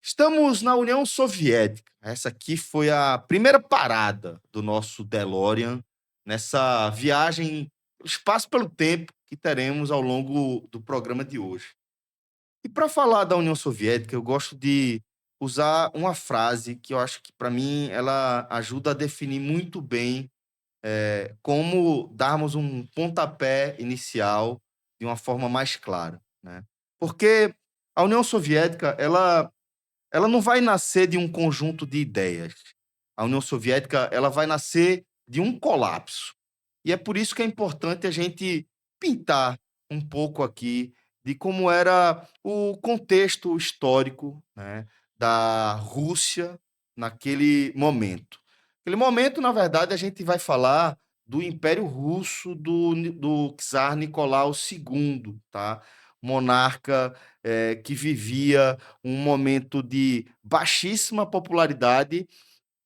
Estamos na União Soviética. Essa aqui foi a primeira parada do nosso DeLorean nessa viagem pelo espaço e pelo tempo que teremos ao longo do programa de hoje. E para falar da União Soviética, eu gosto de usar uma frase que eu acho que, para mim, ela ajuda a definir muito bem como darmos um pontapé inicial de uma forma mais clara, né? Porque a União Soviética, ela não vai nascer de um conjunto de ideias. A União Soviética, ela vai nascer de um colapso. E é por isso que é importante a gente pintar um pouco aqui de como era o contexto histórico, né, da Rússia naquele momento. Aquele momento, na verdade, a gente vai falar do Império Russo do czar Nicolau II, tá? Monarca que vivia um momento de baixíssima popularidade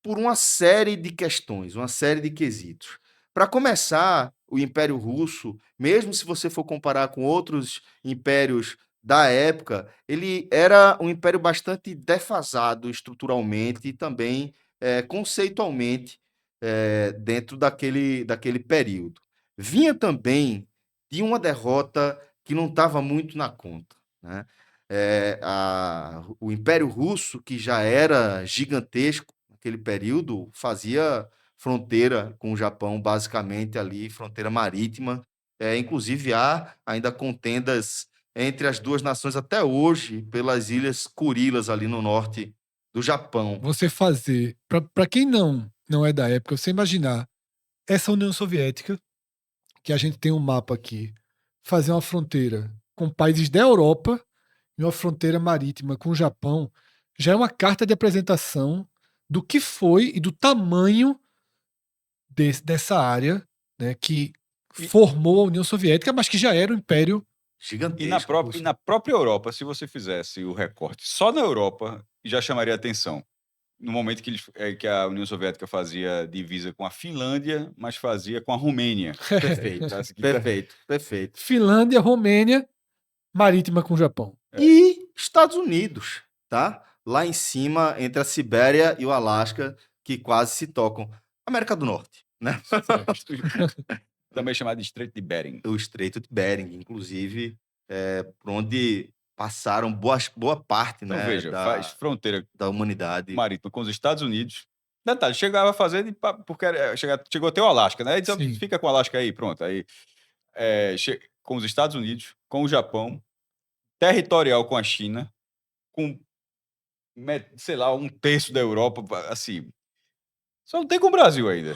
por uma série de questões, uma série de quesitos. Para começar, o Império Russo, mesmo se você for comparar com outros impérios da época, ele era um império bastante defasado estruturalmente e também conceitualmente dentro daquele período. Vinha também de uma derrota que não estava muito na conta, né? O Império Russo, que já era gigantesco naquele período, fazia fronteira com o Japão, basicamente ali, fronteira marítima. Inclusive, há ainda contendas entre as duas nações até hoje, pelas ilhas Kurilas, ali no norte do Japão. Você fazer, para quem não é da época, você imaginar essa União Soviética, que a gente tem um mapa aqui, fazer uma fronteira com países da Europa e uma fronteira marítima com o Japão, já é uma carta de apresentação do que foi e do tamanho dessa área, né, que formou a União Soviética, mas que já era um império gigantesco. E na própria Europa, se você fizesse o recorte só na Europa, já chamaria atenção. No momento que a União Soviética fazia divisa com a Finlândia, mas fazia com a Romênia. Perfeito, perfeito. Finlândia, Romênia, marítima com o Japão. E Estados Unidos, tá? Lá em cima, entre a Sibéria e o Alasca, que quase se tocam. América do Norte, né? Também chamado de Estreito de Bering. O Estreito de Bering, inclusive, por onde passaram boa parte, Então, né, veja, faz fronteira da humanidade marítima com os Estados Unidos. Detalhe, chegava a fazer, porque chegou até o Alasca, né? Então, Sim. fica com o Alasca aí, pronto. Aí, com os Estados Unidos, com o Japão, territorial com a China, com, sei lá, um terço da Europa, assim. Só não tem com o Brasil ainda.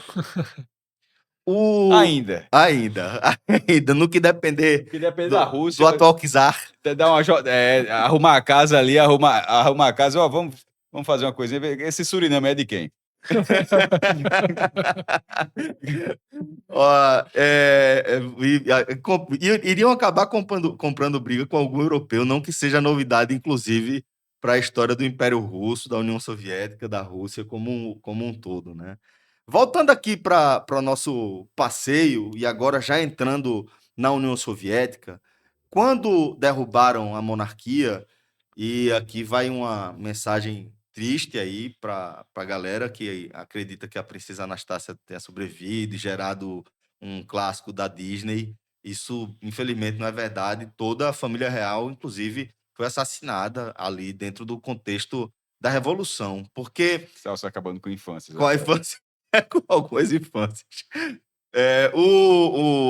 Ainda. No que depender Da Rússia. do atual czar. Arrumar a casa ali, arrumar a casa. Ó, vamos fazer uma coisinha. Esse Suriname é de quem? Iriam acabar comprando briga com algum europeu, não que seja novidade, inclusive, para a história do Império Russo, da União Soviética, da Rússia como um todo, né? Voltando aqui para o nosso passeio, e agora já entrando na União Soviética, quando derrubaram a monarquia, e aqui vai uma mensagem triste aí para a galera que acredita que a princesa Anastácia tenha sobrevivido e gerado um clássico da Disney. Isso, infelizmente, não é verdade. Toda a família real, inclusive, foi assassinada ali dentro do contexto da Revolução. Porque... Celso acabando com a infância. Com a infância. Com algumas infâncias.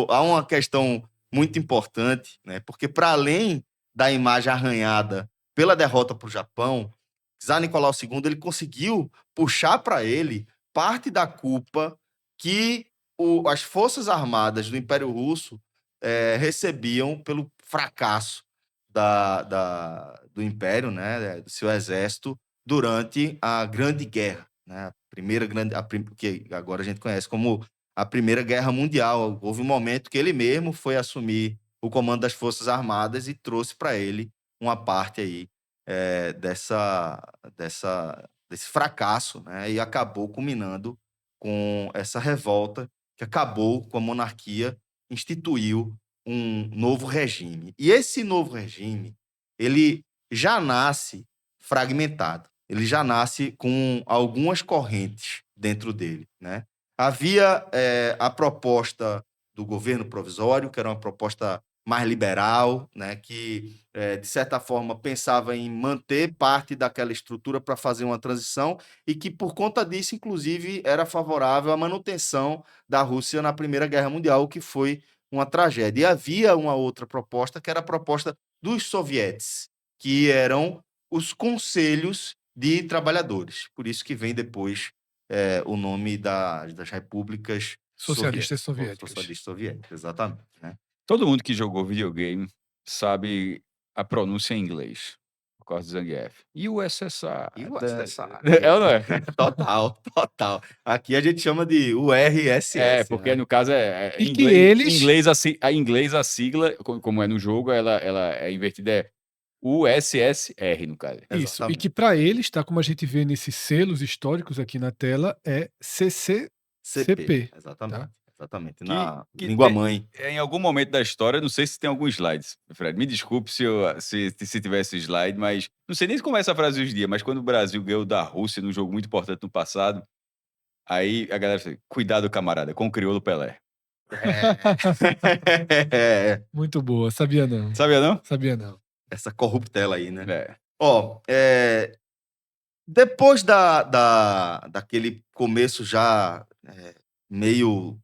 Há uma questão muito importante, né? Porque, para além da imagem arranhada pela derrota para o Japão, Tsar Nicolau II ele conseguiu puxar para ele parte da culpa que as forças armadas do Império Russo recebiam pelo fracasso do Império, né? Do seu exército, durante a Grande Guerra, né? A primeira grande, que agora a gente conhece como a Primeira Guerra Mundial. Houve um momento que ele mesmo foi assumir o comando das Forças Armadas e trouxe para ele uma parte aí desse fracasso, né? E acabou culminando com essa revolta que acabou com a monarquia, instituiu um novo regime. E esse novo regime, ele já nasce fragmentado. Ele já nasce com algumas correntes dentro dele, né? Havia a proposta do governo provisório, que era uma proposta mais liberal, né, que, de certa forma, pensava em manter parte daquela estrutura para fazer uma transição e que, por conta disso, inclusive, era favorável à manutenção da Rússia na Primeira Guerra Mundial, o que foi uma tragédia. E havia uma outra proposta, que era a proposta dos sovietes, que eram os conselhos de trabalhadores. Por isso que vem depois o nome das repúblicas Socialistas soviéticas. socialistas soviéticas, exatamente, né? Todo mundo que jogou videogame sabe a pronúncia em inglês. Por causa do Zangief. USSR. E o USSR. É ou não é? Total. Aqui a gente chama de URSS. É, porque né? no caso E que eles- em inglês a sigla, como é no jogo, ela é invertida, é USSR, no caso. Isso. E Exatamente. que para eles, tá, como a gente vê nesses selos históricos aqui na tela, é CCCP. Exatamente. Exatamente. Que- Na que língua tem- mãe. Em algum momento da história, não sei se tem alguns slides, Fred. Me desculpe se tivesse slide, mas não sei nem se começa a frase dos dias, mas quando o Brasil ganhou da Rússia num jogo muito importante no passado, aí a galera fala, cuidado, camarada, com o crioulo Pelé. Muito boa, sabia não. Sabia não? Sabia não. Essa corruptela aí, né? É. Ó, depois daquele começo já meio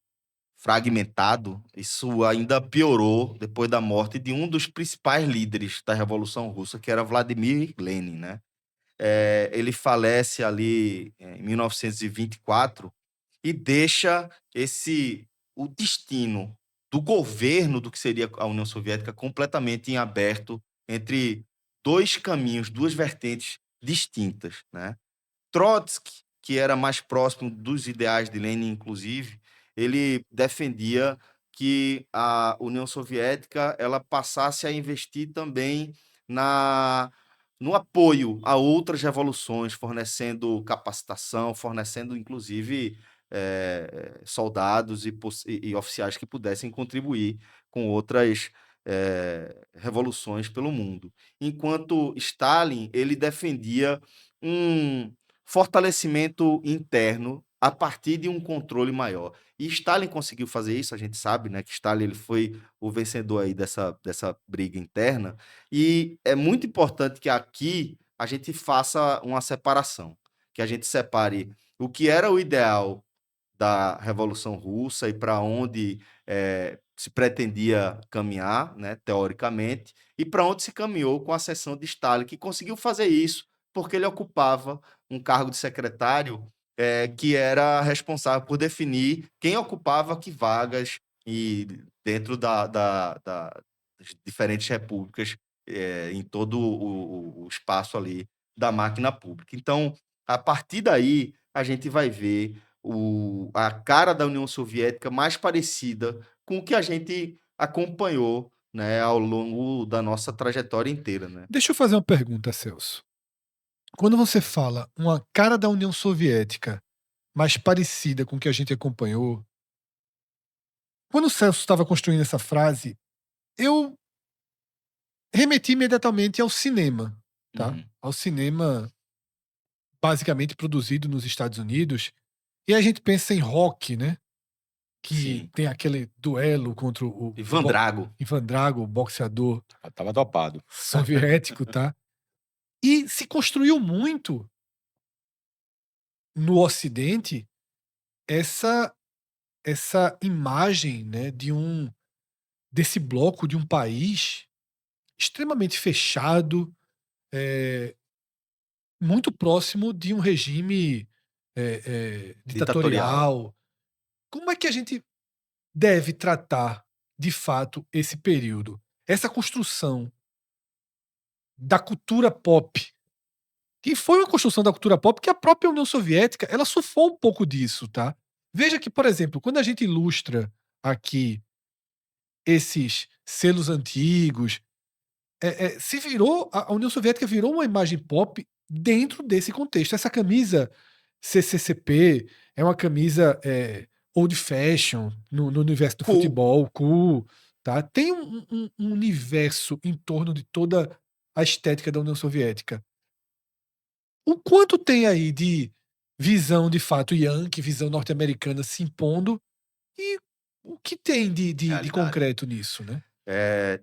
fragmentado, isso ainda piorou depois da morte de um dos principais líderes da Revolução Russa, que era Vladimir Lenin, né? Ele falece ali em 1924 e deixa o destino do governo do que seria a União Soviética completamente em aberto entre dois caminhos, duas vertentes distintas, né? Trotsky, que era mais próximo dos ideais de Lenin, inclusive, ele defendia que a União Soviética ela passasse a investir também no apoio a outras revoluções, fornecendo capacitação, fornecendo, inclusive, soldados e oficiais que pudessem contribuir com outras revoluções pelo mundo. Enquanto Stalin, ele defendia um fortalecimento interno a partir de um controle maior. E Stalin conseguiu fazer isso, a gente sabe, né, que Stalin ele foi o vencedor aí dessa briga interna, e é muito importante que aqui a gente faça uma separação, que a gente separe o que era o ideal da Revolução Russa e para onde se pretendia caminhar, né, teoricamente, e para onde se caminhou com a ascensão de Stalin, que conseguiu fazer isso porque ele ocupava um cargo de secretário que era responsável por definir quem ocupava que vagas e dentro das diferentes repúblicas em todo o espaço ali da máquina pública. Então, a partir daí, a gente vai ver a cara da União Soviética mais parecida com o que a gente acompanhou, né, ao longo da nossa trajetória inteira, né? Deixa eu fazer uma pergunta, Celso. Quando você fala uma cara da União Soviética mais parecida com o que a gente acompanhou, quando o Celso estava construindo essa frase, eu remeti imediatamente ao cinema, tá? Uhum. Ao cinema basicamente produzido nos Estados Unidos. E a gente pensa em Rock, né? Que Sim. tem aquele duelo contra o Ivan Drago. Ivan Drago, o boxeador Tava topado. soviético, tá? E se construiu muito no Ocidente essa imagem, né, desse bloco de um país extremamente fechado, muito próximo de um regime ditatorial. Como é que a gente deve tratar, de fato, esse período? Essa construção da cultura pop que foi uma construção da cultura pop que a própria União Soviética, ela surfou um pouco disso, tá? Veja que, por exemplo, quando a gente ilustra aqui esses selos antigos, se virou a União Soviética virou uma imagem pop dentro desse contexto. Essa camisa CCCP é uma camisa old fashion no universo do Cool. futebol, cool, tá? Tem um universo em torno de toda a estética da União Soviética. O quanto tem aí de visão de fato yankee, visão norte-americana se impondo e o que tem de Realidade. concreto nisso, né?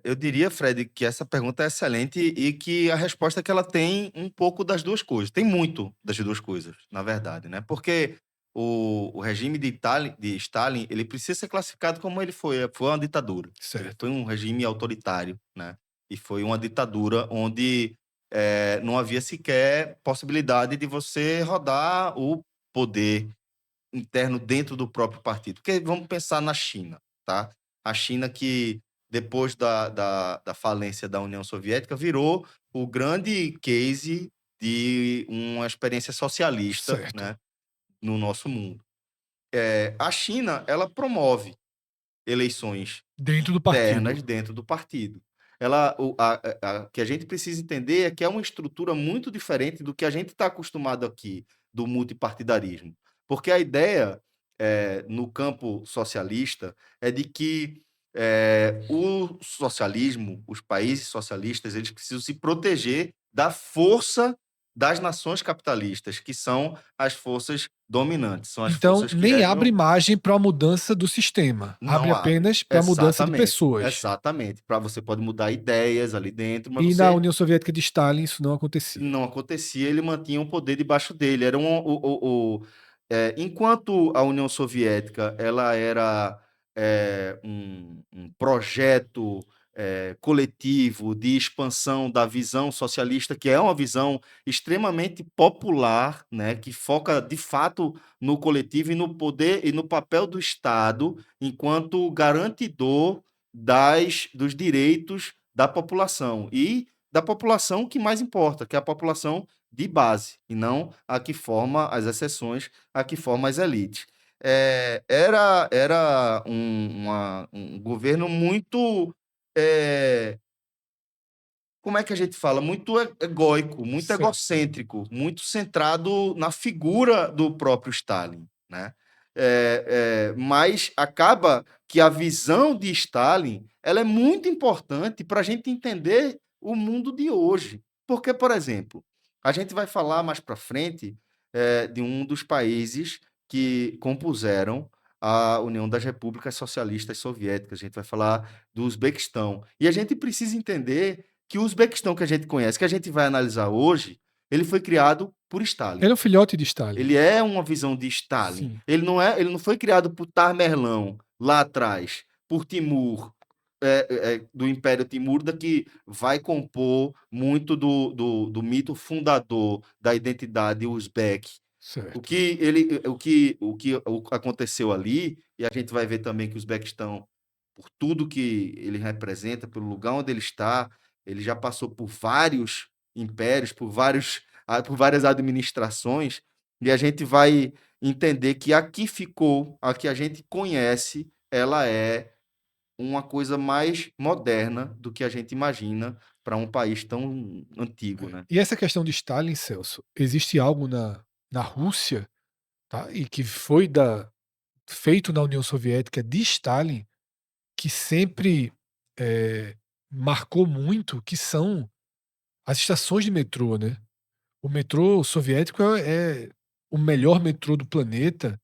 Eu diria, Fred, que essa pergunta é excelente e que a resposta é que ela tem um pouco das duas coisas. Tem muito das duas coisas, na verdade, né? Porque o regime de Stalin, ele precisa ser classificado como ele foi. Foi uma ditadura. Ele Certo. foi um regime autoritário, né? E foi uma ditadura onde não havia sequer possibilidade de você rodar o poder interno dentro do próprio partido. Porque vamos pensar na China, tá? A China que, depois da falência da União Soviética, virou o grande case de uma experiência socialista, Certo. né, no nosso mundo. A China, ela promove eleições Dentro do internas partido. dentro do partido. Que a gente precisa entender é que é uma estrutura muito diferente do que a gente está acostumado aqui, do multipartidarismo. Porque a ideia, no campo socialista, é de que o socialismo, os países socialistas, eles precisam se proteger da força das nações capitalistas, que são as forças dominantes, são as Então, forças que nem regem abre margem para a mudança do sistema. Abre não abre. apenas para a mudança de pessoas. Exatamente. Para você pode mudar ideias ali dentro, mas E você na União Soviética de Stalin isso não acontecia. não acontecia, ele mantinha o poder debaixo dele. Era enquanto a União Soviética ela era um projeto coletivo de expansão da visão socialista, que é uma visão extremamente popular, né, que foca de fato no coletivo e no poder e no papel do Estado enquanto garantidor dos direitos da população e da população que mais importa, que é a população de base, e não a que forma as exceções, a que forma as elites. Era um governo muito. Como é que a gente fala? Muito egóico, muito Certo. egocêntrico, muito centrado na figura do próprio Stalin, né? Mas acaba que a visão de Stalin ela é muito importante para a gente entender o mundo de hoje. Porque, por exemplo, a gente vai falar mais para frente de um dos países que compuseram a União das Repúblicas Socialistas Soviéticas. A gente vai falar do Uzbequistão. E a gente precisa entender que o Uzbequistão que a gente conhece, que a gente vai analisar hoje, ele foi criado por Stalin. Ele é um filhote de Stalin. Ele é uma visão de Stalin. Sim. Ele não foi criado por Tamerlão lá atrás, por Timur, do Império Timúrida, que vai compor muito do mito fundador da identidade uzbeque. Certo. O que aconteceu ali, e a gente vai ver também que o Uzbequistão, por tudo que ele representa, pelo lugar onde ele está, ele já passou por vários impérios, por várias administrações, e a gente vai entender que a que a gente conhece, ela é uma coisa mais moderna do que a gente imagina para um país tão antigo, né? E essa questão de Stalin, Celso, existe algo na Rússia, tá? E que foi feito na União Soviética de Stalin, que sempre marcou muito, que são as estações de metrô, né? O metrô soviético é o melhor metrô do planeta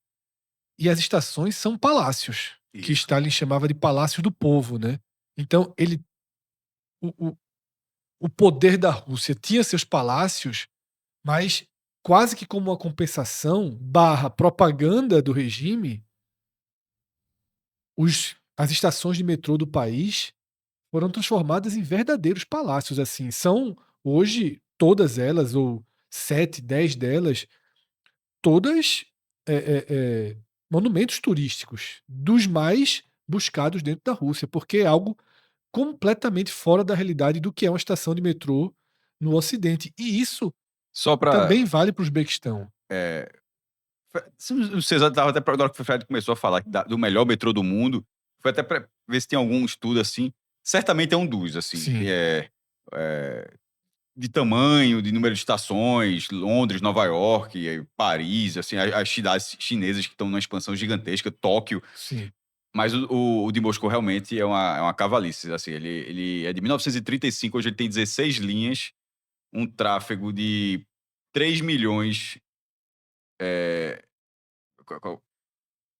e as estações são palácios, que Isso. Stalin chamava de palácio do povo, né? Então o, o, o poder da Rússia tinha seus palácios, mas quase que como uma compensação barra propaganda do regime, as estações de metrô do país foram transformadas em verdadeiros palácios. Assim, são hoje todas elas, ou 7, 10 delas, todas monumentos turísticos dos mais buscados dentro da Rússia, porque é algo completamente fora da realidade do que é uma estação de metrô no Ocidente. E isso Só pra... Também vale para o Uzbequistão. Não sei, eu tava até na hora que o Fred começou a falar do melhor metrô do mundo, foi até pra ver se tem algum estudo assim. Certamente é um dos, assim. Sim. De tamanho, de número de estações, Londres, Nova York, Paris, assim, as cidades chinesas que estão numa expansão gigantesca, Tóquio. Sim. Mas o de Moscou realmente é uma cavalice. Assim, ele é de 1935, hoje ele tem 16 linhas, um tráfego de 3 milhões.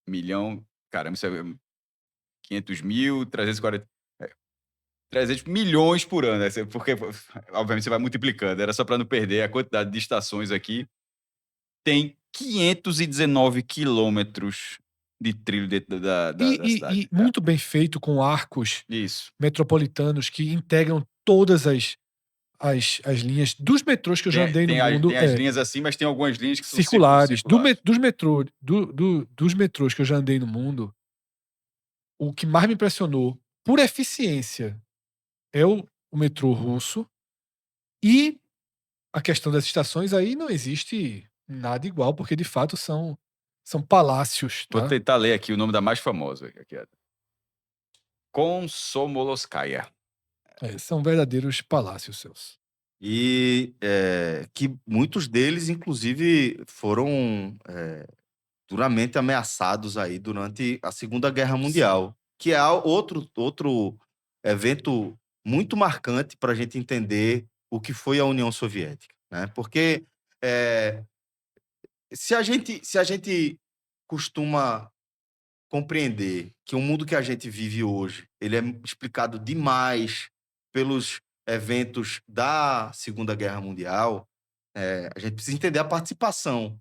Milhão. Caramba, isso é 500 mil, 340. 300 milhões por ano, né? Porque, obviamente, você vai multiplicando. Era só para não perder a quantidade de estações aqui. Tem 519 quilômetros de trilho dentro da cidade. E muito bem feito, com arcos Isso. metropolitanos que integram todas as linhas dos metrôs que eu já andei no mundo. Tem as linhas assim, mas tem algumas linhas que são circulares. circulares. Dos metrôs que eu já andei no mundo, o que mais me impressionou por eficiência é o metrô russo, e a questão das estações aí não existe nada igual, porque de fato são palácios, Vou tá? tentar ler aqui o nome da mais famosa. Aqui é Komsomolskaya. São verdadeiros palácios seus. E que muitos deles, inclusive, foram duramente ameaçados aí durante a Segunda Guerra Mundial, que é outro evento muito marcante para a gente entender o que foi a União Soviética, né? Porque se a gente costuma compreender que o mundo que a gente vive hoje, ele é explicado demais pelos eventos da Segunda Guerra Mundial, a gente precisa entender a participação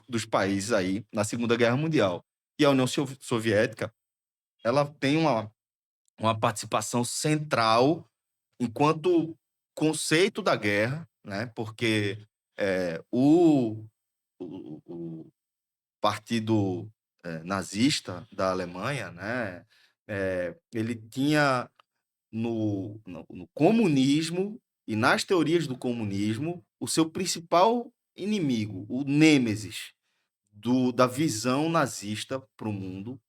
dos países aí na Segunda Guerra Mundial. E a União Soviética, ela tem uma participação central enquanto conceito da guerra, né? Porque o partido nazista da Alemanha, né? Ele tinha no comunismo e nas teorias do comunismo o seu principal inimigo, o nêmesis da visão nazista para o mundo,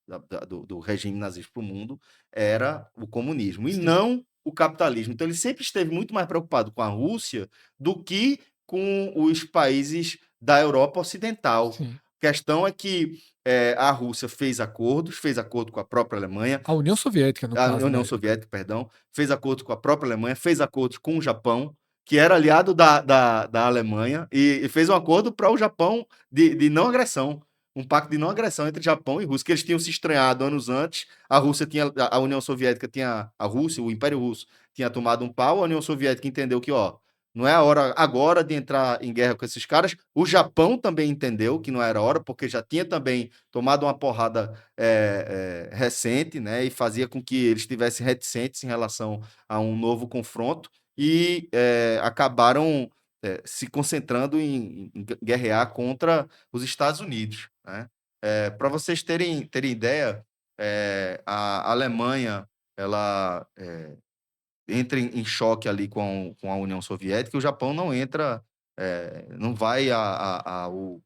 do regime nazista para o mundo, era o comunismo, e Sim. não o capitalismo. Então ele sempre esteve muito mais preocupado com a Rússia do que com os países da Europa Ocidental. Sim. A questão é que a Rússia fez acordo com a própria Alemanha. A União Soviética, no caso. A União Soviética, perdão, fez acordo com a própria Alemanha, fez acordo com o Japão, que era aliado da Alemanha, e fez um acordo para o Japão de não agressão, um pacto de não agressão entre Japão e Rússia, que eles tinham se estranhado anos antes. A União Soviética tinha, a Rússia, o Império Russo, tinha tomado um pau, a União Soviética entendeu que, não é a hora agora de entrar em guerra com esses caras. O Japão também entendeu que não era hora, porque já tinha também tomado uma porrada recente, né? E fazia com que eles estivessem reticentes em relação a um novo confronto, e acabaram se concentrando em guerrear contra os Estados Unidos, né? Para vocês terem ideia, a Alemanha, ela entra em choque ali com a União Soviética, e o Japão não entra, não vai ao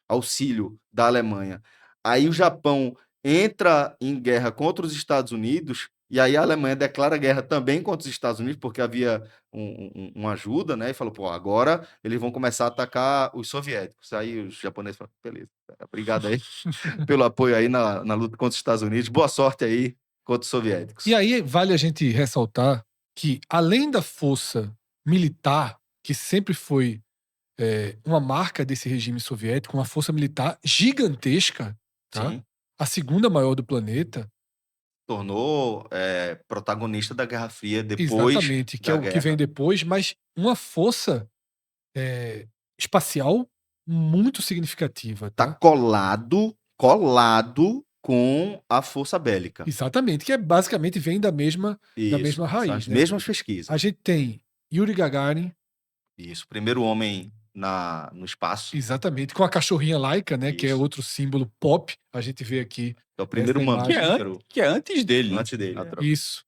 auxílio da Alemanha. Aí o Japão entra em guerra contra os Estados Unidos, e aí a Alemanha declara guerra também contra os Estados Unidos, porque havia uma ajuda, né? E falou, pô, agora eles vão começar a atacar os soviéticos. Aí os japoneses falaram, beleza, obrigado aí pelo apoio aí na luta contra os Estados Unidos. Boa sorte aí contra os soviéticos. E aí vale a gente ressaltar que, além da força militar, que sempre foi uma marca desse regime soviético, uma força militar gigantesca, tá? Sim. A segunda maior do planeta. Tornou protagonista da Guerra Fria depois. Exatamente, que é da o que guerra. vem depois, mas uma força espacial muito significativa. Tá colado com a força bélica. Exatamente, que basicamente vem da mesma raiz. As né? mesmas pesquisas. A gente tem Yuri Gagarin. Isso, primeiro homem no espaço. Exatamente, com a cachorrinha Laika, né? Que é Isso. outro símbolo pop. A gente vê aqui. É o primeiro essa humano. imagem. Que é antes dele. Antes dele. Isso.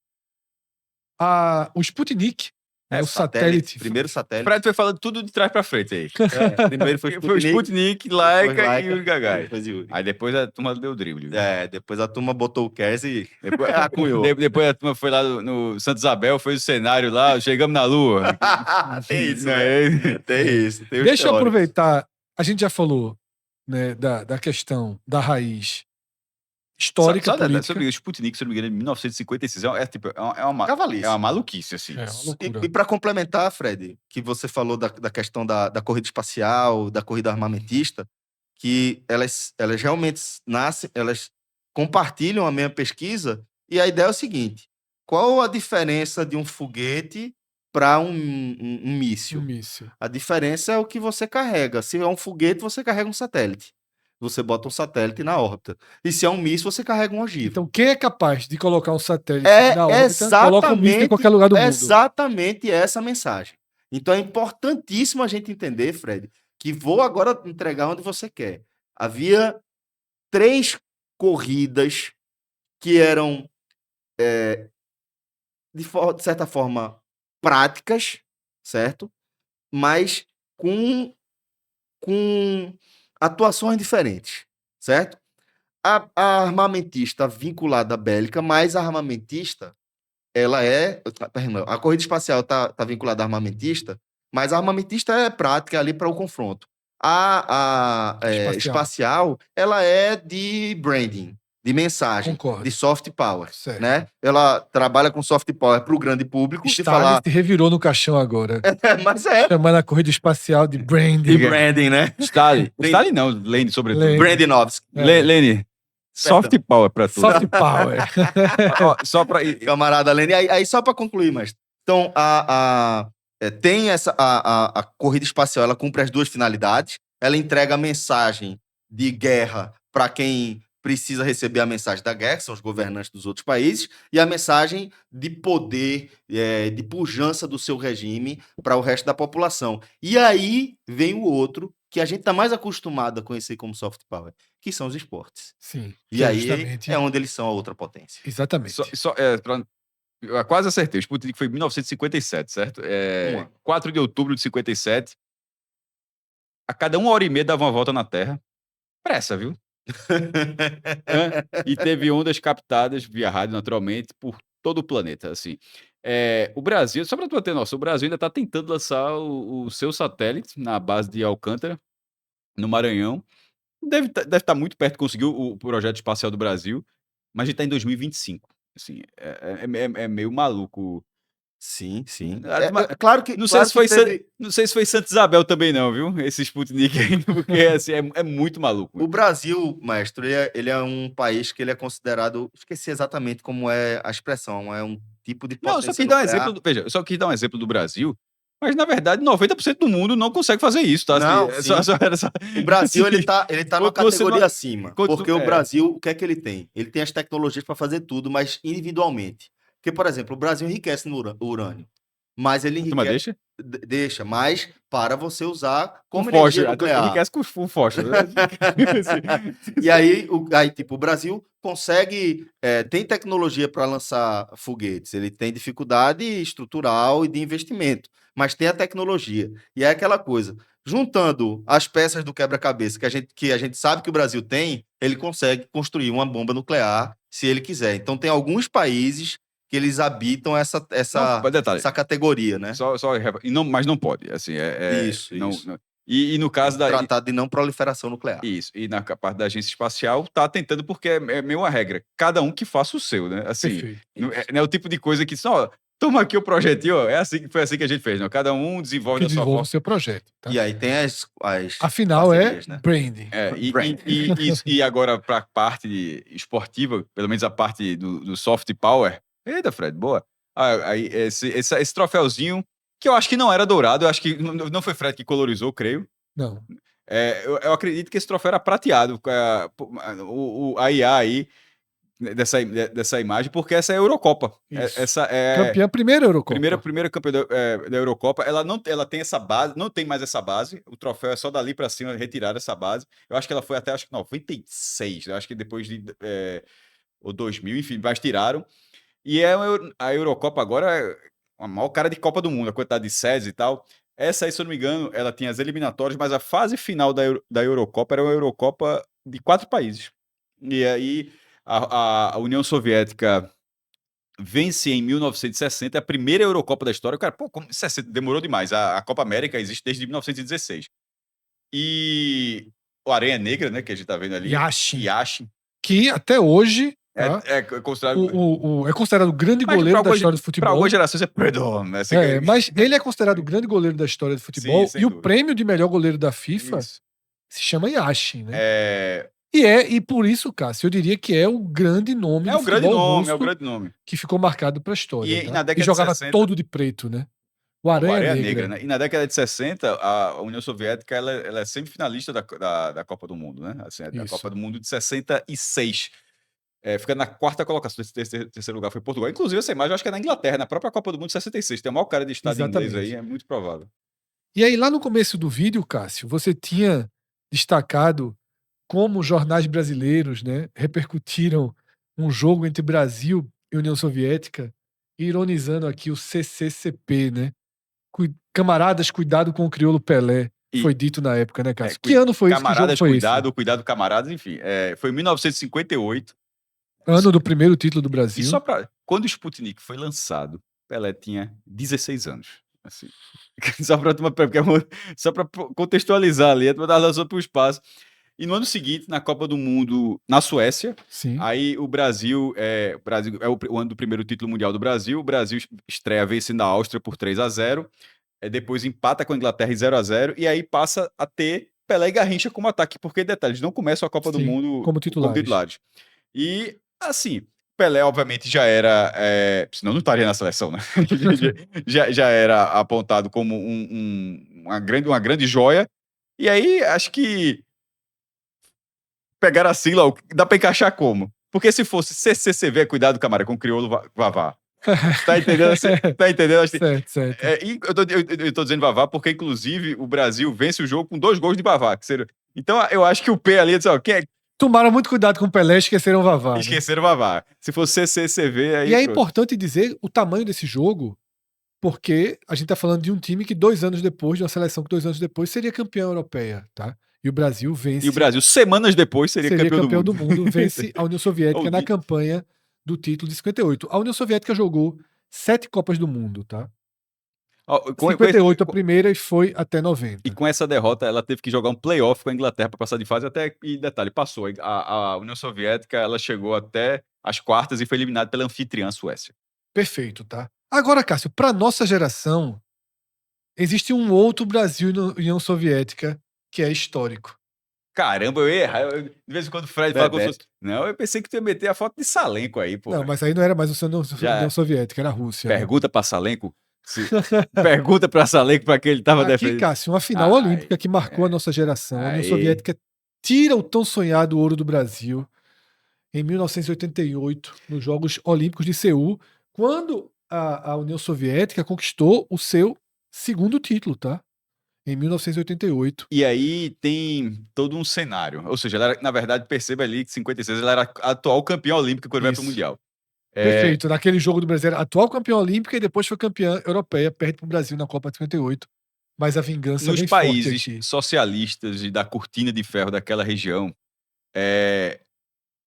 O Sputnik, O satélite. Primeiro satélite. Fred foi falando tudo de trás pra frente aí. Primeiro foi Foi o Sputnik, Laika e Laika, o Yuri Gagarin. depois Yuri. Aí depois a turma deu o drible. Depois a turma botou o Kers e depois acunhou. Depois a turma foi lá no Santa Isabel, fez o cenário lá, chegamos na Lua. Tem isso, Né? né? Tem isso. Tem os Deixa eu teóricos. aproveitar. A gente já falou, né, da questão da raiz histórica, política. Sobre o Sputnik, se eu não me engano, em 1956, é Cavalice. uma maluquice, assim. É uma loucura. E para complementar, Fred, que você falou da questão da corrida espacial, da corrida armamentista, que elas realmente nascem, elas compartilham a mesma pesquisa, e a ideia é o seguinte: qual a diferença de um foguete para um míssil? Um míssil. A diferença é o que você carrega. Se é um foguete, você carrega um satélite. Você bota um satélite na órbita. E se é um míssil, você carrega um ogiva. Então, quem é capaz de colocar um satélite É na órbita, coloca um míssil em qualquer lugar do mundo. exatamente essa mensagem. Então é importantíssimo a gente entender, Fred, que vou agora entregar onde você quer. Havia 3 corridas que eram, de certa forma, práticas, certo? Mas com atuações diferentes, certo? A armamentista vinculada à bélica, mas a armamentista, ela perdão, a corrida espacial tá vinculada à armamentista, mas a armamentista é prática ali para o confronto. A espacial, ela é de branding, de mensagem, Concordo. de soft power, Certo. né? Ela trabalha com soft power para o grande público, de Stalin falar... se revirou no caixão agora. Mas é Chamando a corrida espacial de branding. de branding, né? Stalin não, Lene, sobretudo. Lene. Brandinovski. Lene, soft power pra tudo. Soft power. Ó, só pra... Camarada Lene. Aí só para concluir, mas então tem a corrida espacial, ela cumpre as 2 finalidades. Ela entrega a mensagem de guerra para quem precisa receber a mensagem da guerra, que são os governantes dos outros países, e a mensagem de poder, de pujança do seu regime para o resto da população. E aí vem o outro que a gente está mais acostumado a conhecer como soft power, que são os esportes. Sim. E aí justamente. é onde eles são a outra potência. Exatamente. Eu quase acertei. O Sputnik foi em 1957, certo? 4 de outubro de 57. A cada 1h30 dava uma volta na Terra. Pressa, viu? E teve ondas captadas via rádio, naturalmente, por todo o planeta, assim. O Brasil, só para tu ter noção, o Brasil ainda está tentando lançar o seu satélite na base de Alcântara, no Maranhão. Deve estar muito perto de conseguir o projeto espacial do Brasil, mas a gente está em 2025. Assim, é meio maluco. Sim. Claro que. Não sei teve... se foi Santa Isabel também, não, viu? Esse Sputnik aí, porque assim, é muito maluco. O Brasil, mestre, ele é um país que ele é considerado. Esqueci exatamente como é a expressão, é um tipo de potência. Não, eu só quis dar um exemplo. Veja, eu só quis dar um exemplo do Brasil, mas na verdade 90% do mundo não consegue fazer isso, tá? Não, o Brasil ele tá numa categoria acima. Porque o Brasil, o que é que ele tem? Ele tem as tecnologias para fazer tudo, mas individualmente. Porque, por exemplo, o Brasil enriquece no urânio. Mas ele enriquece. Deixa, mas para você usar como energia nuclear. Enriquece com fósforo. E aí, tipo, o Brasil consegue. Tem tecnologia para lançar foguetes. Ele tem dificuldade estrutural e de investimento. Mas tem a tecnologia. E é aquela coisa. Juntando as peças do quebra-cabeça que a gente sabe que o Brasil tem, ele consegue construir uma bomba nuclear se ele quiser. Então, tem alguns países que eles habitam essa categoria, né? Mas não pode. Assim, isso. E no caso da... Tratado de não proliferação nuclear. Isso. E na parte da agência espacial, tá tentando, porque é meio uma regra. Cada um que faça o seu, né? Assim, não é o tipo de coisa que só... Toma aqui o projetinho, ó. Foi assim que a gente fez, não? Cada um desenvolve a sua forma. o seu projeto. Tá? E aí tem as Afinal, né? Branding. E agora, para a parte esportiva, pelo menos a parte do soft power. Eita, Fred, boa. Aí, esse troféuzinho, que eu acho que não era dourado, eu acho que não foi Fred que colorizou, creio. Não. Eu acredito que esse troféu era prateado. A IA aí, dessa imagem, porque essa é a Eurocopa. Essa campeã, primeira Eurocopa. Primeira campeã da Eurocopa. Ela tem essa base, não tem mais essa base. O troféu é só dali para cima, retirar essa base. Eu acho que ela foi até 96. Eu acho que depois de ou 2000, enfim, mas tiraram. E a Eurocopa agora uma maior cara de Copa do Mundo, a quantidade de sedes e tal. Essa aí, se eu não me engano, ela tinha as eliminatórias, mas a fase final da Eurocopa era uma Eurocopa de 4 países. E aí a União Soviética vence em 1960, a primeira Eurocopa da história. Cara, pô, como 60, demorou demais. A Copa América existe desde 1916. E o Aranha Negra, né, que a gente tá vendo ali. Yashin. Que até hoje tá, é considerado... é considerado o grande goleiro da história do futebol. Para algumas gerações é perdão, né? Mas ele é considerado o grande goleiro da história do futebol. Sim, e o prêmio de melhor goleiro da FIFA se chama Yashin, né? E por isso, Cássio, eu diria que é o grande nome do futebol russo, é o grande nome que ficou marcado para a história. E na década jogava de 60, todo de preto, né? O Aranha Negra. Né? E na década de 60, a União Soviética ela é semifinalista da Copa do Mundo, né? Assim, a Copa do Mundo de 66. Fica na quarta colocação. Terceiro lugar foi Portugal. Inclusive, essa imagem eu acho que é na Inglaterra, na própria Copa do Mundo de 66. Tem o maior cara de estado inglês aí, é muito provável. E aí, lá no começo do vídeo, Cássio, você tinha destacado como jornais brasileiros, né, repercutiram um jogo entre Brasil e União Soviética, ironizando aqui o CCCP, né? Camaradas, cuidado com o crioulo Pelé. Foi dito na época, né, Cássio? Que ano foi isso? Camaradas, cuidado, camaradas, enfim. Foi em 1958. Ano do primeiro título do Brasil. E quando o Sputnik foi lançado, Pelé tinha 16 anos. Assim. Só para contextualizar ali, a turma lançou para o espaço. E no ano seguinte, na Copa do Mundo, na Suécia, aí o Brasil é o ano do primeiro título mundial do Brasil. O Brasil estreia vencendo a Áustria por 3-0. Depois empata com a Inglaterra em 0-0. E aí passa a ter Pelé e Garrincha como ataque. Porque, detalhe, eles não começam a Copa do Mundo como titulares. E, assim, Pelé, obviamente, já era... senão não estaria na seleção, né? já era apontado como uma grande joia. E aí, acho que pegaram assim, lá, dá pra encaixar como? Porque se fosse CCCV, cuidado, camarada, com o crioulo Vavá. Tá entendendo? Tá entendendo? Certo. Eu tô dizendo Vavá porque, inclusive, o Brasil vence o jogo com 2 gols de Vavá. Então, eu acho que o P ali, tomaram muito cuidado com o Pelé e esqueceram o Vavá. Esqueceram o Vavá. Se fosse CCCV, aí... E é importante dizer o tamanho desse jogo, porque a gente tá falando de um time que 2 anos depois, de uma seleção que 2 anos depois seria campeã europeia, tá? E o Brasil vence... E o Brasil, semanas depois, seria campeão do mundo. Vence a União Soviética na campanha do título de 58. A União Soviética jogou 7 Copas do Mundo, tá? 58 a primeira e foi até 90. E com essa derrota, ela teve que jogar um playoff com a Inglaterra para passar de fase e detalhe, passou. A União Soviética, ela chegou até as quartas e foi eliminada pela anfitriã Suécia. Perfeito, tá? Agora, Cássio, para nossa geração, existe um outro Brasil na União Soviética que é histórico. Caramba, eu ia errar. De vez em quando o Fred fala como se fosse... Não, eu pensei que tu ia meter a foto de Salenko aí, pô. Não, mas aí não era mais a União Soviética, era a Rússia. Pergunta para Salenko. Pergunta para Salenko para que ele estava defendendo. Aqui, Cássio, uma final olímpica que marcou a nossa geração. A União Soviética tira o tão sonhado ouro do Brasil em 1988, nos Jogos Olímpicos de Seul, quando a União Soviética conquistou o seu segundo título, tá? Em 1988. E aí tem todo um cenário. Ou seja, ela era, na verdade, perceba ali que 56 ela era a atual campeã olímpica quando vai para o Mundial. Perfeito. Naquele jogo do Brasil, era atual campeã olímpica e depois foi campeã europeia, perde para o Brasil na Copa de 58. Mas a vingança nos vem países forte aqui. socialistas e da cortina de ferro daquela região,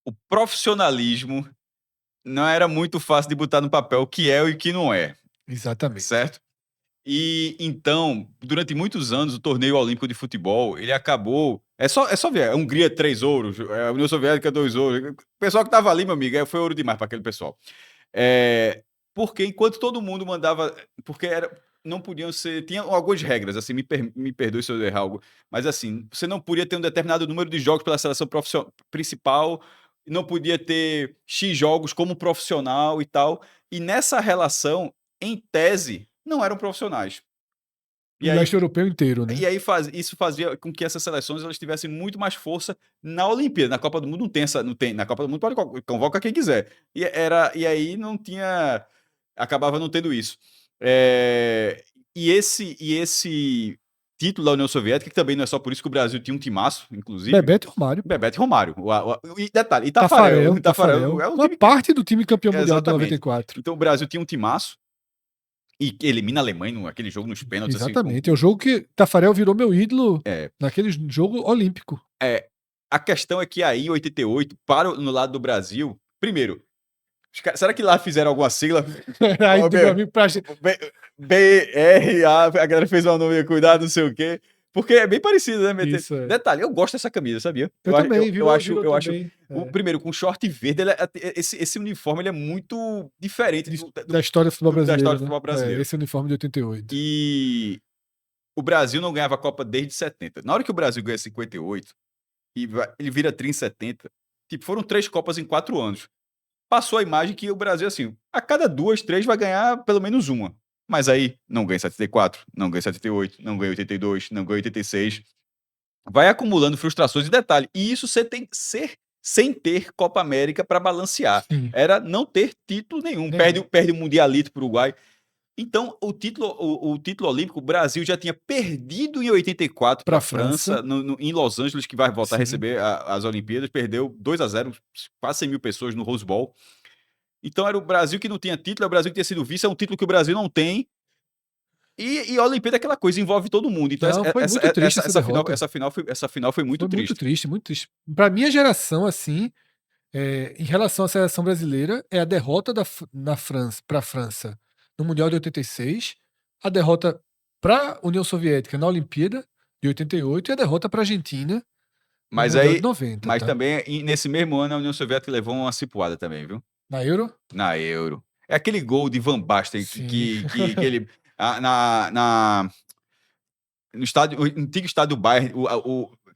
o profissionalismo não era muito fácil de botar no papel o que é e o que não é. Exatamente. Certo? E então, durante muitos anos, o torneio olímpico de futebol, ele acabou... É só ver, a Hungria 3 ouros, a União Soviética 2 ouros. O pessoal que tava ali, meu amigo, foi ouro demais para aquele pessoal. Porque enquanto todo mundo mandava... Porque não podiam ser... Tinha algumas regras, assim, me perdoe se eu errar algo, mas assim, você não podia ter um determinado número de jogos pela seleção principal, não podia ter X jogos como profissional e tal. E nessa relação, em tese, não eram profissionais. E o leste europeu inteiro, né? E aí isso fazia com que essas seleções elas tivessem muito mais força na Olimpíada. Na Copa do Mundo não tem. Na Copa do Mundo pode convocar quem quiser. E aí não tinha... Acabava não tendo isso. E esse título da União Soviética, que também não é só por isso que o Brasil tinha um timaço, inclusive. Bebeto e Romário. E detalhe, e Tafarel. É uma parte do time campeão mundial de 94. Então o Brasil tinha um timaço. E elimina a Alemanha naquele jogo nos pênaltis. Exatamente. É o jogo que Tafarel virou meu ídolo É. naquele jogo olímpico. A questão é que aí, em 88, no lado do Brasil, primeiro, será que lá fizeram alguma sigla? Aí, Ô, meu amigo, pra gente. BRA, a galera fez uma nome, cuidado, não sei o quê. Porque é bem parecido, né? Isso, é. Detalhe, eu gosto dessa camisa, sabia? Eu também, eu acho, também. primeiro, com short verde, esse uniforme ele é muito diferente Da história do futebol brasileiro. da história do futebol brasileiro. Esse uniforme de 88. E o Brasil não ganhava a Copa desde 70. Na hora que o Brasil ganha 58, e ele vira 30 em 70, tipo, foram 3 Copas em 4 anos. Passou a imagem que o Brasil, assim, a cada 2, 3 vai ganhar pelo menos uma. Mas aí, não ganha 74, não ganha 78, não ganha 82, não ganha 86. Vai acumulando frustrações e detalhe. E isso você tem que ser sem ter Copa América para balancear. Sim. Era não ter título nenhum. Perde o Mundialito para o Uruguai. Então, o título olímpico, o Brasil já tinha perdido em 84 para a França, em Los Angeles, que vai voltar a receber as Olimpíadas. Perdeu 2-0, quase 100 mil pessoas no Rose Bowl. Então, era o Brasil que não tinha título, é o Brasil que tinha sido vice, é um título que o Brasil não tem. E a Olimpíada é aquela coisa, envolve todo mundo. Então, foi muito triste essa final foi muito triste. Muito triste, muito triste. Para minha geração, assim, em relação à seleção brasileira, é a derrota para a França no Mundial de 86, a derrota para a União Soviética na Olimpíada de 88 e a derrota para a Argentina no Mundial de 90. Mas também, nesse mesmo ano, a União Soviética levou uma cipuada também, viu? Na Euro? Na Euro. É aquele gol de Van Basten que ele... no antigo estádio do Bayern,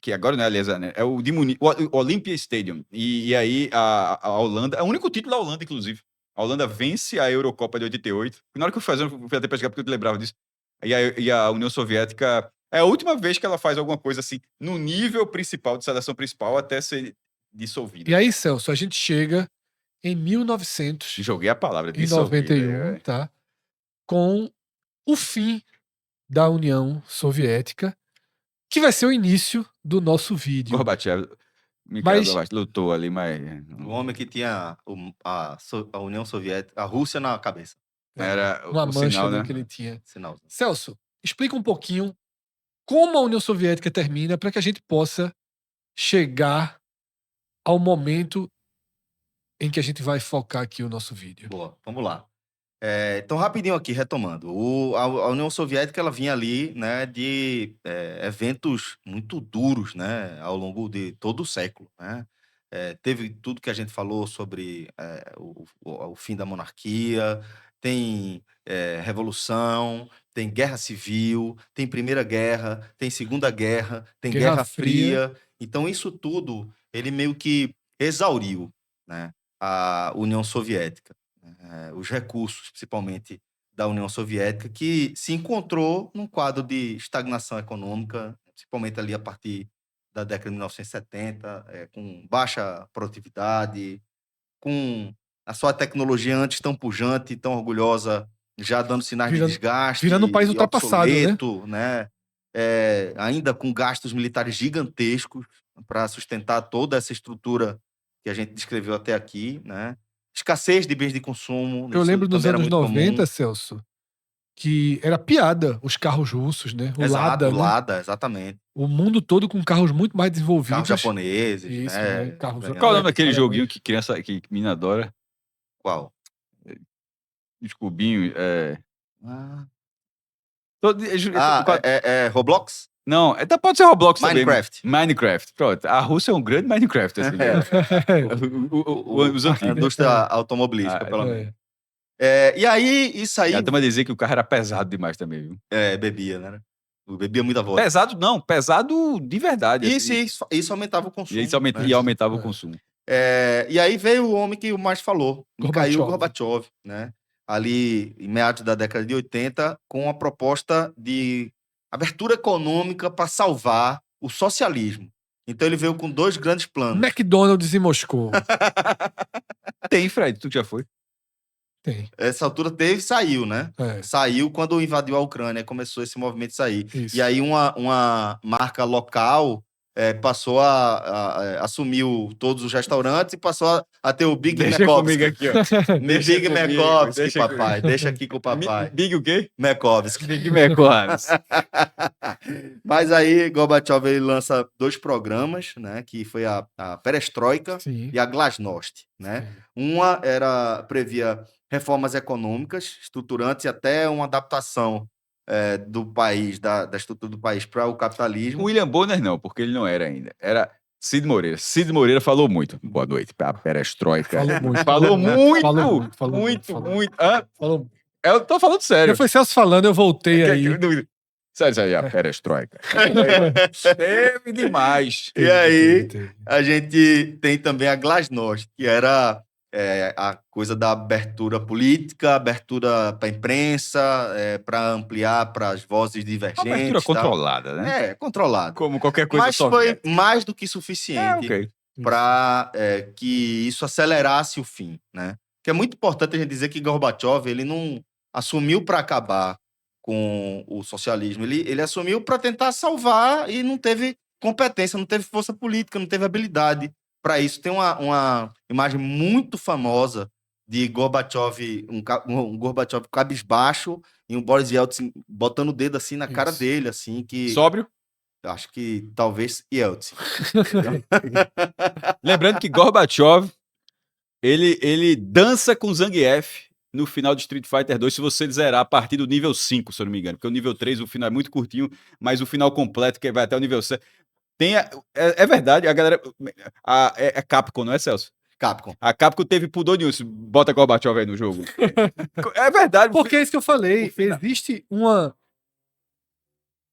que agora não é, aliás, né? É o de Munique, o Olympia Stadium. E aí a Holanda, é o único título da Holanda, inclusive. A Holanda vence a Eurocopa de 88. Na hora que eu fui até pesquisar, porque eu te lembrava disso. E a União Soviética é a última vez que ela faz alguma coisa assim, no nível principal, de seleção principal, até ser dissolvida. E aí, Celso, a gente chega em 1991, Joguei a palavra, dissolvida. tá? Com o fim da União Soviética, que vai ser o início do nosso vídeo. Gorbachev, Gorbachev lutou ali, mas... O homem que tinha a União Soviética, a Rússia na cabeça. Era uma mancha sinal, né? que ele tinha. Sinal. Celso, explica um pouquinho como a União Soviética termina para que a gente possa chegar ao momento em que a gente vai focar aqui o nosso vídeo. Boa, vamos lá. Então, rapidinho aqui, retomando. A União Soviética, ela vinha ali, né, de eventos muito duros, né, ao longo de todo o século, né? Teve tudo que a gente falou sobre o fim da monarquia, tem revolução, tem guerra civil, tem Primeira Guerra, tem Segunda Guerra, tem Guerra Fria. Então, isso tudo, ele meio que exauriu, né, a União Soviética. Os recursos, principalmente da União Soviética, que se encontrou num quadro de estagnação econômica, principalmente ali a partir da década de 1970, com baixa produtividade, com a sua tecnologia antes tão pujante, tão orgulhosa, já dando sinais de desgaste, virando um país ultrapassado, obsoleto, né? Ainda com gastos militares gigantescos para sustentar toda essa estrutura que a gente descreveu até aqui, né? Escassez de bens de consumo. Eu lembro nos anos 90, Celso, que era piada os carros russos, né? Exato, Lada, né? Lada, exatamente. O mundo todo com carros muito mais desenvolvidos. Carros japoneses, isso, né? Carros Qual é o nome daquele joguinho que menina adora? Qual? Os cubinhos, Roblox? Não, pode ser Roblox Minecraft. também. Minecraft. Pronto. A Rússia é um grande Minecraft. Assim, A indústria automobilística, pelo menos. E aí, isso aí... E a turma dizia que o carro era pesado demais também, viu? Bebia, né? Bebia muita vodka. Pesado, não. Pesado de verdade. Isso aumentava o consumo. E aumentava o consumo. E aí veio o homem que o mais falou. Gorbachev. Caiu Gorbachev, né? Ali, em meados da década de 80, com a proposta de abertura econômica para salvar o socialismo. Então ele veio com 2 grandes planos. McDonald's em Moscou. Tem, Fred, tu já foi? Tem. Essa altura teve e saiu, né? Saiu quando invadiu a Ucrânia, começou esse movimento a sair. Isso. E aí uma marca local passou a assumir todos os restaurantes e passou a ter o Big Deixa comigo Makovsky. aqui, ó. Deixa Big comigo, Makovsky, deixa papai. Deixa aqui com o papai. Big o quê? Makovsky. Big Makovsky. Mas aí Gorbachev ele lança 2 programas, né, que foi a Perestroika Sim. e a Glasnost, né? Uma previa reformas econômicas estruturantes e até uma adaptação do país, da estrutura do país para o capitalismo. William Bonner não, porque ele não era ainda. Era Cid Moreira. Cid Moreira falou muito. Boa noite, a perestroika. Falou muito. Falou muito. Falou Muito. Hã? Falou. Eu tô falando sério. Já foi Celso falando, eu voltei aí. Sério, a perestroika. Teve demais. E aí, Teve. a gente tem também a Glasnost, que era a coisa da abertura política, abertura para a imprensa, para ampliar para as vozes divergentes. Uma abertura tal. controlada, né? Controlado. Como qualquer coisa Mas soviética. foi mais do que suficiente Ok. para que isso acelerasse o fim, né? Que é muito importante a gente dizer que Gorbachev ele não assumiu para acabar com o socialismo, ele assumiu para tentar salvar e não teve competência, não teve força política, não teve habilidade para isso. Tem uma imagem muito famosa de Gorbachev, um Gorbachev cabisbaixo e um Boris Yeltsin botando o dedo assim na cara Isso. dele, assim, que Sóbrio. eu acho que talvez Yeltsin. Lembrando que Gorbachev, ele dança com Zangief no final de Street Fighter 2, se você zerar a partir do nível 5, se eu não me engano. Porque o nível 3, o final é muito curtinho, mas o final completo, que vai até o nível 7. É verdade, a galera... É Capcom, não é, Celso? Capcom. A Capcom teve pudor nenhum, bota Gorbachev aí no jogo. É verdade. Porque é isso que eu falei. Existe uma...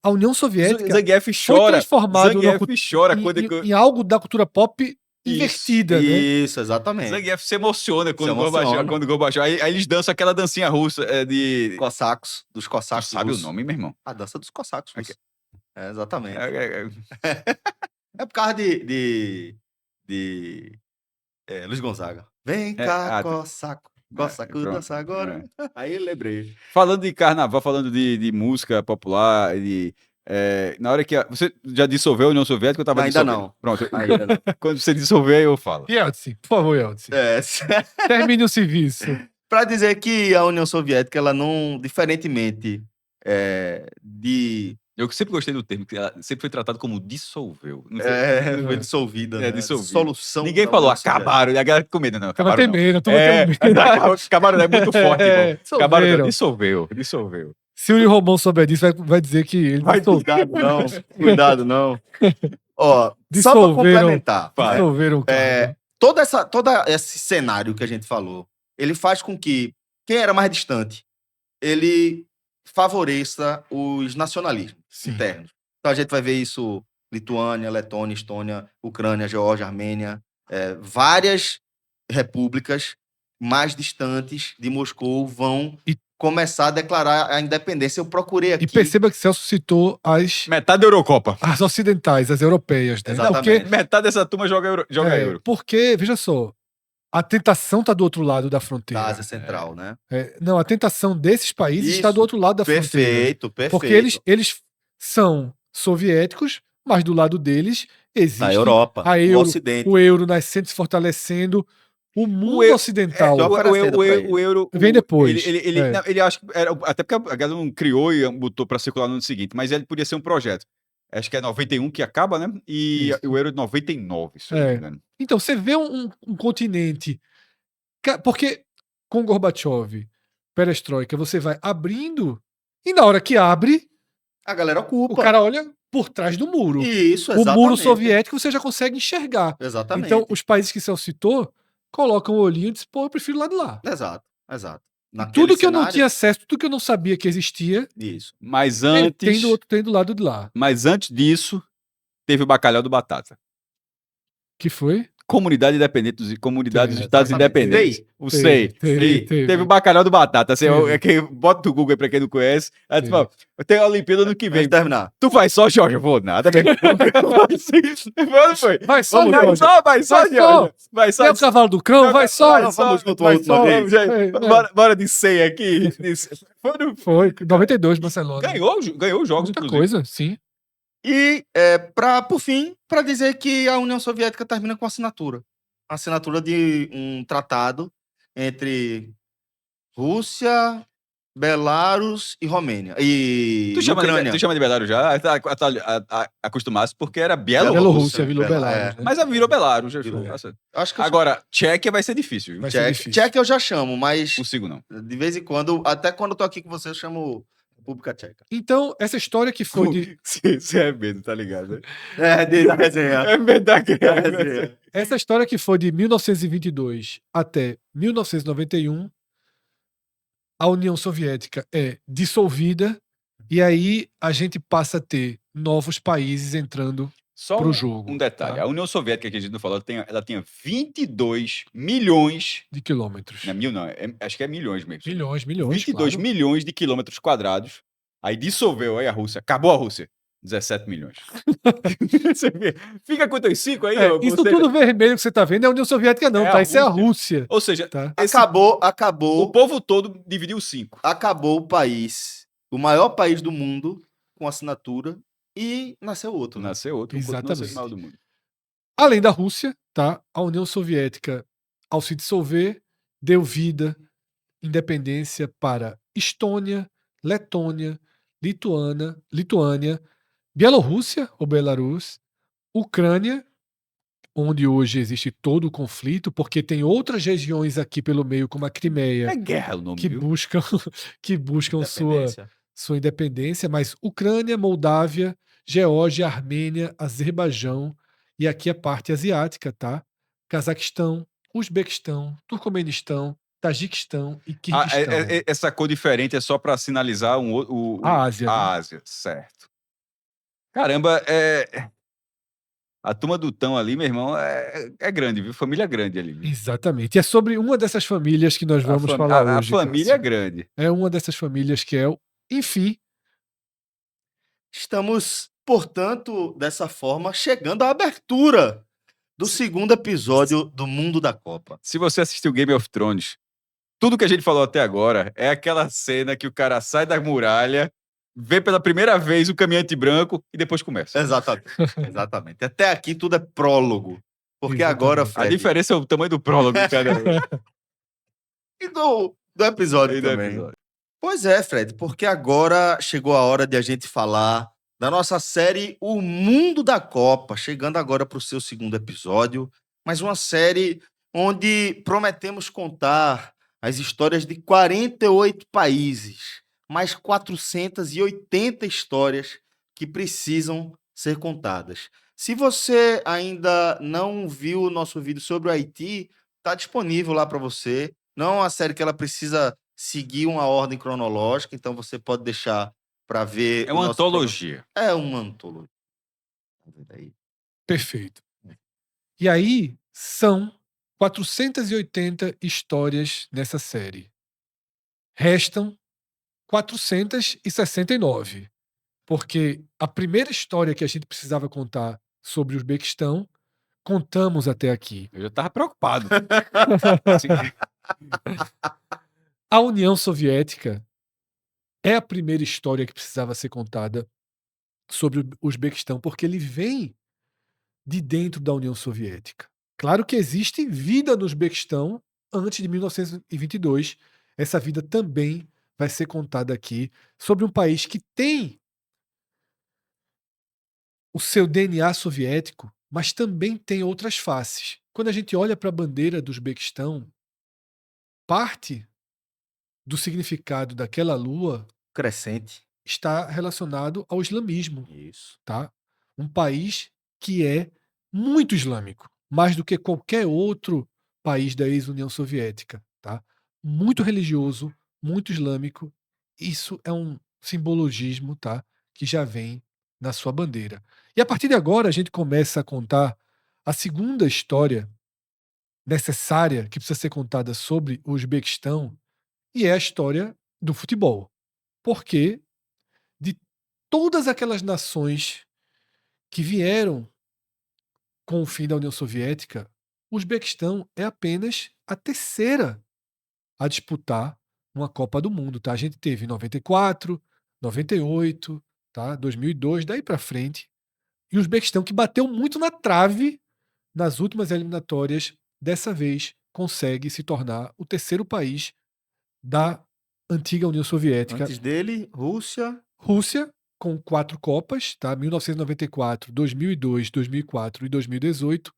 A União Soviética Zangief foi chora. transformada Zangief chora quando... em algo da cultura pop invertida, né? Isso, exatamente. Zangief se emociona quando emociona. Gorbachev... Aí eles dançam aquela dancinha russa de... Cossacos, dos Tu cossacos sabe russos. o nome, meu irmão? A dança dos cossacos russos. Exatamente. É. É por causa de Luiz Gonzaga. Vem cá, cossaco. Cossaco, pronto. dança agora. Aí eu lembrei. Falando de carnaval, falando de música popular, na hora que... Você já dissolveu a União Soviética? Eu tava Ainda dissolvendo? não. Pronto. Ainda não. Quando você dissolver, eu falo. Yeltsin, por favor, Yeltsin. Termine o serviço. Para dizer que a União Soviética, ela não, diferentemente de... Eu sempre gostei do termo, que ela sempre foi tratado como dissolveu. Não sei. foi dissolvida, né? dissolvida. Solução. Ninguém da falou, União Soviética. acabaram. E a galera com medo, não. Tava Acabaram, não. temendo, eu tava temendo. Acabaram, é muito forte, irmão. Acabaram, não. Dissolveram. Dissolveu. Se o Yuri Romão souber disso, vai dizer que ele Cuidado não, cuidado não. Ó, só para Dissolveram. complementar. né? Dissolveram o cargo. Todo esse cenário que a gente falou, ele faz com que quem era mais distante, ele favoreça os nacionalismos Sim. internos. Então a gente vai ver isso Lituânia, Letônia, Estônia, Ucrânia, Geórgia, Armênia, várias repúblicas mais distantes de Moscou vão começar a declarar a independência. Eu procurei aqui. E perceba que Celso citou Metade da Eurocopa. as ocidentais, as europeias. Né? Exatamente. Metade dessa turma joga euro. Porque, veja só, a tentação está do outro lado da Da fronteira. Ásia Central, né? Não, a tentação desses países Isso. está do outro lado da fronteira. Perfeito. Porque eles são soviéticos, mas do lado deles existe Na Europa, a no euro, Ocidente. o euro nascendo, se fortalecendo. O mundo ocidental O euro vem depois. Ele acho que era, até porque a galera não criou e botou para circular no ano seguinte, mas ele podia ser um projeto. Acho que é 91 que acaba, né? E o euro é 99, se eu não me engano. Então, você vê um continente... Porque com Gorbachev, Perestroika, você vai abrindo e na hora que abre, A galera ocupa. o cara olha por trás do muro. Isso, O exatamente. muro soviético você já consegue enxergar. Exatamente. Então, os países que você citou colocam o olhinho e dizem, pô, eu prefiro lá de lá. Exato. Tudo que eu não tinha acesso, tudo que eu não sabia que existia, Isso. Mas antes, tem do lado de lá. mas antes disso, teve o bacalhau do Batata. Que foi? Comunidade independente dos comunidades dos Teve, Estados exatamente. Independentes. O SEI. Teve. O bacalhau do Batata. Assim, Teve. que bota no Google aí pra quem não conhece. Aí, Teve. tem a Olimpíada ano que vem. Vamos terminar. Tu faz só, Jorge? Eu vou nada. Não foi. Vai só, Vai Jorge. só, vai só, Vai só. Jorge. Vai só. É o cavalo do cão, vai só. Vai só. Vamos junto uma última vez. Bora de 100 aqui. Foi, 92, Barcelona. Ganhou os jogos, Muita inclusive. coisa, sim. E, por fim, para dizer que a União Soviética termina com a assinatura de um tratado entre Rússia, Belarus e Romênia e Tu Ucrânia. chama de Belarus já? Acostumasse porque era Bielorrússia, Bielorrússia. virou Belarus, né? Mas virou Belarus. Já Virou. tá certo. Acho que eu Agora, Tchequia vai ser difícil, viu? Vai ser difícil. Tchequia eu já chamo, mas Consigo não. de vez em quando, até quando eu tô aqui com você, eu chamo República Tcheca. Então, essa história que foi de. Você é medo, tá ligado? Da resenha. É medo da Da resenha. Essa história que foi de 1922 até 1991, a União Soviética é dissolvida e aí a gente passa a ter novos países entrando Só pro jogo. um detalhe. tá? A União Soviética, que a gente não falou, ela tinha 22 milhões... De quilômetros. Não é mil, não. Acho que é milhões mesmo. Milhões, 22 claro. milhões de quilômetros quadrados. Aí dissolveu aí a Rússia. Acabou a Rússia. 17 milhões. Você vê? Fica com os 5 aí. É, ó, isso você- tudo vermelho que você tá vendo é a União Soviética, não, É a tá? Isso é a Rússia. Rússia. Ou seja, Tá? Acabou o povo todo dividiu 5. acabou o país, o maior país do mundo, com assinatura, e nasceu outro. Né? Nasceu outro. Continua sendo Exatamente. o maior do mundo. Além da Rússia, tá? A União Soviética, ao se dissolver, deu vida, independência para Estônia, Letônia, Lituânia, Bielorrússia ou Belarus, Ucrânia, onde hoje existe todo o conflito, porque tem outras regiões aqui pelo meio, como a Crimeia, É guerra o nome, que viu? buscam Independência. sua independência, mas Ucrânia, Moldávia, Geórgia, Armênia, Azerbaijão e aqui a parte asiática, tá? Cazaquistão, Uzbequistão, Turcomenistão, Tajiquistão e Quirguistão. Essa cor diferente é só para sinalizar A Ásia, né? a Ásia, certo. Caramba, a turma do Tão ali, meu irmão, é grande, viu? Família grande ali. Viu? Exatamente. E é sobre uma dessas famílias que nós vamos falar A hoje. família é Cássio. grande. É uma dessas famílias que é o. Enfim, Estamos, portanto, dessa forma, chegando à abertura do segundo episódio do Mundo da Copa. Se você assistiu Game of Thrones, tudo que a gente falou até agora é aquela cena que o cara sai da muralha, vê pela primeira vez o caminhante branco e depois começa. Exatamente. Exatamente. Até aqui tudo é prólogo. Porque Exatamente. agora, A Fred, diferença é o tamanho do prólogo de cada um. e do episódio Aí do também. episódio. Pois é, Fred, porque agora chegou a hora de a gente falar da nossa série O Mundo da Copa, chegando agora para o seu segundo episódio, mas uma série onde prometemos contar as histórias de 48 países, mais 480 histórias que precisam ser contadas. Se você ainda não viu o nosso vídeo sobre o Haiti, está disponível lá para você. Não é uma série que ela precisa seguir uma ordem cronológica, então você pode deixar para ver. É o uma nosso antologia. É uma antologia. Tá vendo aí? perfeito. E aí são 480 histórias nessa série. Restam 469. Porque a primeira história que a gente precisava contar sobre o Uzbequistão, contamos até aqui. Eu já tava preocupado. Assim, A União Soviética é a primeira história que precisava ser contada sobre o Uzbequistão, porque ele vem de dentro da União Soviética. Claro que existe vida no Uzbequistão antes de 1922. Essa vida também vai ser contada aqui sobre um país que tem o seu DNA soviético, mas também tem outras faces. Quando a gente olha para a bandeira do Uzbequistão, parte do significado daquela lua Crescente. está relacionado ao islamismo, Isso. tá? Um país que é muito islâmico, mais do que qualquer outro país da ex-União Soviética, tá? Muito religioso, muito islâmico. Isso é um simbologismo, tá? Que já vem na sua bandeira. E a partir de agora a gente começa a contar a segunda história necessária que precisa ser contada sobre o Uzbequistão, e é a história do futebol. Porque de todas aquelas nações que vieram com o fim da União Soviética, o Uzbequistão é apenas a terceira a disputar uma Copa do Mundo, tá? A gente teve em 94, 98, tá? 2002, daí para frente E o Uzbequistão, que bateu muito na trave nas últimas eliminatórias, dessa vez consegue se tornar o terceiro país da antiga União Soviética. Antes dele, Rússia. Rússia, com 4 Copas, tá? 1994, 2002, 2004 e 2018.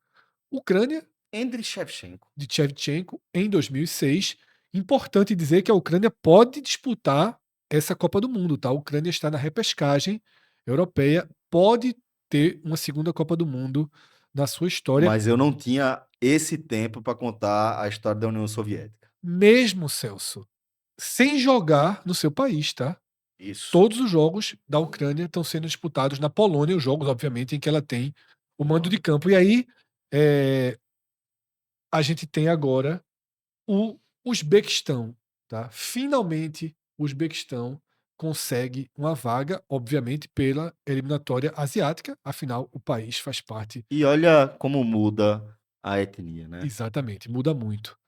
Ucrânia, Andriy Shevchenko. de Shevchenko, em 2006. Importante dizer que a Ucrânia pode disputar essa Copa do Mundo, tá? A Ucrânia está na repescagem europeia, pode ter uma segunda Copa do Mundo na sua história. Mas eu não tinha esse tempo para contar a história da União Soviética. Mesmo, Celso, sem jogar no seu país, tá? Isso. Todos os jogos da Ucrânia estão sendo disputados na Polônia, os jogos, obviamente, em que ela tem o mando de campo. E aí, a gente tem agora o Uzbequistão, tá? Finalmente, o Uzbequistão consegue uma vaga, obviamente, pela eliminatória asiática, afinal, o país faz parte. E olha como muda a etnia, né? Exatamente, muda muito.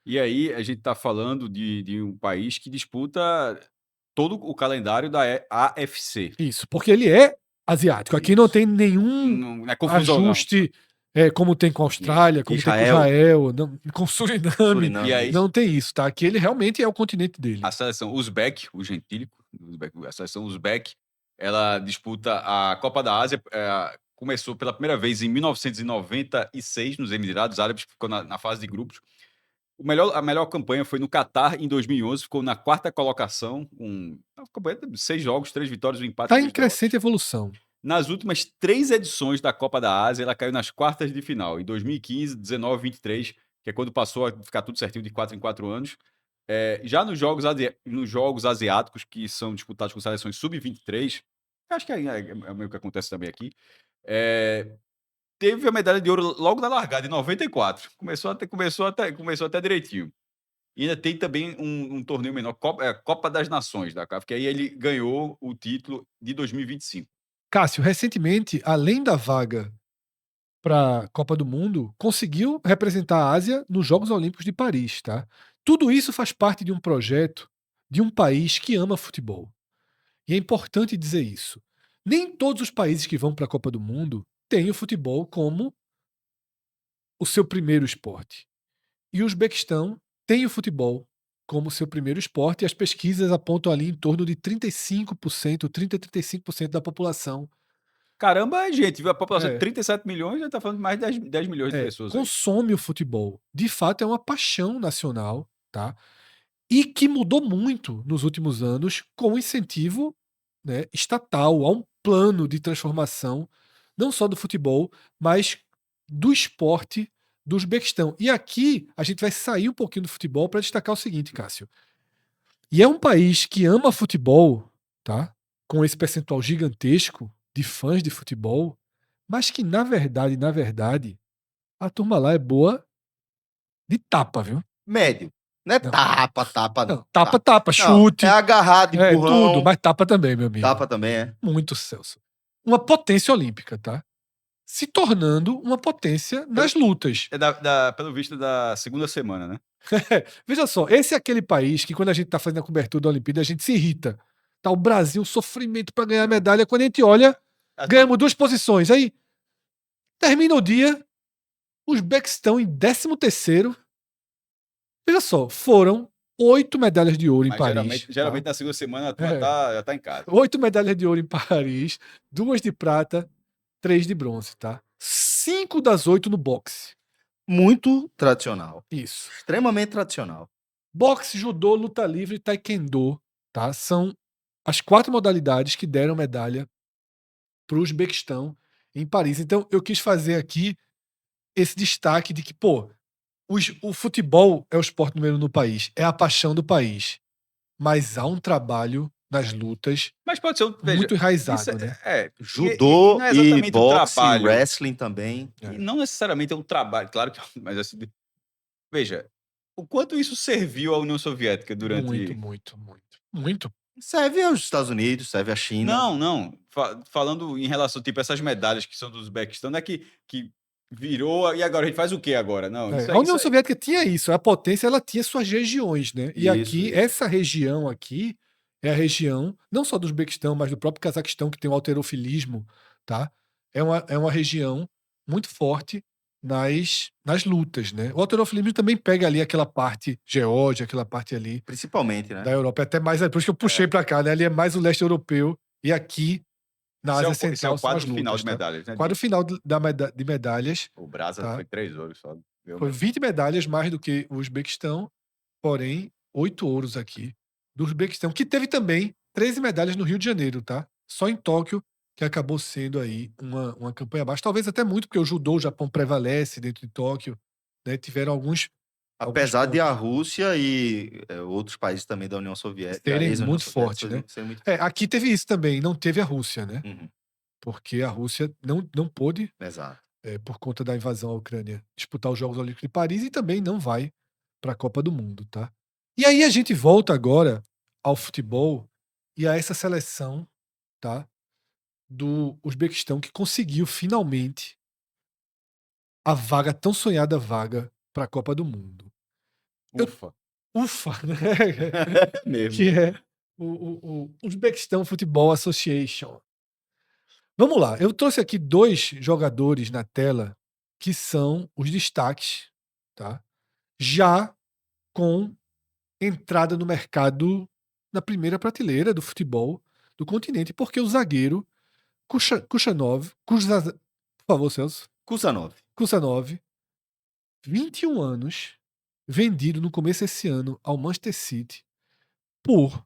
E aí a gente está falando de um país que disputa todo o calendário da AFC. Isso, porque ele é asiático. Aqui não Isso. tem nenhum Não é confusão, não. ajuste como tem com a Austrália, como tem com Israel. Israel, não, com Suriname. Suriname. E aí- Não tem isso, tá? Aqui ele realmente é o continente dele. A seleção uzbek, o gentílico, a seleção uzbek, ela disputa a Copa da Ásia. Começou pela primeira vez em 1996 nos Emirados Árabes, ficou na fase de grupos. A melhor campanha foi no Catar em 2011, ficou na 4ª colocação, uma campanha de 6 jogos, 3 vitórias, um empate. Tá 3 em crescente evolução. Nas últimas 3 edições da Copa da Ásia, ela caiu nas quartas de final, em 2015, 19, 23, que é quando passou a ficar tudo certinho de 4 em 4 anos. Já nos jogos asiáticos, que são disputados com seleções sub-23, acho que é meio que acontece também aqui, teve a medalha de ouro logo na largada, em 94. Começou até direitinho. E ainda tem também um torneio menor, Copa das Nações da CAF, que aí ele ganhou o título de 2025. Cássio, recentemente, além da vaga para a Copa do Mundo, conseguiu representar a Ásia nos Jogos Olímpicos de Paris, tá? Tudo isso faz parte de um projeto de um país que ama futebol. E é importante dizer isso. Nem todos os países que vão para a Copa do Mundo têm o futebol como o seu primeiro esporte. E o Uzbequistão tem o futebol como seu primeiro esporte, e as pesquisas apontam ali em torno de 35%, 30-35% da população Caramba, gente, viu? A população de É. 37 milhões já tá falando de mais de 10 milhões de pessoas aí. consome o futebol. De fato, é uma paixão nacional, tá? E que mudou muito nos últimos anos com o incentivo, né, estatal, a um plano de transformação, não só do futebol, mas do esporte do Uzbequistão. E aqui a gente vai sair um pouquinho do futebol para destacar o seguinte, Cássio. E é um país que ama futebol, tá? Com esse percentual gigantesco de fãs de futebol, mas que na verdade, a turma lá é boa de tapa, viu? Médio. Não é Não. tapa, não. Não, tapa, Não, chute, é agarrado, empurrão. tudo, mas tapa também, meu amigo. Tapa também, é. Muito, Celso. Uma potência olímpica, tá? Se tornando uma potência nas lutas. Pelo visto, da segunda semana, né? Veja só, esse é aquele país que quando a gente tá fazendo a cobertura da Olimpíada, a gente se irrita. Tá o Brasil, um sofrimento para ganhar a medalha. Quando a gente olha, ganhamos 2 posições. Aí, termina o dia, os Uzbequistão em 13º. Veja só, foram 8 medalhas de ouro em Mas Paris. geralmente tá? na segunda semana a turma já tá em casa. 8 medalhas de ouro em Paris, 2 de prata, 3 de bronze, tá? 5 das 8 no boxe. Muito tradicional. Isso. Extremamente tradicional. Boxe, judô, luta livre e taekwondo, tá? São as 4 modalidades que deram medalha para o Uzbequistão em Paris. Então, eu quis fazer aqui esse destaque de que, pô, o futebol é o esporte número 1 no país, é a paixão do país. Mas há um trabalho nas lutas Mas pode ser muito enraizado, isso né? Judô não é e exatamente um boxe, trabalho. wrestling também. E não necessariamente é um trabalho, claro que mas assim, veja, o quanto isso serviu à União Soviética durante... Muito. Serve aos Estados Unidos, serve à China. Não. Falando em relação, tipo, essas medalhas que são do Uzbequistão, não é que virou, e agora a gente faz o quê agora? Não, A União Soviética tinha isso, a potência ela tinha suas regiões, né? E aqui, essa região aqui é a região, não só do Uzbequistão, mas do próprio Cazaquistão, que tem o halterofilismo, tá? é uma região muito forte nas lutas, né? O halterofilismo também pega ali aquela parte Geórgia, aquela parte ali Principalmente, né? da Europa, é até mais, por isso que eu puxei para cá, né? Ali é mais o leste europeu e aqui na Esse é Ásia o Central são as quadro final lutas, de tá? medalhas, né? Quadro final de medalhas, O Brasa tá? foi 3 ouros só. Foi 20 medalhas mais do que o Uzbequistão, porém 8 ouros aqui do Uzbequistão, que teve também 13 medalhas no Rio de Janeiro, tá? Só em Tóquio que acabou sendo aí uma campanha abaixo, talvez até muito porque o judô, o Japão prevalece dentro de Tóquio, né? Tiveram alguns Apesar de a pontos Rússia e outros países também da União Soviética, da serem ex-União muito Soviética, fortes, né? serem muito Aqui teve isso também, não teve a Rússia, né? Uhum, Porque a Rússia não pôde, exato. por conta da invasão à Ucrânia, disputar os Jogos Olímpicos de Paris e também não vai para a Copa do Mundo, tá? E aí a gente volta agora ao futebol e a essa seleção, tá? Do Uzbequistão que conseguiu finalmente a vaga, tão sonhada vaga para a Copa do Mundo. Ufa. Ufa, né? Mesmo. Que é o Uzbequistão Football Association. Vamos lá, eu trouxe aqui 2 jogadores na tela que são os destaques, tá? Já com entrada no mercado na primeira prateleira do futebol do continente, porque o zagueiro Kusanov, por favor, Celso, Kusanov. Kusanov, 21 anos, vendido no começo desse ano ao Manchester City por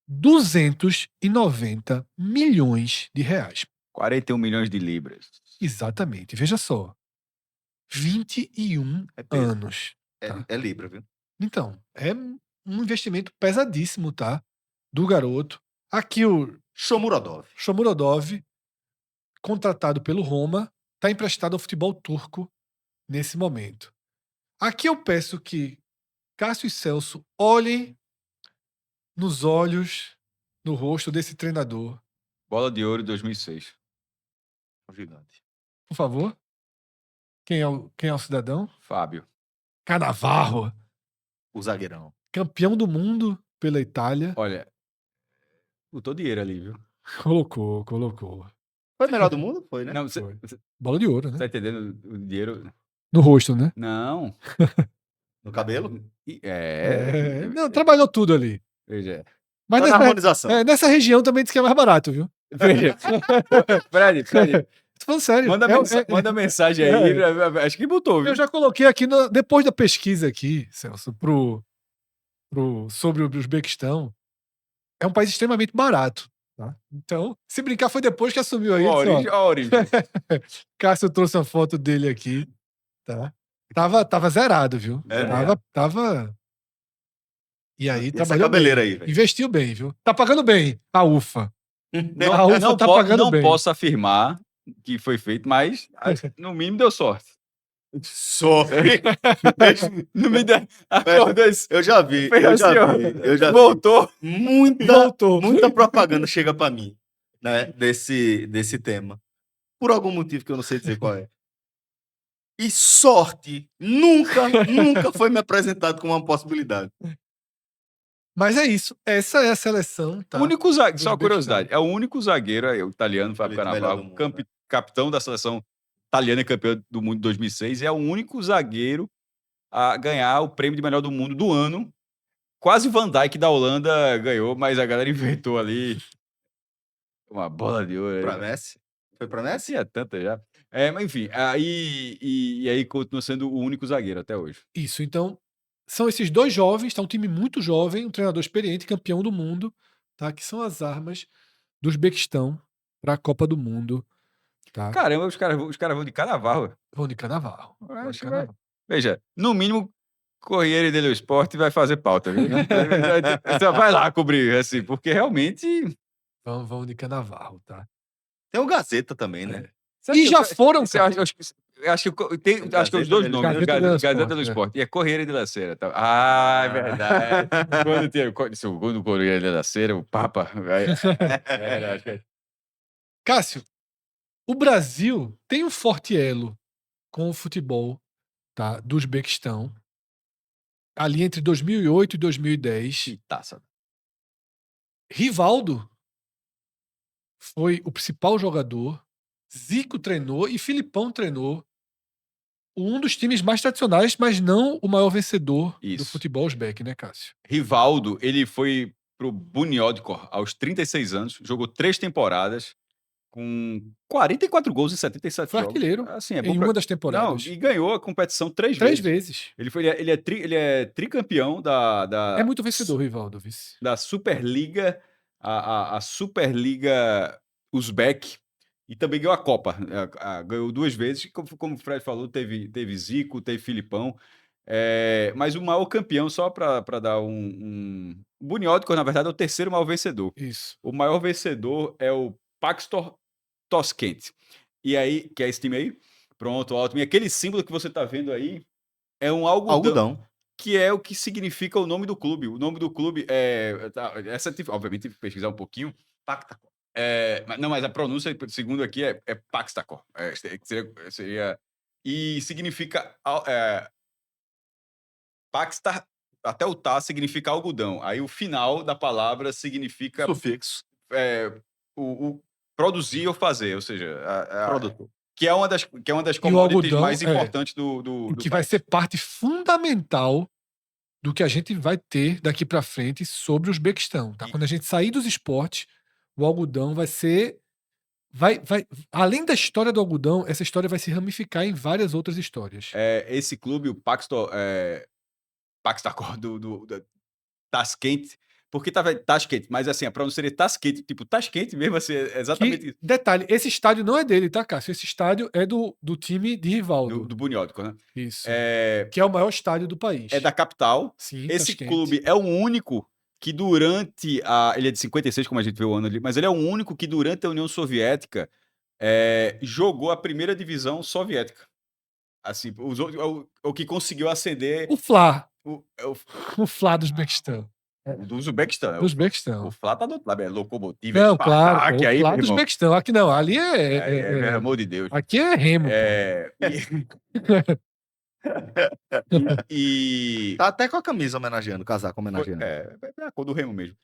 290 milhões de reais. 41 milhões de libras. Exatamente, veja só. 21 É peso. anos. Tá? É libra, viu? Então, é um investimento pesadíssimo, tá? Do garoto. Aqui o Shomurodov. Shomurodov, contratado pelo Roma, está emprestado ao futebol turco nesse momento. Aqui eu peço que Cássio e Celso olhem nos olhos, no rosto desse treinador. Bola de Ouro 2006. Gigante. Por favor. Quem é o cidadão? Fábio. Cannavaro, O zagueirão. campeão do mundo pela Itália. Olha, botou dinheiro ali, viu? Colocou. Foi o melhor do mundo? Foi, né? Não, você Foi. Bola de ouro, né? tá entendendo o dinheiro? No rosto, né? Não. No cabelo? Não, trabalhou tudo ali. Veja. Mas Tá na harmonização. nessa região também diz que é mais barato, viu? Veja. Fred, Tô falando sério. manda mensagem aí. Acho que botou, viu? Eu já coloquei aqui, depois da pesquisa aqui, Celso, sobre o Uzbequistão, é um país extremamente barato. Tá? Então, se brincar, foi depois que assumiu aí. A origem. Cássio trouxe uma foto dele aqui. Tá? Tava zerado, viu? É, tava. E aí, essa trabalhou cabeleira bem. aí, velho. Investiu bem, viu? Tá pagando bem. A UFA. Não, UFA não, tá pagando não bem. posso afirmar que foi feito, mas no mínimo deu sorte. Sofre. Não me deu. Acordou esse. Eu já vi. Fez Eu assim, ó. já vi. Eu já vi. Voltou. Muita propaganda chega pra mim, né? Desse tema. Por algum motivo que eu não sei dizer qual é. E sorte nunca foi me apresentado como uma possibilidade. Mas é isso. Essa é a seleção. Tá? O único zagueiro, Do só uma curiosidade, Uzbequistão. é o único zagueiro, o italiano, Fábio Eleito melhor Cannavaro, do mundo, né? capitão da seleção italiana e campeão do mundo de 2006, é o único zagueiro a ganhar o prêmio de melhor do mundo do ano. Quase Van Dijk da Holanda ganhou, mas a galera inventou ali uma bola de ouro. Pra Messi? Foi pra Messi? Assim, é tanta já. Mas enfim, aí continua sendo o único zagueiro até hoje. Isso, então, são esses 2 jovens, tá um time muito jovem, um treinador experiente, campeão do mundo, tá? Que são as armas do Uzbequistão para a Copa do Mundo, tá? Caramba, os caras vão de Cannavaro. Vão de Cannavaro. Acho que vai. Veja, no mínimo, Corriere dello Sport vai fazer pauta, viu? Então vai lá cobrir, assim, porque realmente. Vão de Cannavaro, tá? Tem o Gazeta também, né? E já foram, cara. Acho que os dois nomes, Gazeta dello Sport. E é Corriere della Sera. Tá? Ah, é verdade. Quando o Corriere della Sera, o Papa. É verdade. Cássio, o Brasil tem um forte elo com o futebol, tá? Do Uzbequistão. Ali entre 2008 e 2010. Que taça. Rivaldo foi o principal jogador, Zico treinou e Filipão treinou um dos times mais tradicionais, mas não o maior vencedor do Isso. futebol uzbek, né, Cássio? Rivaldo, ele foi pro Bunyodkor aos 36 anos, jogou 3 temporadas, com 44 gols em 77 Foi jogos. artilheiro Assim, é bom em pra... uma das Não, temporadas. e ganhou a competição 3 3 vezes. vezes. Ele é tricampeão da É muito vencedor, Rivaldo, vice. da Superliga, a Superliga Uzbek, e também ganhou a Copa. Ganhou 2 vezes, como o Fred falou, teve Zico, teve Filipão. Mas o maior campeão, só para dar o Bunyodkor, na verdade, é o terceiro maior vencedor. Isso. O maior vencedor é o Paxtor Toskent. E aí, que é esse time aí? Pronto, ótimo. E aquele símbolo que você tá vendo aí é um algodão, que é o que significa o nome do clube. O nome do clube obviamente, tive que pesquisar um pouquinho. Pactacor. Mas a pronúncia, segundo aqui, é Paxtacor. Seria. E significa. Paxtar, até o tá significa algodão. Aí o final da palavra significa Sufixo. o produzir ou fazer, ou seja, Produtor. que é uma das commodities algodão, mais importantes do que vai país. ser parte fundamental do que a gente vai ter daqui para frente sobre o Uzbequistão, tá? Quando a gente sair dos esportes, o algodão vai ser além da história do algodão, essa história vai se ramificar em várias outras histórias. Esse clube, o Paxtakor do Tashkent, porque tava Tashkent, mas assim, a pronúncia seria Tashkent, tipo Tashkent mesmo, assim, exatamente isso. Detalhe, esse estádio não é dele, tá, Cássio? Esse estádio é do time de Rivaldo. Do Bunyodkor, né? Isso. Que é o maior estádio do país. É da capital. Sim, esse Tashkent. clube é o único que durante ele é de 56, como a gente vê o ano ali, mas ele é o único que durante a União Soviética jogou a primeira divisão soviética. Assim, o que conseguiu ascender... O Fla. O Fla do Uzbequistão. Do Uzbequistão. Do Uzbequistão. O Fla tá do outro lado, é Lokomotiv, não, claro, o Fla do Uzbequistão. Aqui não, ali pelo amor de Deus. Aqui é Remo. Tá até com a camisa homenageando, o casaco homenageando. É a cor do Remo mesmo.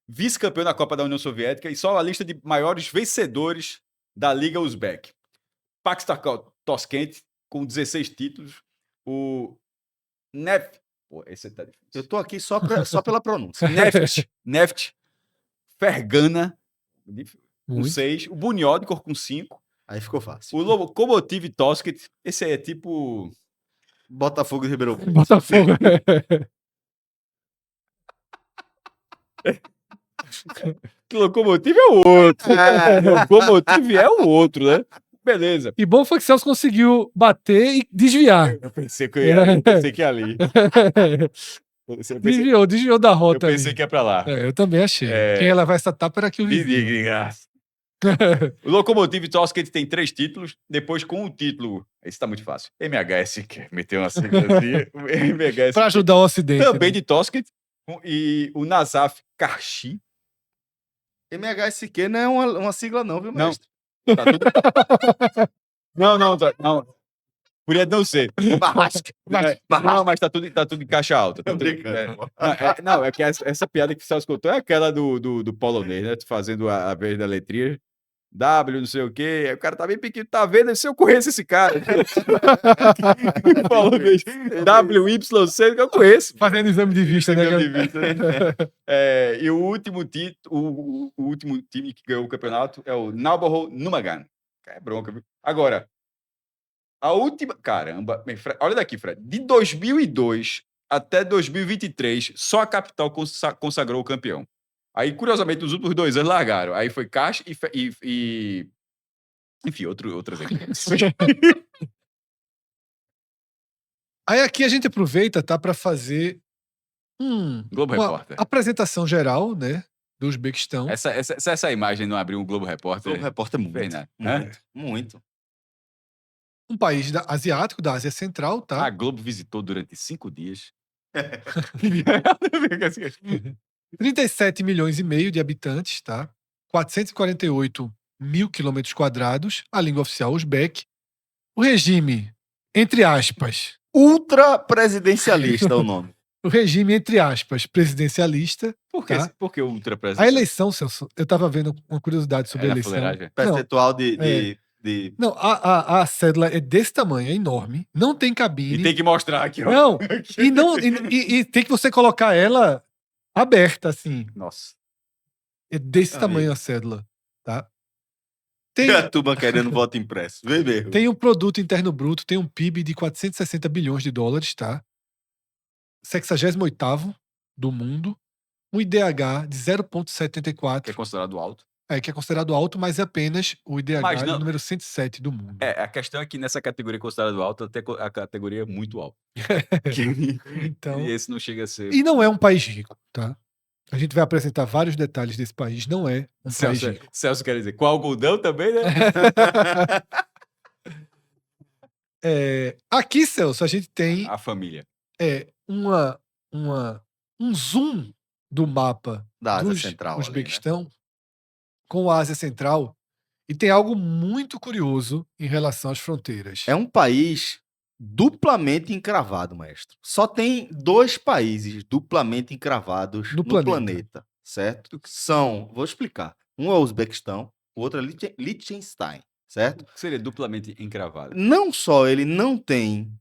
Vice-campeão da Copa da União Soviética e só a lista de maiores vencedores da Liga Uzbek. Paxtakor Toskent, com 16 títulos. O Neft... Pô, esse tá difícil. Eu tô aqui só pela pronúncia. Neft Fergana, com Muito. 6. O Bunyodkor, com 5. Aí ficou fácil. O Lokomotiv Toskent, esse aí é tipo... Botafogo de Ribeirão Preto. Botafogo. Lokomotiv é o outro. Lokomotiv é o outro, né? Beleza. E bom foi que Celso conseguiu bater e desviar. Eu pensei que ia ali. Desviou da rota. Eu pensei ali. que ia pra lá. Eu também achei. Quem ia levar essa tapa era aqui o vizinho. De graça. O Lokomotiv Toskent tem 3 títulos. Depois, com o título... Esse tá muito fácil. MHS, que meteu uma sigla assim. MHS. Pra ajudar o Ocidente. Também né? de Toskent. E o Nazaf Karshi. MHSQ não é uma sigla não, viu, mestre? Tá tudo... Não. Podia não ser. Não, mas tá tudo em caixa alta. Tá tudo... É que essa piada que o Celso contou é aquela do polonês, né? Fazendo a vez da letrinha. W, não sei o quê. Aí o cara tá bem pequeno, tá vendo? Se eu conheço esse cara. Polonês. WYC, que eu conheço. Fazendo exame de vista, né? E o último time que ganhou o campeonato é o Naborro Numagan. É bronca, viu? Agora, a última... Caramba, olha daqui, Fred. De 2002 até 2023, só a capital consagrou o campeão. Aí, curiosamente, nos últimos 2 anos largaram. Aí foi Caixa e... Enfim, outras equipes. Aí aqui a gente aproveita, tá, para fazer Globo uma Repórter. apresentação geral, né, do Uzbequistão. Essa imagem não abriu um Globo Repórter. Globo Repórter muito. Um país asiático, da Ásia Central, tá? A Globo visitou durante 5 dias. 37 milhões e meio de habitantes, tá? 448 mil quilômetros quadrados, a língua oficial uzbek. O regime, entre aspas... Ultra presidencialista é o nome. O regime, entre aspas, presidencialista. Por que ultra A presidencialista? eleição, Celso, eu tava vendo uma curiosidade sobre a eleição. Percentual de Não, a cédula é desse tamanho, é enorme, não tem cabine. E tem que mostrar aqui, ó. Não, e tem que você colocar ela aberta, assim. Nossa. É desse Amigo. tamanho a cédula, tá? Tem a turma querendo voto impresso. Vem mesmo. Tem um produto interno bruto, tem um PIB de 460 bilhões de dólares, tá? 68º do mundo. Um IDH de Que é 0,74, considerado alto. que é considerado alto, mas é apenas o IDH Mas não- número 107 do mundo. A questão é que nessa categoria considerado alto, até a categoria é muito alta. Então, E esse não chega a ser. e não é um país rico, tá? A gente vai apresentar vários detalhes desse país. Não é um país Celso, rico. Celso quer dizer, com algodão também, né? Aqui, Celso, a gente tem A família. um zoom do mapa Da Ásia dos Central ali, né? Uzbequistão com a Ásia Central e tem algo muito curioso em relação às fronteiras. É um país duplamente encravado, maestro. Só tem 2 países duplamente encravados No no planeta. planeta, certo? Vou explicar. Um é o Uzbequistão, o outro é Liechtenstein, certo? O que seria duplamente encravado? Não só ele não tem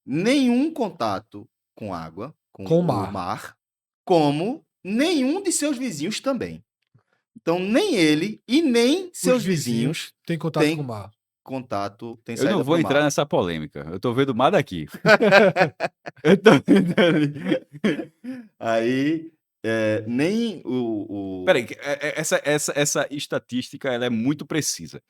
nenhum contato com água, com Com o o mar. como nenhum de seus vizinhos também. Então, nem ele e nem seus Os vizinhos têm contato têm com o mar. têm Eu saída não vou pro entrar mar. nessa polêmica. Eu tô vendo o mar daqui. Eu tô vendo ali. Aí, nem o... Peraí, essa estatística ela é muito precisa.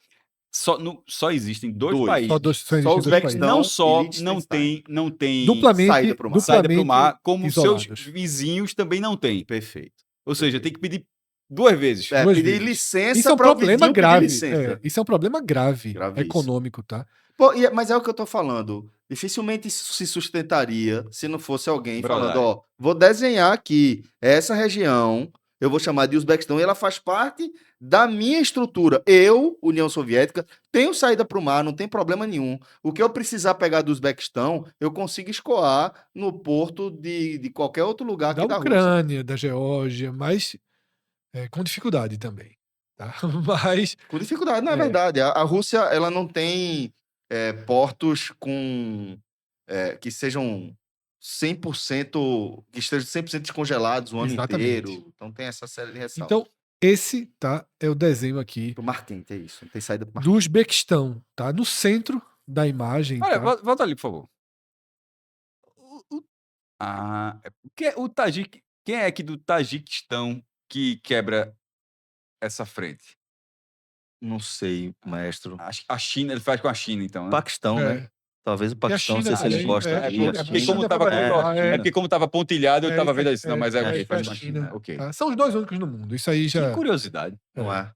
Só existem dois Dois. países. Só existem Só dois Uzbequistão países. Não e só Liechtenstein. não tem Duplamente, saída pro mar. saída para o mar, duplamente como isolados. seus vizinhos também não têm. Perfeito. Ou seja, tem que pedir 2 vezes. Duas Pedir vezes. licença Isso é um para o problema vizinho pedir grave. licença. Isso é um problema grave, Gravíssimo. econômico, tá? Pô, mas é o que eu tô falando. Dificilmente isso se sustentaria se não fosse alguém Brodagem. falando, ó, vou desenhar aqui essa região, eu vou chamar de Uzbequistão, e ela faz parte da minha estrutura. Eu, União Soviética, tenho saída para o mar, não tem problema nenhum. O que eu precisar pegar do Uzbequistão, eu consigo escoar no porto de qualquer outro lugar Da aqui da Rússia. Ucrânia, da Geórgia, mas com dificuldade também. Tá? Mas Com dificuldade, não é verdade. A Rússia, ela não tem portos que sejam 100%, que estejam 100% descongelados o ano Exatamente. inteiro. Então tem essa série de ressalvas. então, esse tá, é o desenho aqui Pro mar quente, é isso. Não tem saída pro mar do Uzbequistão, tá? No centro da imagem. Olha, Tá? volta ali, por favor. Quem é aqui do Tajiquistão que quebra essa frente? Não sei, maestro. A China, ele faz com a China, então, né? Paquistão, É. né? Talvez o E a Paquistão, não China sei se ele também, gosta é, aqui. é a porque China. como tava É porque como tava pontilhado, eu tava vendo assim, não, mas é, faz com a a China. Ok. tá? São os dois únicos no mundo. Isso aí Que já. curiosidade. Não é?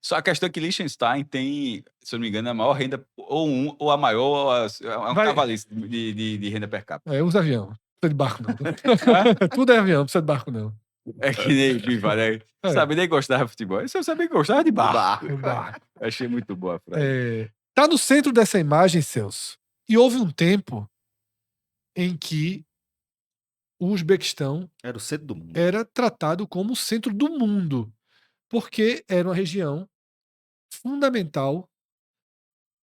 Só a questão é que Liechtenstein tem, se eu não me engano, a maior renda, ou a maior, é um Vai- cavalice de renda per capita. Usa avião. Não precisa de barco, não. Tudo é avião, não precisa de barco, não. É que nem Biva, né? É. Sabe nem gostar de futebol. Eu sabia que gostava de barco. Barco. É barco. Achei muito boa a frase. Tá no centro dessa imagem, Celso. E houve um tempo em que o Uzbequistão Era o centro do mundo. era tratado como o centro do mundo, porque era uma região fundamental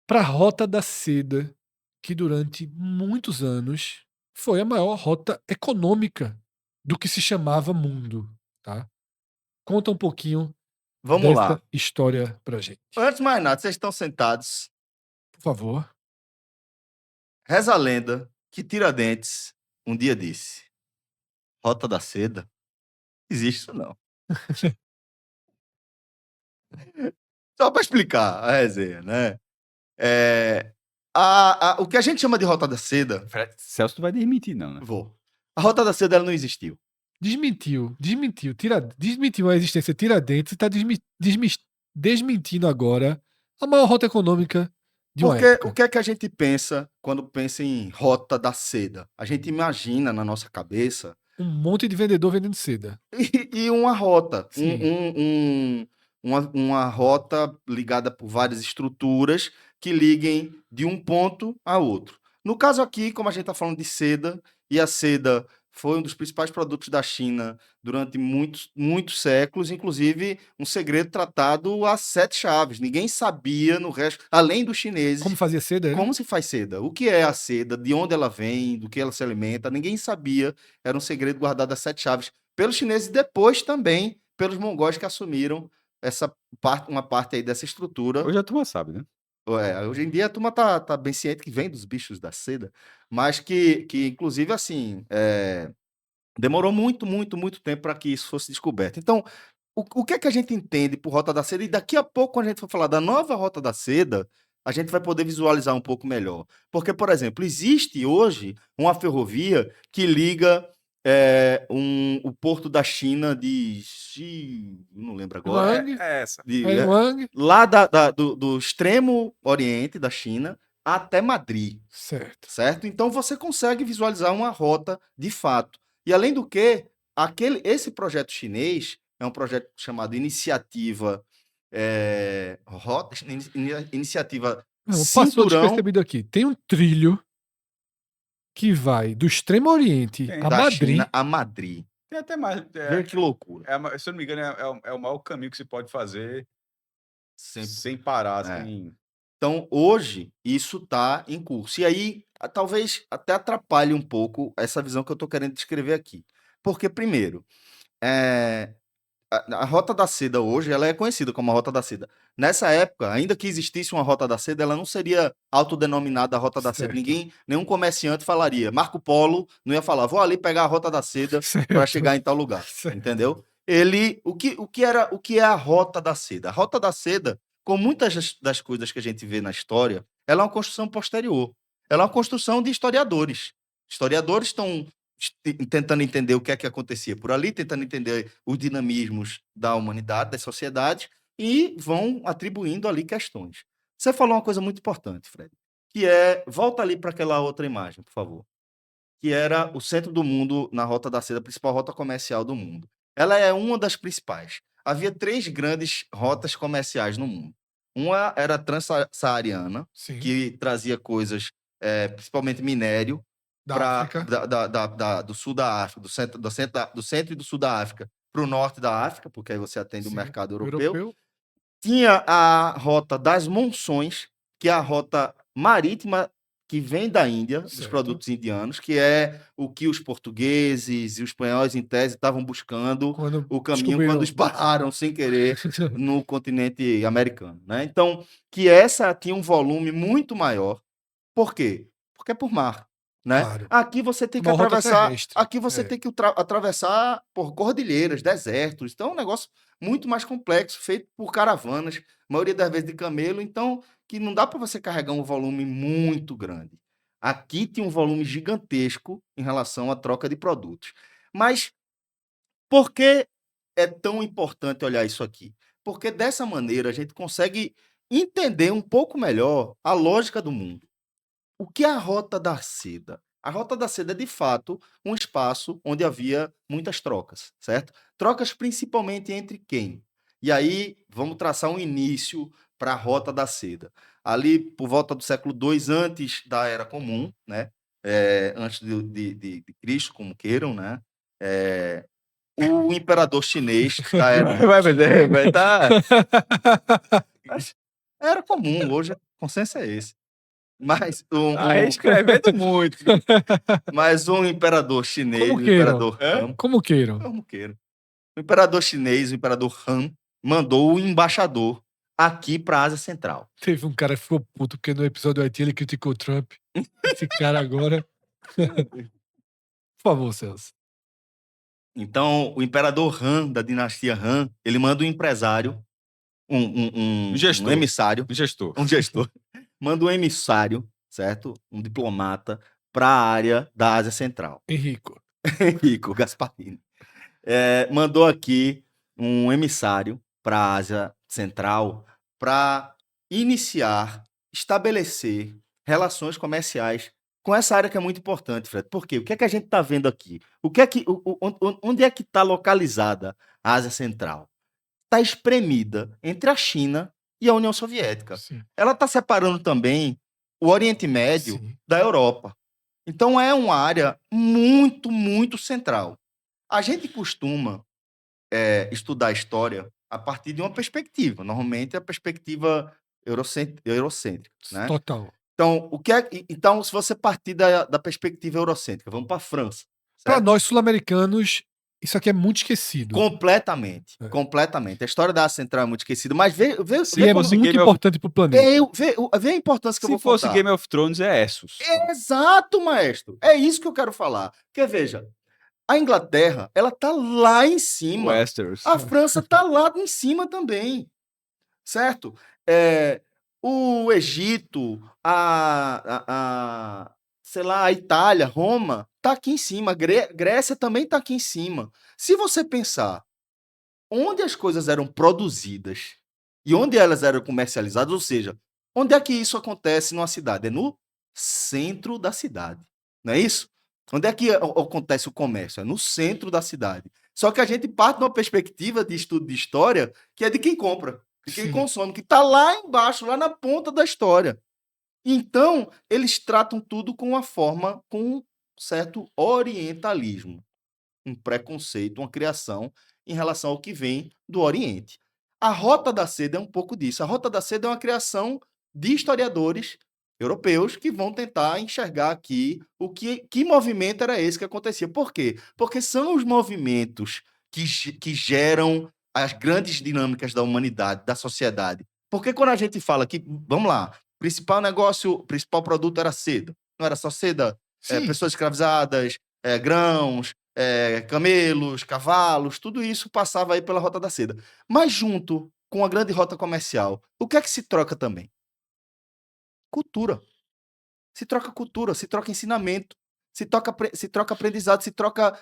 para a Rota da Seda, que durante muitos anos foi a maior rota econômica do que se chamava mundo. Tá? Conta um pouquinho Vamos dessa lá. história pra gente. Antes de mais nada, vocês estão sentados. Por favor. Reza a lenda que Tiradentes um dia disse: Rota da Seda? Existe isso não. Só para explicar a resenha, né? O que a gente chama de Rota da Seda, Celso não vai desmentir, não, né? vou. A Rota da Seda ela não existiu. Desmentiu a existência de Tiradentes e está desmentindo agora a maior rota econômica de uma Porque época. o que é que a gente pensa quando pensa em Rota da Seda? A gente imagina na nossa cabeça Um monte de vendedor vendendo seda. e uma rota. Sim. Uma rota ligada por várias estruturas que liguem de um ponto a outro. No caso aqui, como a gente está falando de seda, e a seda foi um dos principais produtos da China durante muitos séculos, inclusive um segredo tratado a 7 chaves. Ninguém sabia no resto, além dos chineses, Como fazia seda, era? como se faz seda, o que é a seda, de onde ela vem, do que ela se alimenta. Ninguém sabia, era um segredo guardado a 7 chaves pelos chineses e depois também pelos mongóis que assumiram uma parte aí dessa estrutura. Hoje a turma sabe, né? Hoje em dia a turma tá bem ciente que vem dos bichos da seda, mas que inclusive, assim, demorou muito tempo para que isso fosse descoberto. Então, o que é que a gente entende por Rota da Seda? E daqui a pouco, quando a gente for falar da nova Rota da Seda, a gente vai poder visualizar um pouco melhor. Porque, por exemplo, existe hoje uma ferrovia que liga o porto da China de não lembro agora. Wang, essa. Wang. Lá do extremo oriente da China até Madrid, Certo. certo? Então você consegue visualizar uma rota de fato. E além do que, esse projeto chinês é um projeto chamado Iniciativa Iniciativa Não, passou Cinturão despercebido aqui. Tem um trilho que vai do Extremo Oriente Tem. a da Madrid. China a Madrid. Tem até mais. Veja que loucura. Se eu não me engano, é o maior caminho que se pode fazer Sempre. sem parar. É. Sem... Então, hoje, isso está em curso. E aí, talvez até atrapalhe um pouco essa visão que eu estou querendo descrever aqui. Porque, primeiro, a Rota da Seda hoje, ela é conhecida como a Rota da Seda. Nessa época, ainda que existisse uma Rota da Seda, ela não seria autodenominada a Rota da Seda. Certo. Nenhum comerciante falaria. Marco Polo não ia falar, vou ali pegar a Rota da Seda para Certo. chegar em tal lugar. Certo. Entendeu? O que é a Rota da Seda? A Rota da Seda, com muitas das coisas que a gente vê na história, ela é uma construção posterior. Ela é uma construção de historiadores. Historiadores estão tentando entender o que é que acontecia por ali, tentando entender os dinamismos da humanidade, das sociedades, e vão atribuindo ali questões. Você falou uma coisa muito importante, Fred, que volta ali para aquela outra imagem, por favor, que era o centro do mundo na Rota da Seda, a principal rota comercial do mundo. Ela é uma das principais. Havia 3 grandes rotas comerciais no mundo. Uma era a transsaariana, Sim. que trazia coisas, principalmente minério, Da África. do sul da África, do centro e do sul da África para o norte da África, porque aí você atende o Sim. mercado europeu. Tinha a rota das monções, que é a rota marítima que vem da Índia, dos Certo. produtos indianos, que é o que os portugueses e os espanhóis, em tese, estavam buscando Quando o caminho descobriram. quando esbarraram sem querer no continente americano, né? Então, que essa tinha um volume muito maior. Por quê? Porque é por mar, né? Claro. Aqui você tem que Uma rota atravessar, terrestre. aqui você tem que atravessar por cordilheiras, desertos. Então é um negócio muito mais complexo, feito por caravanas, maioria das vezes de camelo, então que não dá para você carregar um volume muito grande. Aqui tem um volume gigantesco em relação à troca de produtos. Mas por que é tão importante olhar isso aqui? Porque dessa maneira a gente consegue entender um pouco melhor a lógica do mundo. O que é a Rota da Seda? A Rota da Seda é, de fato, um espaço onde havia muitas trocas, certo? Trocas principalmente entre quem? E aí, vamos traçar um início para a Rota da Seda. Ali, por volta do século II, antes da Era Comum, né? Antes de Cristo, como queiram, né? O imperador chinês da Era... Vai tá. Era comum, hoje o consenso é esse. Mas Escrevendo muito. Mas um imperador chinês, Como o queiram. imperador Han, Como queiram. como queira. O imperador chinês, o imperador Han, mandou o embaixador aqui para a Ásia Central. Teve um cara que ficou puto porque no episódio do Haiti ele criticou o Trump. Esse cara agora. Por favor, Celso. Então, o imperador Han, da dinastia Han, ele manda um empresário, um gestor. emissário, Gestor. um gestor, manda um emissário, certo? Um diplomata para a área da Ásia Central. Henrico. Henrico Gasparini. Mandou aqui um emissário para a Ásia Central para estabelecer relações comerciais com essa área que é muito importante, Fred. Por quê? O que é que a gente está vendo aqui? Onde é que está localizada a Ásia Central? Está espremida entre a China e a União Soviética. Sim. Ela está separando também o Oriente Médio Sim. da Europa. Então, é uma área muito, muito central. A gente costuma estudar a história a partir de uma perspectiva. Normalmente, é a perspectiva eurocêntrica, né? Total. Então, então, se você partir da perspectiva eurocêntrica, vamos para a França, Para certo? nós sul-americanos, isso aqui é muito esquecido. Completamente, É. completamente. A história da Ásia Central é muito esquecida, mas vê E é como... fosse muito Game of- importante para o planeta. Vê a importância que eu Se vou fosse contar. Game of Thrones, é Essos. Exato, maestro. É isso que eu quero falar. Porque, veja, a Inglaterra, ela tá lá em cima. Westeros. A França tá lá em cima também, certo? O Egito, sei lá, a Itália, Roma, tá aqui em cima. Grécia também tá aqui em cima. Se você pensar onde as coisas eram produzidas e onde elas eram comercializadas, ou seja, onde é que isso acontece numa cidade? É no centro da cidade, não é isso? Onde é que acontece o comércio? É no centro da cidade. Só que a gente parte de uma perspectiva de estudo de história que é de quem compra, de quem Sim. consome, que está lá embaixo, lá na ponta da história. Então, eles tratam tudo com um certo orientalismo, um preconceito, uma criação em relação ao que vem do Oriente. A Rota da Seda é um pouco disso. A Rota da Seda é uma criação de historiadores europeus que vão tentar enxergar aqui que movimento era esse que acontecia. Por quê? Porque são os movimentos que geram as grandes dinâmicas da humanidade, da sociedade. Porque quando a gente fala que, vamos lá, principal negócio, principal produto era seda. Não era só seda, Sim. pessoas escravizadas, grãos, camelos, cavalos, tudo isso passava aí pela Rota da Seda. Mas junto com a grande rota comercial, o que é que se troca também? Cultura. Se troca cultura, se troca ensinamento, se troca aprendizado, se troca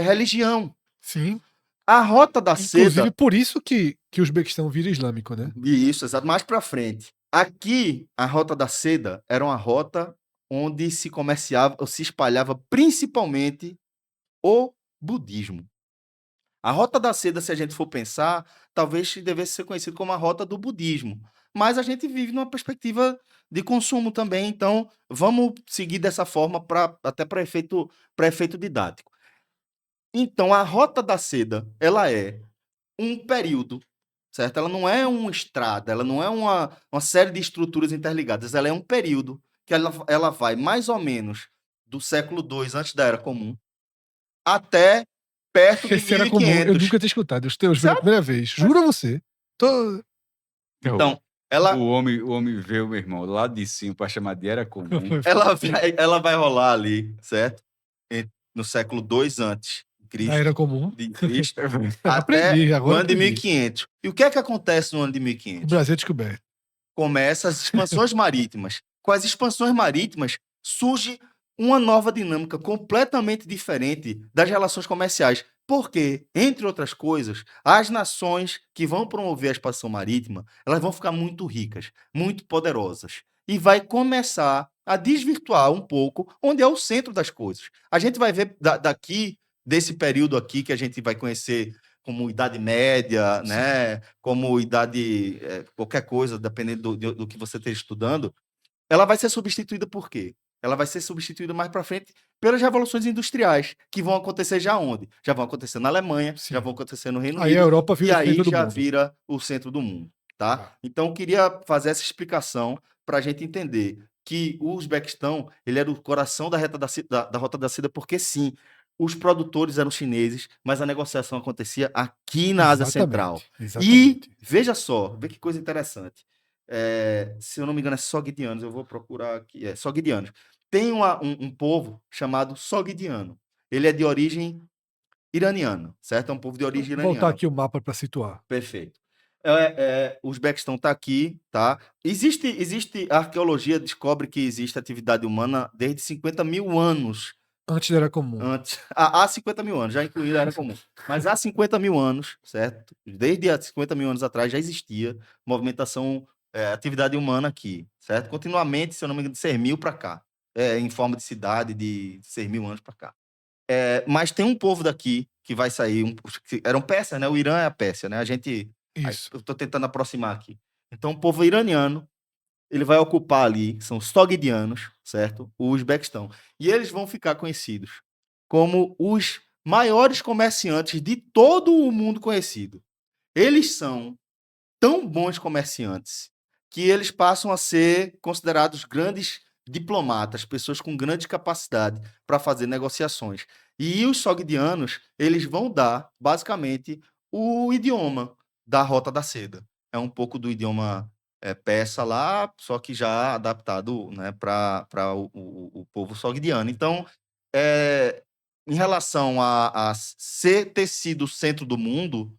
religião. Sim. A Rota da Inclusive, Seda... por isso que o Uzbequistão vira islâmico, né? Isso, exato. Mais para frente. Aqui, a Rota da Seda era uma rota onde se comerciava, ou se espalhava principalmente o budismo. A Rota da Seda, se a gente for pensar, talvez devesse ser conhecido como a Rota do Budismo. Mas a gente vive numa perspectiva de consumo também, então vamos seguir dessa forma até para efeito didático. Então, a Rota da Seda, ela é um período, certo? Ela não é uma estrada, ela não é uma série de estruturas interligadas, ela é um período que ela vai mais ou menos do século II antes da Era Comum até perto de Esse era comum. Eu 1500. nunca tinha escutado. Os teus pela Certo? primeira vez. Juro a você. Tô... Então, ela, O homem veio, meu irmão, lá de cima para chamar de Era Comum. ela vai rolar ali, certo? No século II antes Da Era Comum. de Cristo, Aprendi, até o agora ano de aprendi. 1500. E o que é que acontece no ano de O 1500? Brasil é descoberto. Começa as expansões marítimas. Com as expansões marítimas, surge uma nova dinâmica completamente diferente das relações comerciais. Porque, entre outras coisas, as nações que vão promover a expansão marítima, elas vão ficar muito ricas, muito poderosas. E vai começar a desvirtuar um pouco onde é o centro das coisas. A gente vai ver daqui, desse período aqui que a gente vai conhecer como Idade Média, né? Como idade, qualquer coisa, dependendo do que você esteja estudando, ela vai ser substituída por quê? Ela vai ser substituída mais para frente pelas revoluções industriais, que vão acontecer já onde? Já vão acontecer na Alemanha, Sim. já vão acontecer no Reino Aí a Unido, Europa e vira o aí centro do já mundo. vira o centro do mundo, tá? Tá. Então, eu queria fazer essa explicação para a gente entender que o Uzbequistão, ele era o coração da Rota da Seda, porque sim, os produtores eram chineses, mas a negociação acontecia aqui na Ásia Central. Exatamente. E, veja só, vê que coisa interessante. Se eu não me engano, é Sogdianos, eu vou procurar aqui. Sogdianos. Tem um povo chamado Sogdiano. Ele é de origem iraniana, certo? É um povo de origem Vou voltar iraniana. aqui o mapa para situar. Perfeito. O Uzbequistão está aqui, tá? Existe a arqueologia descobre que existe atividade humana desde 50 mil anos Antes da Era Comum. antes. Há 50 mil anos, já incluída a Era Comum. Mas há 50 mil anos, certo? Desde há 50 mil anos atrás já existia movimentação, atividade humana aqui, certo? Continuamente, se eu não me engano, de 6 mil para cá. Em forma de cidade, de 6 mil anos para cá. Mas tem um povo daqui que vai sair, que eram Pérsia, né? O Irã é a Pérsia, né? Isso. Eu estou tentando aproximar aqui. Então, um povo iraniano ele vai ocupar ali, são sogdianos, certo? O Uzbequistão. E eles vão ficar conhecidos como os maiores comerciantes de todo o mundo conhecido. Eles são tão bons comerciantes que eles passam a ser considerados grandes diplomatas, pessoas com grande capacidade para fazer negociações. E os sogdianos, eles vão dar, basicamente, o idioma da Rota da Seda. É um pouco do idioma persa lá, só que já adaptado, né, para o povo sogdiano. Então, em relação a ter sido o centro do mundo,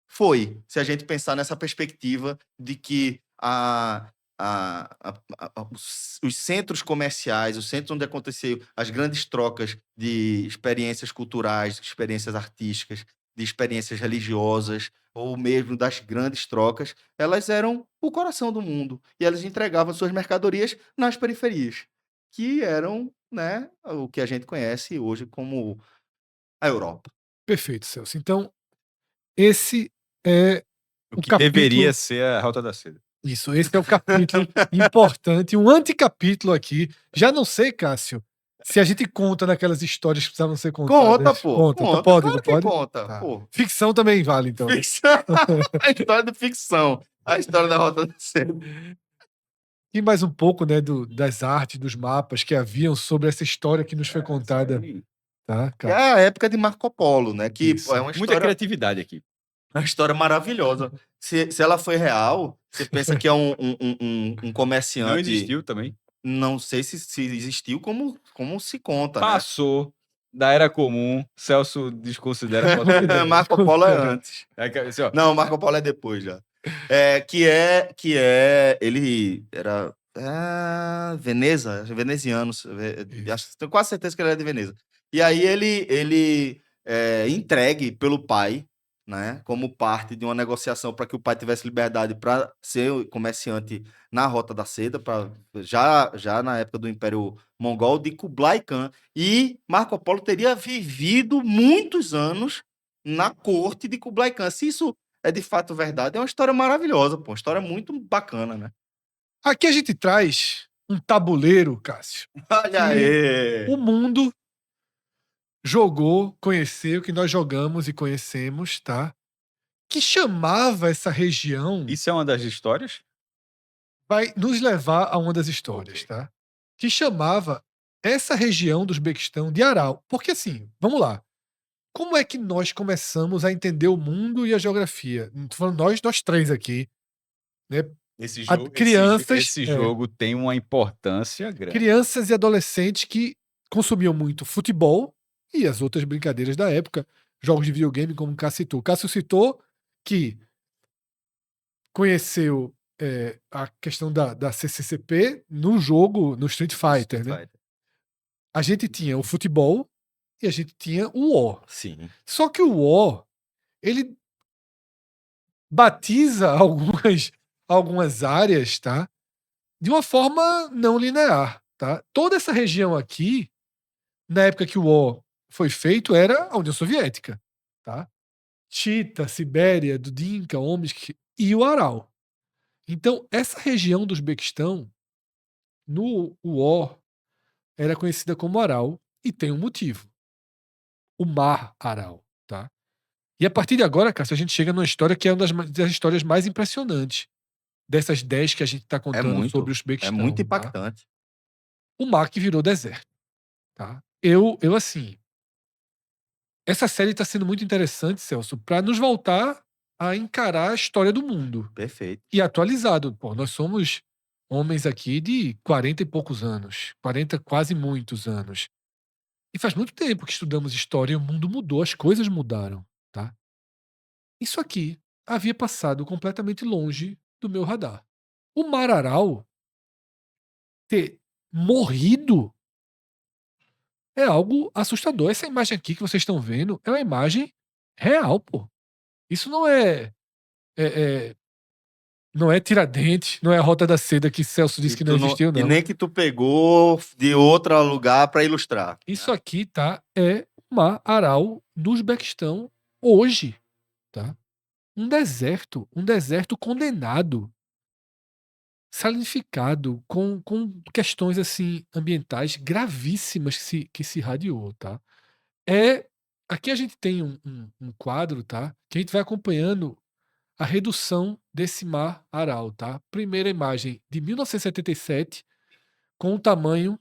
foi, se a gente pensar nessa perspectiva de que os centros comerciais, os centros onde aconteciam as grandes trocas de experiências culturais, de experiências artísticas, de experiências religiosas, ou mesmo das grandes trocas, elas eram o coração do mundo. E elas entregavam suas mercadorias nas periferias, que eram, né, o que a gente conhece hoje como a Europa. Perfeito, Celso. Então, esse é O que capítulo- deveria ser a Rota da Seda. Isso, esse é o capítulo importante, um anticapítulo aqui. Já não sei, Cássio, se a gente conta naquelas histórias que precisavam ser contadas. Conta, pô. Conta, Conta, pode, claro não que pode? conta, Tá. pô. Ficção também vale, então. Ficção. A história de ficção. A história da Rota da Seda. E mais um pouco, né, das artes, dos mapas que haviam sobre essa história que nos foi contada. Tá, É Cássio? a época de Marco Polo, né? Que Isso. é uma Muita história, criatividade aqui. uma história maravilhosa. Se ela foi real, você pensa que é um comerciante. Não existiu também. Não sei se existiu como se conta, né? Passou da Era Comum. Celso desconsidera. Marco Polo é antes. É que, assim, ó, Não, Marco Polo é depois já. Ele era Veneza, veneziano, tenho quase certeza que ele era de Veneza. E aí ele é entregue pelo pai, né, como parte de uma negociação para que o pai tivesse liberdade para ser comerciante na Rota da Seda, já na época do Império Mongol, de Kublai Khan. E Marco Polo teria vivido muitos anos na corte de Kublai Khan. Se isso é de fato verdade, é uma história maravilhosa, pô, uma história muito bacana, né? Aqui a gente traz um tabuleiro, Cássio. Olha aí! O mundo jogou, conheceu, que nós jogamos e conhecemos, tá? Que chamava essa região, isso é uma das histórias? vai nos levar a uma das histórias, Ok. tá? Que chamava essa região do Uzbequistão de Aral. Porque assim, vamos lá. Como é que nós começamos a entender o mundo e a geografia? Não tô falando nós três aqui, né? Esse A jogo, crianças, esse jogo tem uma importância grande. crianças e adolescentes que consumiam muito futebol e as outras brincadeiras da época, jogos de videogame, como o Cássio citou. Cássio citou que conheceu a questão da CCCP no jogo, no Street Fighter, né? A gente tinha o futebol e a gente tinha o War. Sim. Só que o War, ele batiza algumas áreas, tá? De uma forma não linear, tá? Toda essa região aqui, na época que o War foi feito, era a União Soviética, tá? Chita, Sibéria, Dudinka, Omsk e o Aral. Então, essa região do Uzbequistão, no War, era conhecida como Aral e tem um motivo. O Mar Aral, tá? E a partir de agora, Cássio, a gente chega numa história que é uma das histórias mais impressionantes dessas 10 que a gente está contando sobre o Uzbequistão. É muito tá? impactante. O mar que virou deserto, tá? Eu assim, essa série está sendo muito interessante, Celso, para nos voltar a encarar a história do mundo Perfeito. e atualizado. Pô, nós somos homens aqui de 40 e poucos anos, 40 quase muitos anos. E faz muito tempo que estudamos história e o mundo mudou, as coisas mudaram, tá? Isso aqui havia passado completamente longe do meu radar. O Mar Aral ter morrido é algo assustador. Essa imagem aqui que vocês estão vendo é uma imagem real, pô. Isso não é Tiradentes, não é a Rota da Seda que Celso disse que não existiu, não. E nem que tu pegou de outro lugar para ilustrar. Isso aqui, tá, é o Mar Aral do Uzbequistão hoje, tá? Um deserto condenado. salinificado com questões assim ambientais gravíssimas que se irradiou, tá? Aqui a gente tem um quadro, tá? Que a gente vai acompanhando a redução desse mar Aral, tá? Primeira imagem de 1977 com o tamanho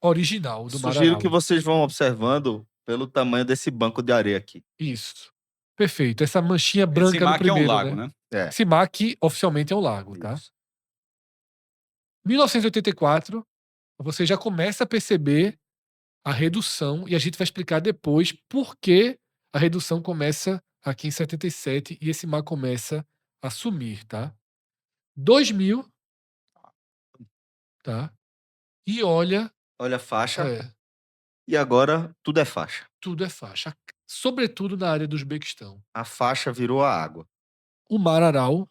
original do mar Sugiro que Aral. vocês vão observando pelo tamanho desse banco de areia aqui. Isso. Perfeito. Essa manchinha Esse branca no mar aqui é um primeiro, lago, né? né? É, Esse mar aqui oficialmente é um lago, tá? isso. 1984, você já começa a perceber a redução e a gente vai explicar depois por que a redução começa aqui em 77 e esse mar começa a sumir, tá? 2000, tá? E olha, Olha a faixa. é, E agora tudo é faixa. tudo é faixa, sobretudo na área do Uzbequistão. A faixa virou a água. O mar Aral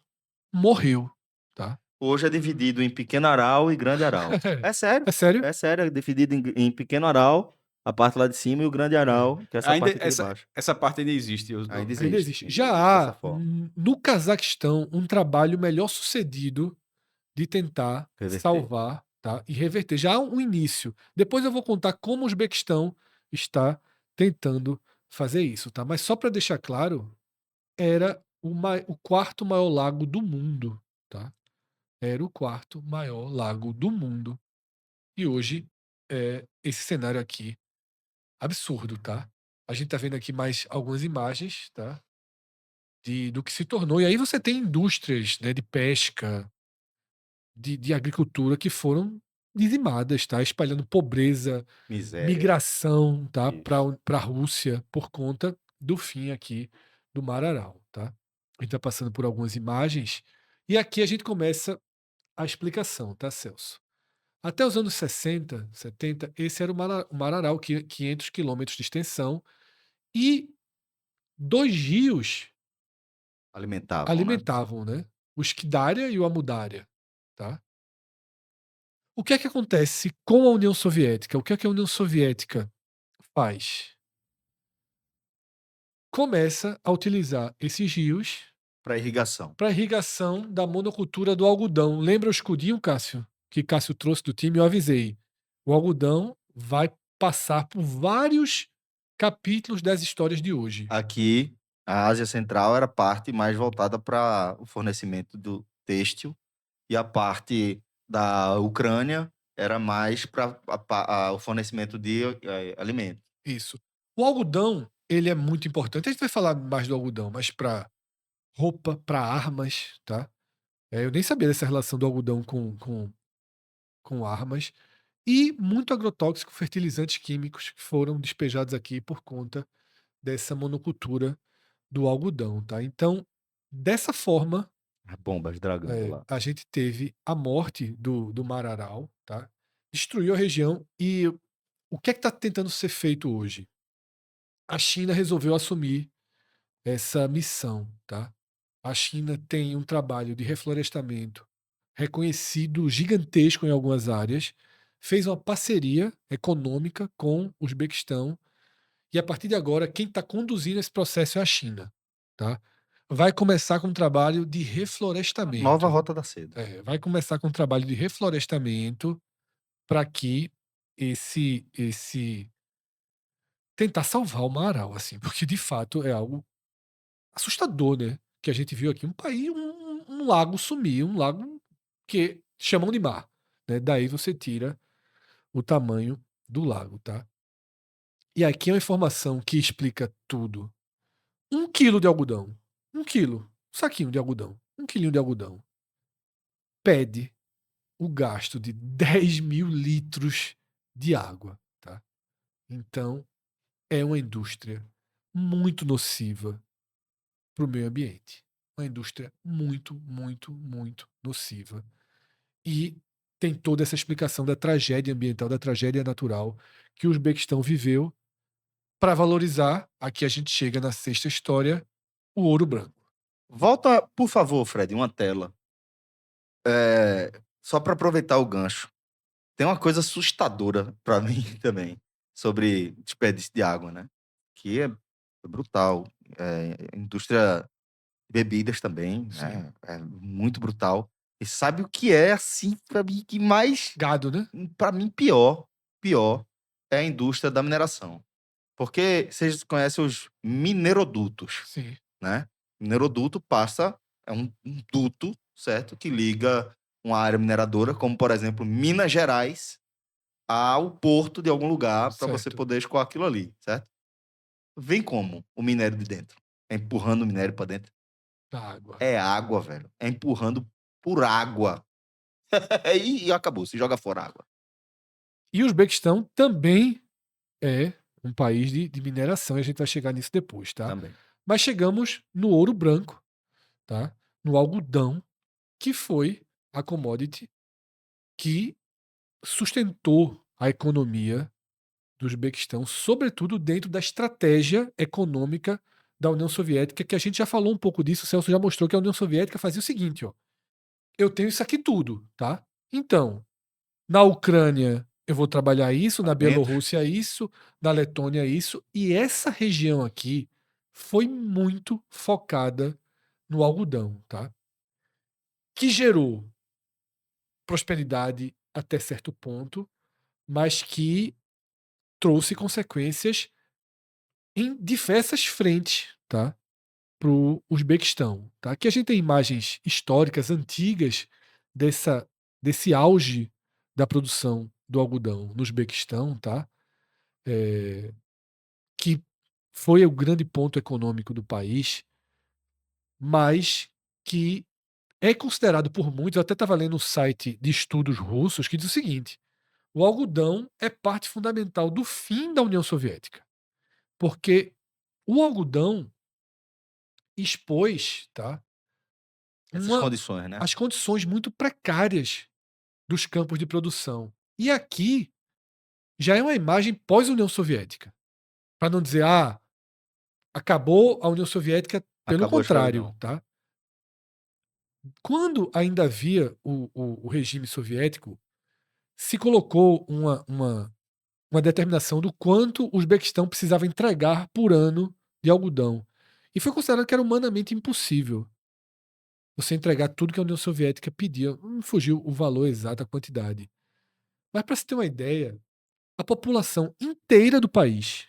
morreu, tá? Hoje é dividido em pequeno aral e grande aral. É sério. É sério? É sério, é dividido em pequeno aral, a parte lá de cima, e o grande aral, que é essa Ainda, parte aqui de baixo. essa parte ainda existe. Ainda existe. Ainda existe. Ainda Já existe há, dessa forma. no Cazaquistão, um trabalho melhor sucedido de tentar Reverter. salvar, tá? E reverter. Já há um início. Depois eu vou contar como o Uzbequistão está tentando fazer isso, tá? Mas só para deixar claro, era o quarto maior lago do mundo, tá? Era o quarto maior lago do mundo. E hoje é esse cenário aqui absurdo, tá? A gente tá vendo aqui mais algumas imagens, tá? Do que se tornou. E aí você tem indústrias, né, de pesca, de agricultura que foram dizimadas, tá? Espalhando pobreza, Miséria. migração, tá? Isso. Para a Rússia por conta do fim aqui do Mar Aral, tá? A gente tá passando por algumas imagens e aqui a gente começa a explicação, tá, Celso? Até os anos 60, 70, esse era o Mar Aral, 500 quilômetros de extensão e 2 rios Alimentavam, né? alimentavam, né? O Esquidária e o Amudária, tá? O que é que acontece com a União Soviética? O que é que a União Soviética faz? Começa a utilizar esses rios Para irrigação. para irrigação da monocultura do algodão. Lembra o escudinho, Cássio? Que Cássio trouxe do time? Eu avisei. O algodão vai passar por vários capítulos das histórias de hoje. Aqui, a Ásia Central era a parte mais voltada para o fornecimento do têxtil, e a parte da Ucrânia era mais para o fornecimento de alimentos. Isso. O algodão, ele é muito importante. A gente vai falar mais do algodão, mas para roupa, para armas, tá? Eu nem sabia dessa relação do algodão com armas. E muito agrotóxico, fertilizantes químicos que foram despejados aqui por conta dessa monocultura do algodão, tá? Então, dessa forma, As bombas dragando lá. a gente teve a morte do Mar Aral, tá? Destruiu a região e o que é que está tentando ser feito hoje? A China resolveu assumir essa missão, tá? A China tem um trabalho de reflorestamento reconhecido gigantesco em algumas áreas, fez uma parceria econômica com o Uzbequistão e a partir de agora quem está conduzindo esse processo é a China, tá? Vai começar com um trabalho de reflorestamento. Nova Rota da Seda. Vai começar com um trabalho de reflorestamento para que esse tentar salvar o Mar Aral, assim, porque de fato é algo assustador, né? Que a gente viu aqui um país, um lago sumir, um lago que chamam de mar, né? Daí você tira o tamanho do lago, tá? E aqui é uma informação que explica tudo. 1 quilo de algodão, 1 quilo, um saquinho de algodão, 1 quilinho de algodão, pede o gasto de 10.000 litros de água, tá? Então, é uma indústria muito nociva para o meio ambiente. Uma indústria muito, muito, muito nociva. E tem toda essa explicação da tragédia ambiental, da tragédia natural que o Uzbequistão viveu para valorizar, aqui a gente chega na sexta história, o ouro branco. Volta, por favor, Fred, uma tela. Só para aproveitar o gancho. Tem uma coisa assustadora para mim também sobre desperdício de água, né? Que é brutal. Indústria de bebidas também, Sim. né? É muito brutal. E sabe o que é, assim, pra mim, que mais... Gado, né? Pra mim, pior é a indústria da mineração. Porque vocês conhecem os minerodutos, Sim. né? Mineroduto passa... É um duto, certo? Que liga uma área mineradora, como, por exemplo, Minas Gerais, ao porto de algum lugar para você Certo. poder escoar aquilo ali, certo? Vem como o minério de dentro? É empurrando o minério para dentro? Da água. É água, velho. É empurrando por água. E acabou, se joga fora a água. E o Uzbequistão também é um país de mineração, e a gente vai chegar nisso depois, tá? Também. Mas chegamos no ouro branco, tá? No algodão, que foi a commodity que sustentou a economia do Uzbequistão, sobretudo dentro da estratégia econômica da União Soviética, que a gente já falou um pouco disso, o Celso já mostrou que a União Soviética fazia o seguinte, ó. Eu tenho isso aqui tudo, tá? Então, na Ucrânia eu vou trabalhar isso, na dentro. Bielorrússia isso, na Letônia isso, e essa região aqui foi muito focada no algodão, tá? Que gerou prosperidade até certo ponto, mas que trouxe consequências em diversas frentes, tá? Para o Uzbequistão, tá? Aqui a gente tem imagens históricas antigas desse auge da produção do algodão no Uzbequistão, tá? Que foi o grande ponto econômico do país, mas que é considerado por muitos, eu até estava lendo um site de estudos russos que diz o seguinte: o algodão é parte fundamental do fim da União Soviética, porque o algodão expôs, tá, Essas condições, né? as condições muito precárias dos campos de produção. E aqui já é uma imagem pós-União Soviética. Para não dizer, acabou a União Soviética, pelo Acabou a contrário, escravidão. tá? Quando ainda havia o regime soviético, se colocou uma determinação do quanto o Uzbequistão precisava entregar por ano de algodão. E foi considerado que era humanamente impossível você entregar tudo que a União Soviética pedia. Não fugiu o valor exato, a quantidade. Mas para você ter uma ideia, a população inteira do país,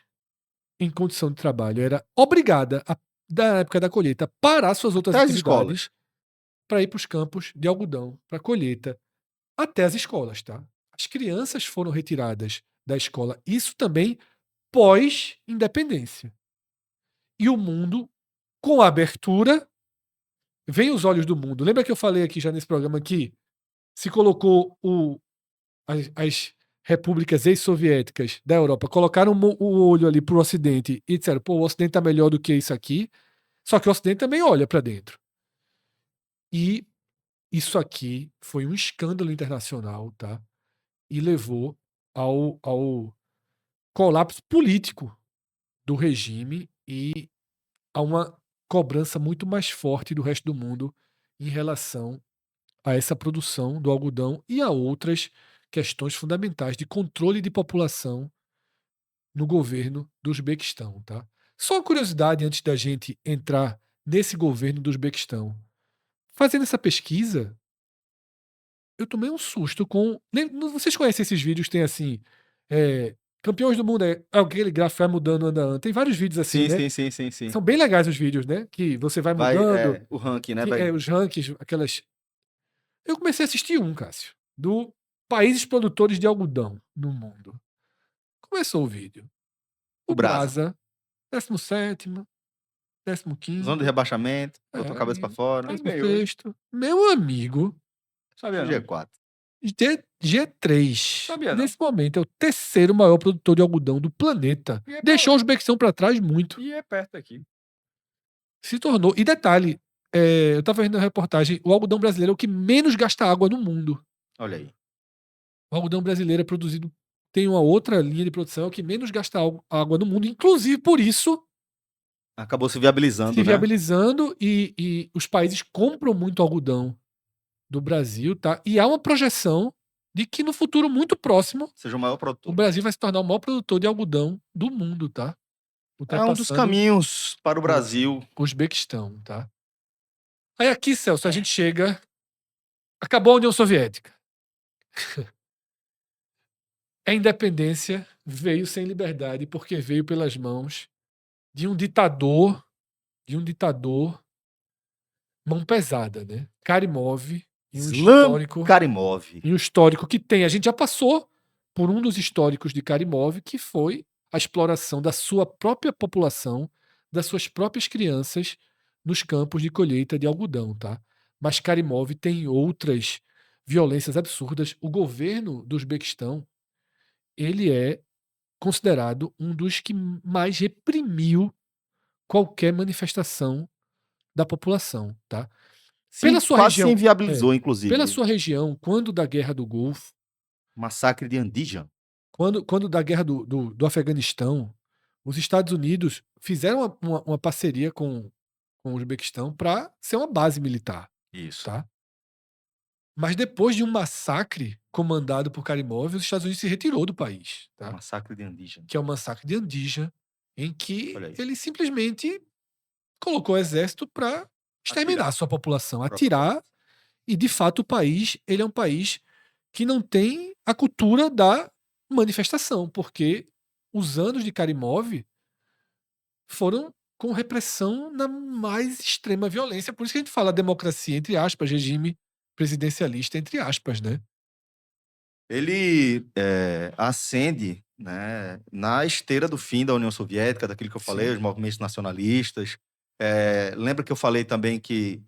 em condição de trabalho, era obrigada, da época da colheita, parar suas outras Até as atividades escolas. para ir para os campos de algodão, para colheita, até as escolas, tá? As crianças foram retiradas da escola. Isso também pós-independência. E o mundo, com a abertura, vem os olhos do mundo. Lembra que eu falei aqui já nesse programa que se colocou as repúblicas ex-soviéticas da Europa, colocaram o olho ali para o Ocidente e disseram, pô, o Ocidente está melhor do que isso aqui, só que o Ocidente também olha para dentro. E isso aqui foi um escândalo internacional, tá? E levou ao colapso político do regime e a uma cobrança muito mais forte do resto do mundo em relação a essa produção do algodão e a outras questões fundamentais de controle de população no governo do Uzbequistão, tá? Só uma curiosidade antes da gente entrar nesse governo do Uzbequistão. Fazendo essa pesquisa, eu tomei um susto com... Vocês conhecem esses vídeos? Tem assim... campeões do mundo, aquele gráfico vai mudando, anda. Tem vários vídeos assim, Sim, né? sim, sim, sim, sim. São bem legais os vídeos, né? Que você vai Vai, mudando, o ranking, né? Vai. os rankings, aquelas... Eu comecei a assistir Cássio, do países produtores de algodão no mundo. Começou o vídeo. O O Brasa. Brasa, 17º, 15º, Zona de rebaixamento, botou a cabeça pra fora. Mas ganhou hoje. 16º. Meu amigo, Sabia não. G4. G3, Sabia não. nesse momento, é o terceiro maior produtor de algodão do planeta. E é Deixou o Uzbequistão para trás muito. E é perto daqui. Se tornou. E detalhe, eu estava vendo a reportagem, o algodão brasileiro é o que menos gasta água no mundo. Olha aí. O algodão brasileiro é produzido, tem uma outra linha de produção, é o que menos gasta água no mundo. Inclusive, por isso, Acabou se viabilizando, se né? viabilizando e os países compram muito algodão do Brasil, tá? E há uma projeção de que no futuro muito próximo Seja o maior o produtor. Brasil vai se tornar o maior produtor de algodão do mundo, tá? É um dos caminhos para o Brasil. O Uzbequistão, tá? Aí aqui, Celso, a gente chega Acabou a União Soviética. A independência veio sem liberdade porque veio pelas mãos de um ditador, mão pesada, né? Karimov, e um Islam histórico, Karimov. e um histórico que tem. A gente já passou por um dos históricos de Karimov, que foi a exploração da sua própria população, das suas próprias crianças nos campos de colheita de algodão, tá? Mas Karimov tem outras violências absurdas. O governo do Uzbequistão, ele é considerado um dos que mais reprimiu qualquer manifestação da população, tá? Pela sua Quase se região, inviabilizou, inclusive. pela sua região, quando da Guerra do Golfo, Massacre de Andijan. quando da Guerra do Afeganistão, os Estados Unidos fizeram uma parceria com o Uzbequistão para ser uma base militar, Isso. tá? Mas depois de um massacre comandado por Karimov, os Estados Unidos se retirou do país, tá? Massacre de Andijan. Que é o massacre de Andijan, em que Olha aí. ele simplesmente colocou o exército para exterminar a sua população, Própria atirar. E, de fato, o país ele é um país que não tem a cultura da manifestação, porque os anos de Karimov foram com repressão na mais extrema violência. Por isso que a gente fala democracia, entre aspas, regime presidencialista, entre aspas, né? Ele ascende, né, na esteira do fim da União Soviética, daquilo que eu falei, Sim. os movimentos nacionalistas. Lembra que eu falei também que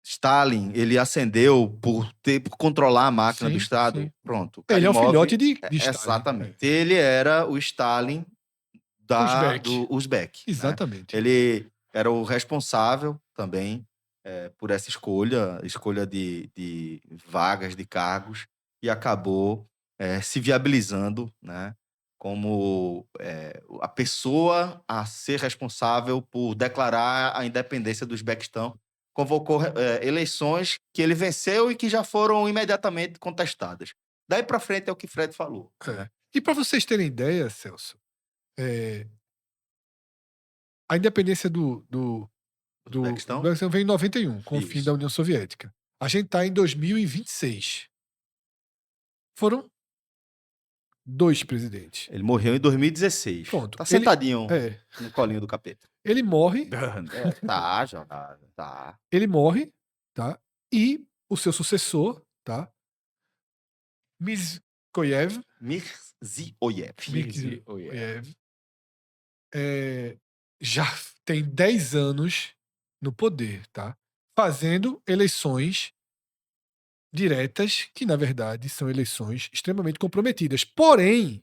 Stalin ele ascendeu por controlar a máquina do Sim, Estado? sim. Pronto. Ele é um Karimov, filhote de Stalin. exatamente. Ele era o Stalin Uzbek. do Uzbek. Né? Exatamente. Ele era o responsável também por essa escolha de vagas, de cargos, e acabou se viabilizando, né, como a pessoa a ser responsável por declarar a independência do Uzbequistão. Convocou eleições que ele venceu e que já foram imediatamente contestadas. Daí para frente é o que Fred falou. E para vocês terem ideia, Celso, a independência do Uzbequistão? veio em 91, com o fim Isso. da União Soviética. A gente está em 2026. Foram 2 presidentes. Ele morreu em 2016. Pronto. Tá sentadinho É, no colinho do capeta. ele morre, Tá, jogado. Tá. tá? E o seu sucessor, tá? Mirziyoyev, Mirziyoyev. já tem 10 anos no poder, tá? Fazendo eleições diretas, que na verdade são eleições extremamente comprometidas. Porém,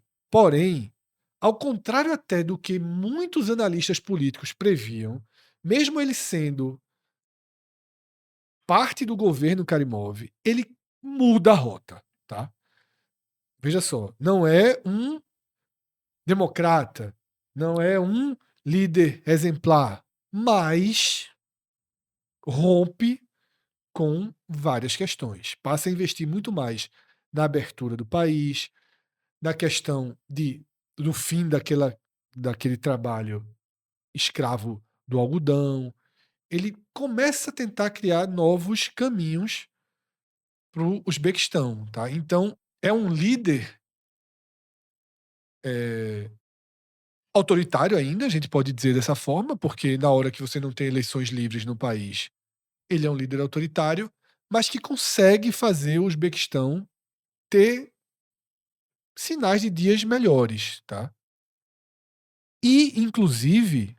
ao contrário até do que muitos analistas políticos previam, mesmo ele sendo parte do governo Karimov, ele muda a rota, tá? Veja só, não é um democrata, não é um líder exemplar, mas rompe com várias questões. Passa a investir muito mais na abertura do país, na questão do fim daquele trabalho escravo do algodão. Ele começa a tentar criar novos caminhos para o Uzbequistão. Tá? Então, é um líder autoritário ainda, a gente pode dizer dessa forma, porque na hora que você não tem eleições livres no país, ele é um líder autoritário, mas que consegue fazer o Uzbequistão ter sinais de dias melhores, tá? E, inclusive,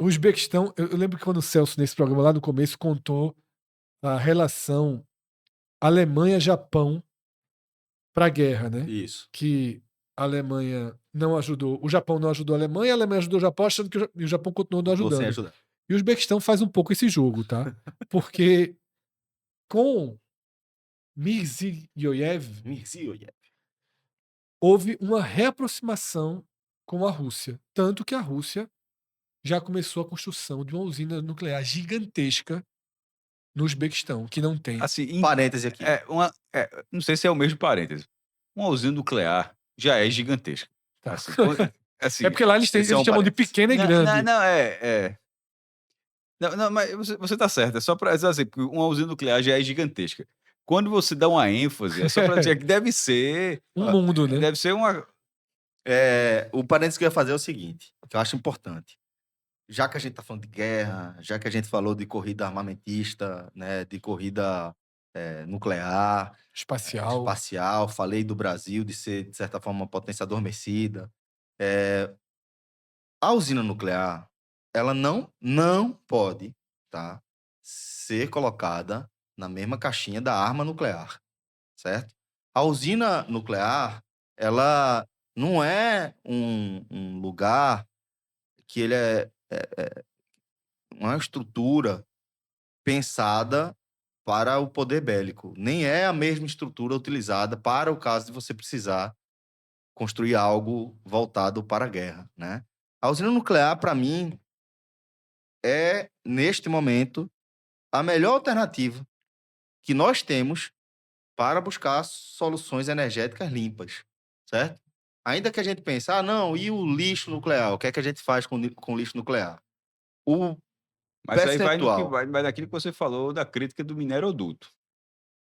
o Uzbequistão, eu lembro que quando o Celso, nesse programa lá no começo, contou a relação Alemanha-Japão para a guerra, né? Isso. Que a Alemanha não ajudou, o Japão não ajudou a Alemanha ajudou o Japão, achando que o Japão continuou não Ficou sem ajudando. ajudar. E o Uzbequistão faz um pouco esse jogo, tá? Porque com Mirziyoyev houve uma reaproximação com a Rússia. Tanto que a Rússia já começou a construção de uma usina nuclear gigantesca no Uzbequistão, que não tem. Assim, Parêntese aqui. não sei se é o mesmo parêntese. Uma usina nuclear já é gigantesca. Tá. Assim, assim, É porque lá eles esse é um chamam de parênteses. pequena e grande. Não, Não, mas você tá certo. É só para dizer assim, porque uma usina nuclear já é gigantesca. Quando você dá uma ênfase, é só para dizer que deve ser. Mundo, né? Deve ser uma. O parênteses que eu ia fazer é o seguinte, que eu acho importante. Já que a gente está falando de guerra, já que a gente falou de corrida armamentista, né, de corrida nuclear, Espacial. espacial, falei do Brasil de ser, de certa forma, uma potência adormecida. É, a usina nuclear, ela não pode, tá, ser colocada na mesma caixinha da arma nuclear, certo? A usina nuclear, ela não é um lugar que ele é uma estrutura pensada para o poder bélico. Nem é a mesma estrutura utilizada para o caso de você precisar construir algo voltado para a guerra, né? A usina nuclear, para mim, é, neste momento, a melhor alternativa que nós temos para buscar soluções energéticas limpas, certo? Ainda que a gente pense, não, e o lixo nuclear? O que é que a gente faz com lixo nuclear? O Mas aí vai no que percentual. vai naquilo que você falou da crítica do mineroduto.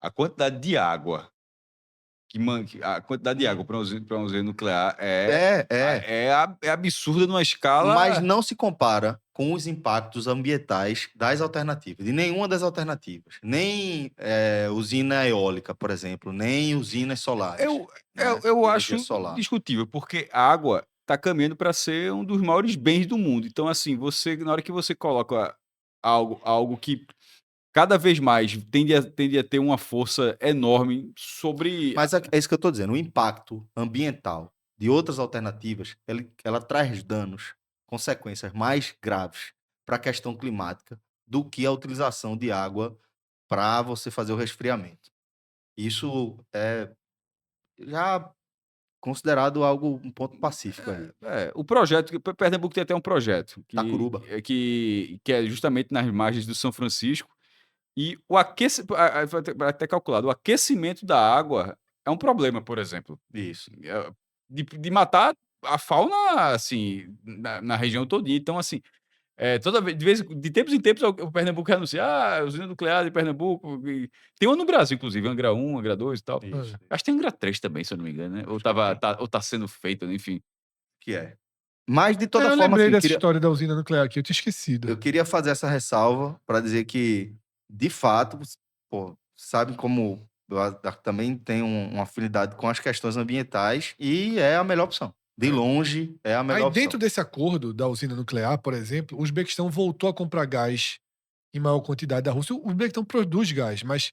A quantidade de água a quantidade de água para uma usina nuclear É. é absurda numa Mas escala. não se compara com os impactos ambientais das alternativas, de nenhuma das alternativas. Nem usina eólica, por exemplo, nem usinas solares, Eu de energia acho solar. discutível, porque a água está caminhando para ser um dos maiores bens do mundo. Então, assim, na hora que você coloca algo que cada vez mais tende a ter uma força enorme sobre. Mas é isso que eu estou dizendo, o impacto ambiental de outras alternativas, ela traz danos, consequências mais graves para a questão climática do que a utilização de água para você fazer o resfriamento. Isso é já considerado um ponto pacífico aí. O projeto, que Pernambuco tem até um projeto Tacuruba. que é justamente nas margens do São Francisco. E o aquecimento, foi até calculado, o aquecimento da água é um problema, por exemplo. Isso. De matar a fauna, assim, na região todinha. Então, assim, toda vez, de tempos em tempos, o Pernambuco anuncia, usina nuclear de Pernambuco. Tem uma no Brasil, inclusive, Angra 1, Angra 2 e tal. Isso. Acho que tem Angra 3 também, se eu não me engano, né? Ou tá sendo feito, enfim. Que é. Mas, de toda Eu forma, lembrei assim, dessa história da usina nuclear aqui, eu tinha esquecido. eu queria fazer essa ressalva para dizer que, de fato, pô, sabe como eu também tenho uma afinidade com as questões ambientais e é a melhor opção. De longe, é a melhor Aí, opção. dentro desse acordo da usina nuclear, por exemplo, o Uzbequistão voltou a comprar gás em maior quantidade da Rússia. O Uzbequistão produz gás, mas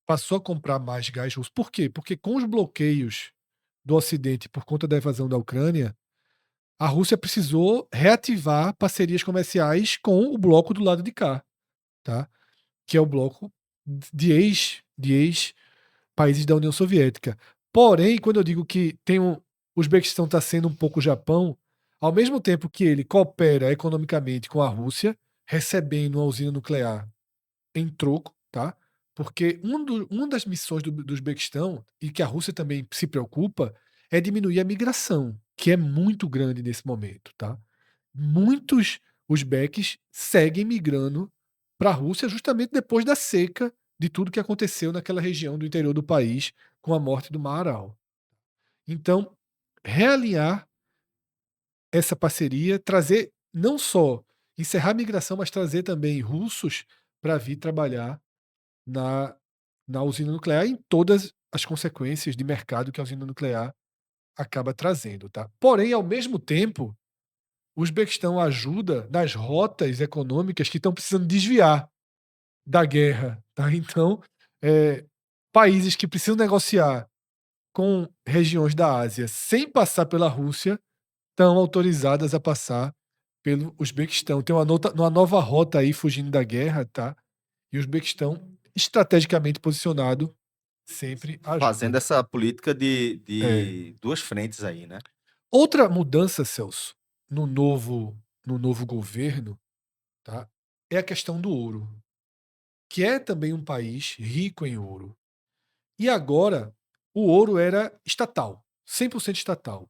passou a comprar mais gás russo. Por quê? Porque com os bloqueios do Ocidente por conta da invasão da Ucrânia, a Rússia precisou reativar parcerias comerciais com o bloco do lado de cá, tá? Que é o bloco de ex países da União Soviética. Porém, quando eu digo que o Uzbequistão está sendo um pouco o Japão, ao mesmo tempo que ele coopera economicamente com a Rússia, recebendo uma usina nuclear em troco, tá? Porque uma das missões do Uzbequistão, e que a Rússia também se preocupa, é diminuir a migração, que é muito grande nesse momento, tá? Muitos uzbeques seguem migrando para a Rússia justamente depois da seca de tudo que aconteceu naquela região do interior do país com a morte do Maaral. Então, realinhar essa parceria, trazer não só encerrar a migração, mas trazer também russos para vir trabalhar na, na usina nuclear em todas as consequências de mercado que a usina nuclear acaba trazendo. Tá? Porém, ao mesmo tempo, o Uzbequistão ajuda nas rotas econômicas que estão precisando desviar da guerra. Tá? Então, países que precisam negociar com regiões da Ásia sem passar pela Rússia estão autorizadas a passar pelo Uzbequistão. Tem uma nova rota aí fugindo da guerra, tá? E o Uzbequistão, estrategicamente posicionado, sempre Fazendo ajuda. essa política de duas frentes aí, né? Outra mudança, Celso, no novo governo, tá? É a questão do ouro, que é também um país rico em ouro. E agora, o ouro era estatal, 100% estatal.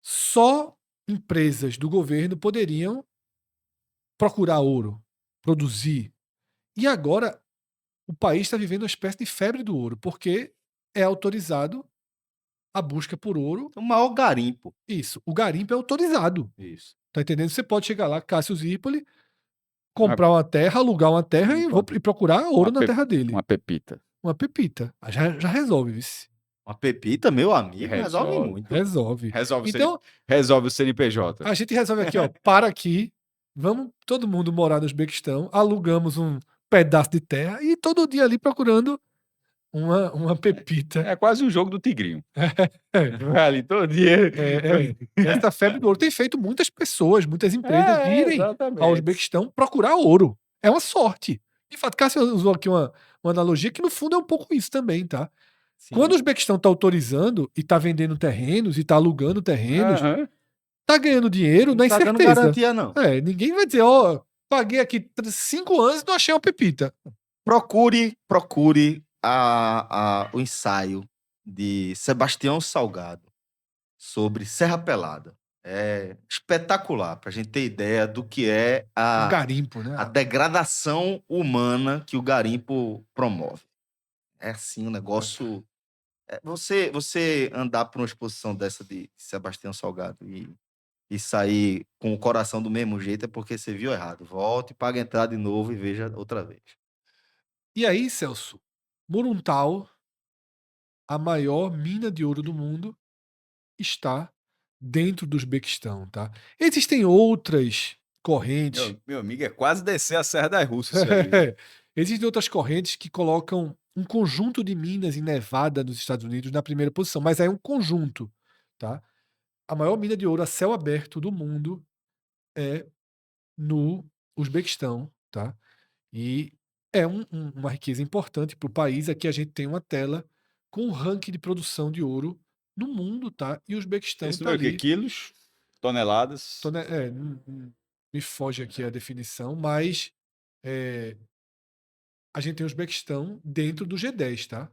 Só empresas do governo poderiam procurar ouro, produzir. E agora o país está vivendo uma espécie de febre do ouro, porque é autorizado a busca por ouro. O maior garimpo. Isso, o garimpo é autorizado. Isso. Tá entendendo? Você pode chegar lá, Cássio Zirpoli, comprar uma terra, alugar uma terra e procurar ouro na terra dele. Uma pepita. Uma pepita. Já resolve, vice. Uma pepita, meu amigo, resolve Resolve. muito. Resolve. Resolve, Então, resolve o CNPJ. a gente resolve aqui, ó, para aqui, vamos todo mundo morar no Uzbequistão, alugamos um pedaço de terra e todo dia ali procurando uma pepita. É quase um jogo do Tigrinho. Vai ali todo dia. Essa febre do ouro tem feito muitas pessoas, muitas empresas virem exatamente. ao Uzbequistão procurar ouro. É uma sorte. De fato, Cássio usou aqui uma analogia que no fundo é um pouco isso também, tá? Sim. Quando o Uzbequistão está autorizando e está vendendo terrenos e está alugando terrenos, Aham. tá ganhando dinheiro na Não tá dando incerteza. garantia, não. Ninguém vai dizer, ó, paguei aqui 5 anos e não achei uma pepita. Procure o ensaio de Sebastião Salgado sobre Serra Pelada. É espetacular, para a gente ter ideia do que é Um garimpo, né? a degradação humana que o garimpo promove. É assim, um negócio... Você andar por uma exposição dessa de Sebastião Salgado e sair com o coração do mesmo jeito é porque você viu errado. Volte, pague a entrada de novo e veja outra vez. E aí, Celso, Muruntau, a maior mina de ouro do mundo, está dentro do Uzbequistão, tá? Existem outras correntes. Meu amigo, é quase descer a Serra das Russas. Isso aí. Existem outras correntes que colocam um conjunto de minas em Nevada, nos Estados Unidos, na primeira posição, mas é um conjunto, tá? A maior mina de ouro a céu aberto do mundo é no Uzbequistão, tá? E é uma riqueza importante para o país. Aqui a gente tem uma tela com o ranking de produção de ouro no mundo, tá? E o Uzbequistão Esse está não é o quê? ali. Quilos? Toneladas? Me foge aqui a definição, mas a gente tem o Uzbequistão dentro do G10, tá?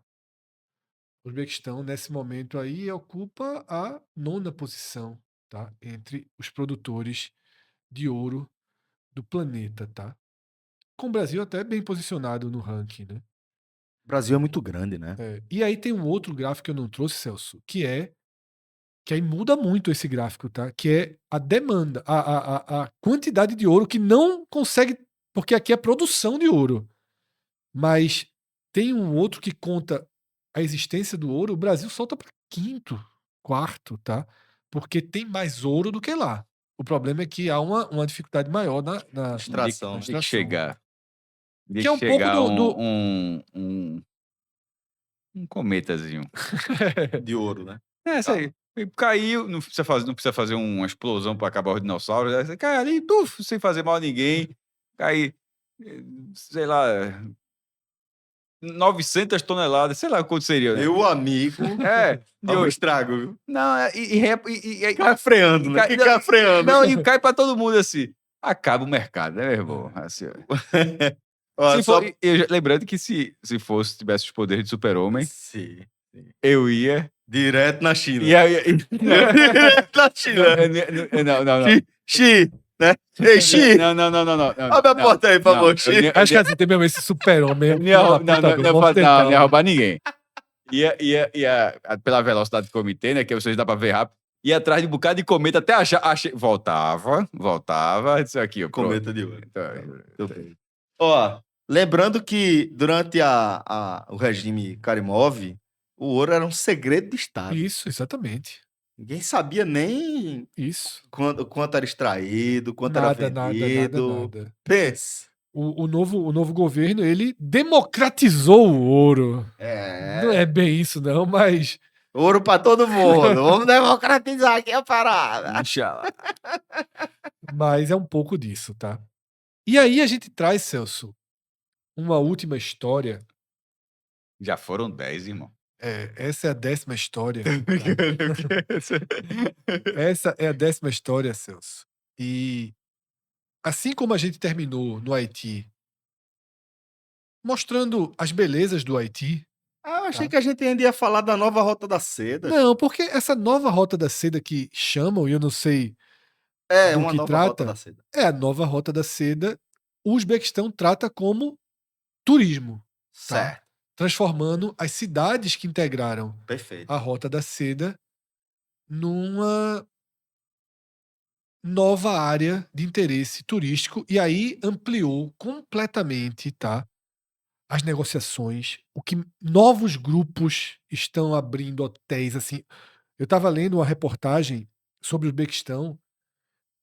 O Uzbequistão, nesse momento aí, ocupa a 9ª posição, tá? Entre os produtores de ouro do planeta, tá? Com o Brasil até bem posicionado no ranking, né? O Brasil é muito grande, né? E aí tem um outro gráfico que eu não trouxe, Celso, que aí muda muito esse gráfico, tá? Que é a demanda, a quantidade de ouro que não consegue, porque aqui é produção de ouro. Mas tem um outro que conta a existência do ouro, o Brasil solta para 5º, 4º, tá? Porque tem mais ouro do que lá. O problema é que há uma dificuldade maior na Extração. Tem que chegar. Tem Que é um pouco do um cometazinho. De ouro, né? Isso aí. Caiu, não precisa fazer uma explosão para acabar os dinossauros. Você cai ali, sem fazer mal a ninguém. Cai, sei lá, 900 toneladas, sei lá quanto seria. Né? Meu amigo. De um estrago, viu? Não, Cai freando, né? Que cai freando. Não, e cai pra todo mundo assim. Acaba o mercado, né, meu irmão? Assim, lembrando que se tivesse os poderes de super-homem, Sim. eu ia... Direto na China. Direto na China. Não. Xi, né? Ei, Xi! Não. Abre a porta aí, por favor, Xi. Acho que assim, tem mesmo esse super-homem. Não ia roubar ninguém. Ia pela velocidade do comitê, né? Que vocês dá pra ver rápido. Ia atrás de um bocado de cometa até achar. Voltava. Isso aqui, ó. Cometa de ouro. Ó, lembrando que durante o regime Karimov, o ouro era um segredo de Estado. Isso, exatamente. Ninguém sabia nem isso quanto era extraído, quanto era vendido. Nada. Pense. O novo governo, ele democratizou o ouro. Não é bem isso, não, mas... Ouro pra todo mundo. Vamos democratizar aqui a parada. Mas é um pouco disso, tá? E aí a gente traz, Celso, uma última história. Já foram 10, irmão. Essa é a 10ª história. Tá? Essa é a 10ª história, Celso. E assim como a gente terminou no Haiti, mostrando as belezas do Haiti. Eu achei que a gente ainda ia falar da nova Rota da Seda. Não, porque essa nova Rota da Seda que chamam, e eu não sei uma do que nova trata, Rota da Seda. é a nova Rota da Seda o Uzbequistão trata como turismo, Certo. transformando as cidades que integraram Perfeito. a Rota da Seda numa nova área de interesse turístico e aí ampliou completamente, tá, as negociações, o que novos grupos estão abrindo hotéis, assim. Eu estava lendo uma reportagem sobre o Uzbequistão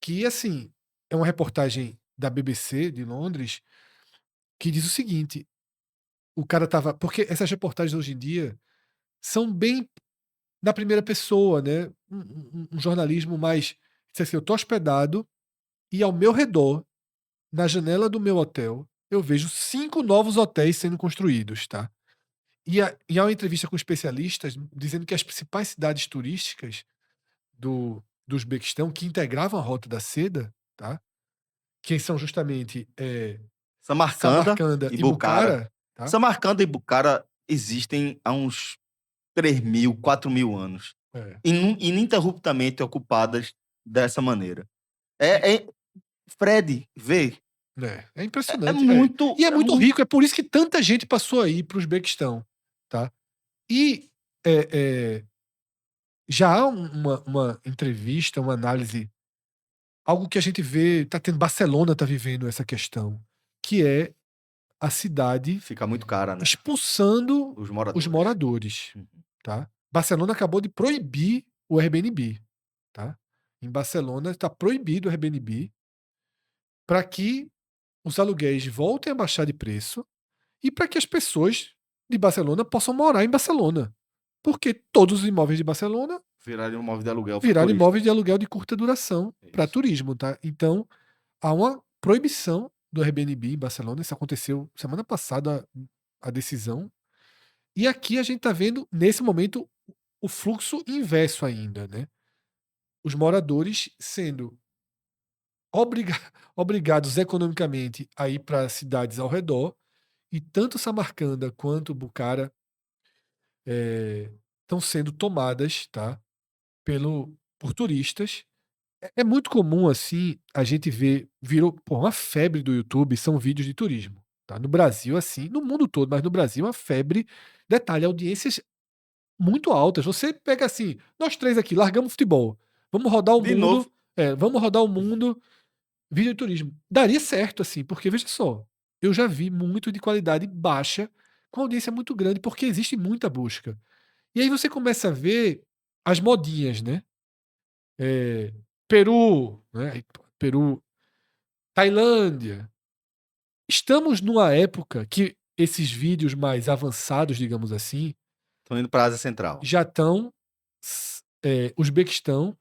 que, assim, é uma reportagem da BBC de Londres que diz o seguinte, o cara estava porque essas reportagens hoje em dia são bem na primeira pessoa, né, um jornalismo mais, diz assim: "Eu tô hospedado e ao meu redor, na janela do meu hotel, eu vejo 5 novos hotéis sendo construídos", tá. E há uma entrevista com especialistas dizendo que as principais cidades turísticas do Uzbequistão, que integravam a Rota da Seda, tá, que são justamente, Samarcanda Samarcanda e e Bucara. Bucara, tá. Samarcanda e Bucara existem há uns 3.000, 4.000 anos. É. Ininterruptamente ocupadas dessa maneira. É Fred, vê, É é impressionante. muito E é é muito muito rico, é por isso que tanta gente passou aí para o Uzbequistão, tá. E, eh eh, já há uma entrevista, uma análise, algo que a gente vê tá tendo Barcelona tá vivendo essa questão, que é a cidade fica muito cara, né, expulsando os os moradores. moradores, Uhum. tá. Barcelona acabou de proibir o Airbnb, tá. Em Barcelona está proibido o Airbnb para que os aluguéis voltem a baixar de preço e para que as pessoas de Barcelona possam morar em Barcelona. Porque todos os imóveis de Barcelona Viraram um imóvel de aluguel para viraram turista. imóveis de aluguel de curta duração para Isso. turismo, tá? Então, há uma proibição do Airbnb em Barcelona. Isso aconteceu semana passada, a decisão. E aqui a gente está vendo, nesse momento, o fluxo inverso ainda, né? Os moradores sendo obriga obrigados economicamente a ir para cidades ao redor, e tanto Samarcanda quanto Bucara estão sendo tomadas, tá, por turistas. É muito comum, assim, a gente ver, virou pô, uma febre do YouTube, são vídeos de turismo, tá? No Brasil, assim, no mundo todo, mas no Brasil, uma febre. Detalhe, audiências muito altas. Você pega assim, nós três aqui, largamos o futebol, vamos rodar o De mundo, novo, vamos rodar o mundo, vídeo de turismo. Daria certo, assim, porque veja só, eu já vi muito de qualidade baixa, com audiência muito grande, porque existe muita busca. E aí você começa a ver as modinhas, né? Eh, Peru, né? Aí, pô, Peru, Tailândia. Estamos numa época que esses vídeos mais avançados, digamos assim, estão indo para a Ásia Central. já estão Uzbequistão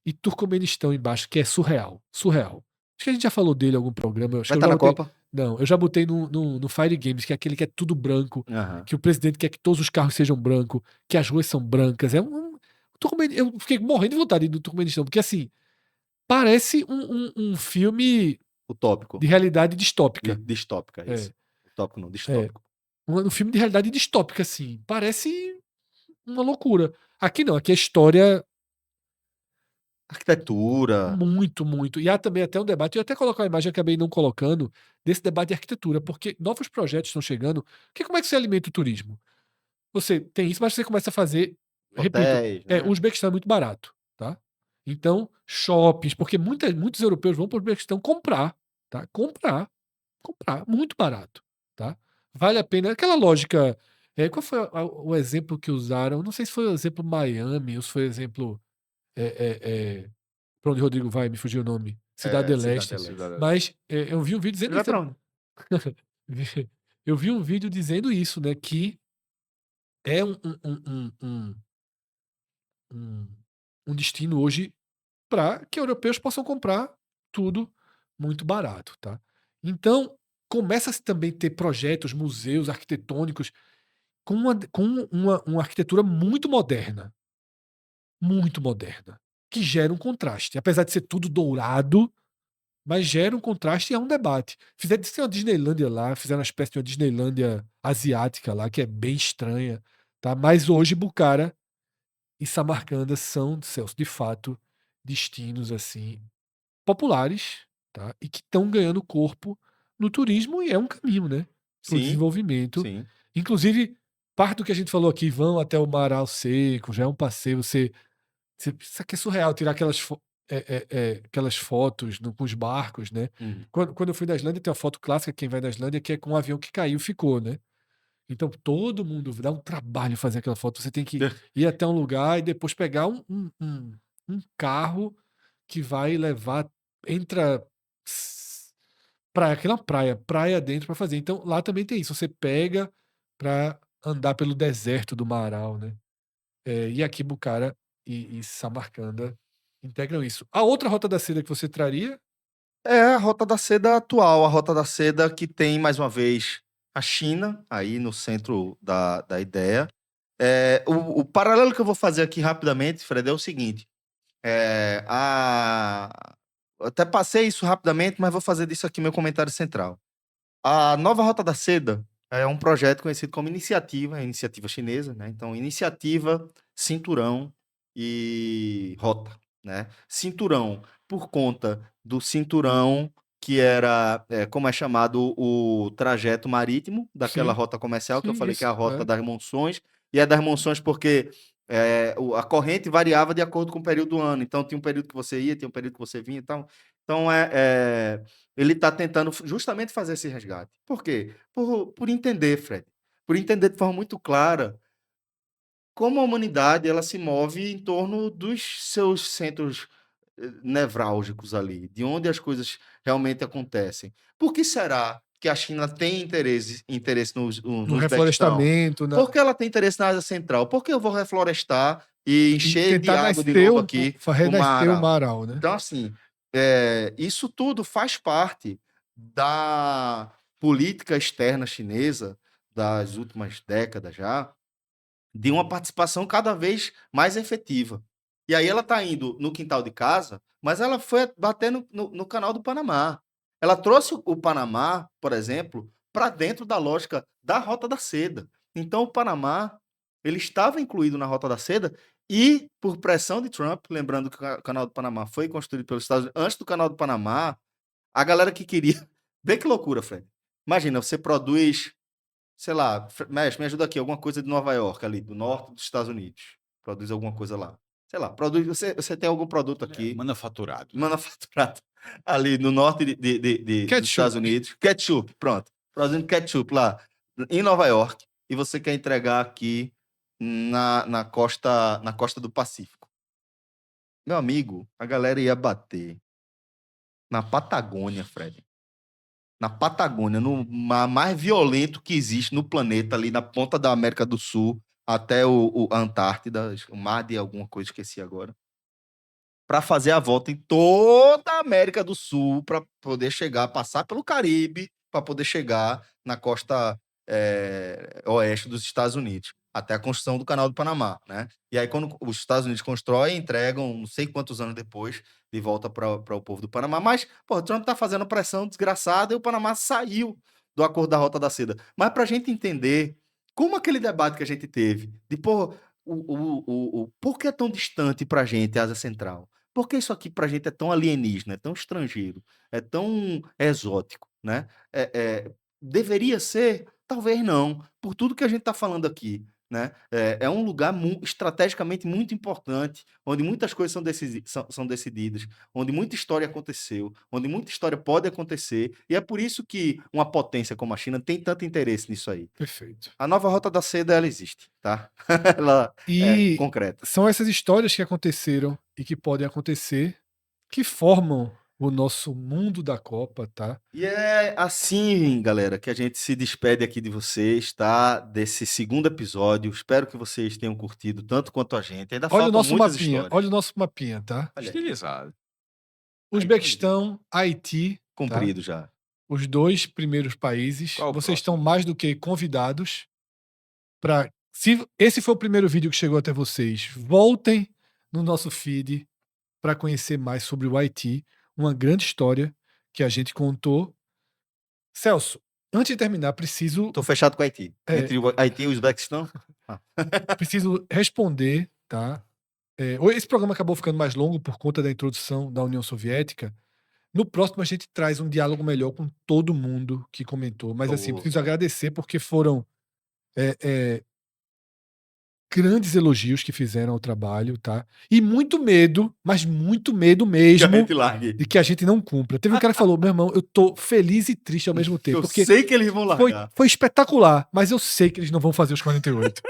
e Turcomenistão embaixo, que é surreal. Surreal. Acho que a gente já falou dele em algum programa. Eu acho Vai que eu estar já na botei. Copa? Não, eu já botei no Fire Games, que é aquele que é tudo branco, Aham. que o presidente quer que todos os carros sejam brancos, que as ruas são brancas. Eu fiquei morrendo de vontade de ir no Turcomenistão, porque assim, parece um filme Utópico. de realidade distópica. Distópica, É, isso. Utópico não, é. distópico. Um filme de realidade distópica, assim. Parece uma loucura. Aqui não, aqui a história Arquitetura. muito, muito. E há também até um debate, eu ia até colocar uma imagem, acabei não colocando, desse debate de arquitetura, porque novos projetos estão chegando. Porque como é que você alimenta o turismo? Você tem isso, mas você começa a fazer, repito, Hotéis, o né. Uzbequistão é muito barato, tá? Então, shoppings, porque muitos europeus vão para o Uzbequistão comprar, tá? Comprar, muito barato, tá? Vale a pena. Aquela lógica. Qual foi o exemplo que usaram? Não sei se foi o exemplo Miami ou se foi o exemplo. Para onde o Rodrigo vai, me fugiu o nome. Cidade É, do Cidade Leste. do Leste. Cidade do Mas eu vi um vídeo Ele dizendo vai isso. pra onde? Eu vi um vídeo dizendo isso, né? Que é um, um destino hoje para que europeus possam comprar tudo muito barato, tá? Então, começa-se também a ter projetos, museus arquitetônicos com uma arquitetura muito moderna, que gera um contraste. Apesar de ser tudo dourado, mas gera um contraste e é um debate. Fizeram uma Disneylândia lá, fizeram uma espécie de uma Disneylândia asiática lá, que é bem estranha, tá? Mas hoje Bucara e Samarcanda são, Celso, de fato, destinos assim populares, tá? E que estão ganhando corpo no turismo e é um caminho, né? Para o Sim, desenvolvimento. sim. Inclusive, parte do que a gente falou aqui, vão até o Marau Seco, já é um passeio, isso aqui é surreal, tirar aquelas fotos com os barcos, né? Uhum. Quando eu fui na Islândia, tem uma foto clássica, quem vai na Islândia, que é com um avião que caiu, ficou, né? Então todo mundo dá um trabalho fazer aquela foto. Você tem que ir até um lugar e depois pegar um carro que vai levar, entra praia, aquela praia dentro para fazer. Então lá também tem isso. Você pega para andar pelo deserto do Marau, né? E aqui Bucara e Samarcanda integram isso. A outra Rota da Seda que você traria? É a Rota da Seda atual, a Rota da Seda que tem, mais uma vez, a China, aí no centro da ideia. O paralelo que eu vou fazer aqui rapidamente, Fred, é o seguinte. Eu até passei isso rapidamente, mas vou fazer disso aqui meu comentário central. A nova Rota da Seda é um projeto conhecido como iniciativa chinesa, né? Então, iniciativa, cinturão e rota, né? Cinturão, por conta do cinturão que era, como é chamado, o trajeto marítimo daquela Sim, rota comercial, que eu falei que é a isso. rota das monções, e é das monções porque a corrente variava de acordo com o período do ano. Então, tinha um período que você ia, tinha um período que você vinha e tal. Então, ele está tentando justamente fazer esse resgate. Por quê? Por entender, Fred. Por entender de forma muito clara como a humanidade ela se move em torno dos seus centros nevrálgicos ali, de onde as coisas realmente acontecem. Por que será que a China tem interesse No no Uzbequistão? reflorestamento, Por que ela tem interesse na Ásia Central? Por que eu vou reflorestar e e encher de tentar água de nascer novo aqui o renascer o Marau? Marau, né? Então, assim, isso tudo faz parte da política externa chinesa das últimas décadas já, de uma participação cada vez mais efetiva. E aí ela está indo no quintal de casa, mas ela foi bater no canal do Panamá. Ela trouxe o Panamá, por exemplo, para dentro da lógica da Rota da Seda. Então, o Panamá ele estava incluído na Rota da Seda e, por pressão de Trump, lembrando que o canal do Panamá foi construído pelos Estados Unidos, antes do canal do Panamá, a galera que queria... Vê que loucura, Fred. Imagina, você produz sei lá, mestre, me ajuda aqui, alguma coisa de Nova York, ali, do norte dos Estados Unidos. Produz alguma coisa lá. Sei lá, você tem algum produto aqui, Manufaturado. manufaturado, ali no norte dos Estados Ketchup. Unidos. Ketchup, pronto. Produzindo ketchup lá em Nova York, e você quer entregar aqui na costa do Pacífico. Meu amigo, a galera ia bater na Patagônia, Fred. Na Patagônia, no mar mais violento que existe no planeta, ali na ponta da América do Sul, até a Antártida, o mar de alguma coisa, esqueci agora, para fazer a volta em toda a América do Sul, para poder chegar, passar pelo Caribe, para poder chegar na costa oeste dos Estados Unidos, até a construção do Canal do Panamá, né? E aí, quando os Estados Unidos constroem, entregam, não sei quantos anos depois, de volta para o povo do Panamá. Mas, pô, o Trump tá fazendo pressão desgraçada e o Panamá saiu do acordo da Rota da Seda. Mas para a gente entender como aquele debate que a gente teve, de, pô, por que é tão distante para a gente a Ásia Central? Por que isso aqui para a gente é tão alienígena, é tão estrangeiro, é tão exótico, né? Deveria ser? Talvez não, por tudo que a gente está falando aqui, né? É um lugar estrategicamente muito importante, onde muitas coisas são decididas, onde muita história aconteceu, onde muita história pode acontecer, e é por isso que uma potência como a China tem tanto interesse nisso aí. Perfeito. A nova Rota da Seda, ela existe, tá? Ela é E concreta. são essas histórias que aconteceram e que podem acontecer que formam o nosso mundo da Copa, tá? E é assim, galera, que a gente se despede aqui de vocês, tá? Desse segundo episódio. Espero que vocês tenham curtido tanto quanto a gente. Ainda Olha o faltam nosso muitas mapinha, histórias. olha o nosso mapinha, tá? Olha aí, Estilizado. Uzbequistão, Haiti, tá? cumprido já. Os 2 primeiros países. Qual o Vocês próximo? estão mais do que convidados para. Se esse foi o primeiro vídeo que chegou até vocês, voltem no nosso feed para conhecer mais sobre o Haiti, uma grande história que a gente contou. Celso, antes de terminar, preciso, Tô fechado com o Haiti. é, Entre o Haiti e o Uzbequistão. preciso responder, tá? Esse programa acabou ficando mais longo por conta da introdução da União Soviética, No próximo a gente traz um diálogo melhor com todo mundo que comentou. Mas assim, Boa. preciso agradecer porque foram grandes elogios que fizeram ao trabalho, tá? E muito medo, mas muito medo Que a mesmo gente largue. de que a gente não cumpra. Teve um cara que falou, meu irmão, eu tô feliz e triste ao mesmo tempo. Eu Porque sei que eles vão largar. foi espetacular, mas eu sei que eles não vão fazer os 48.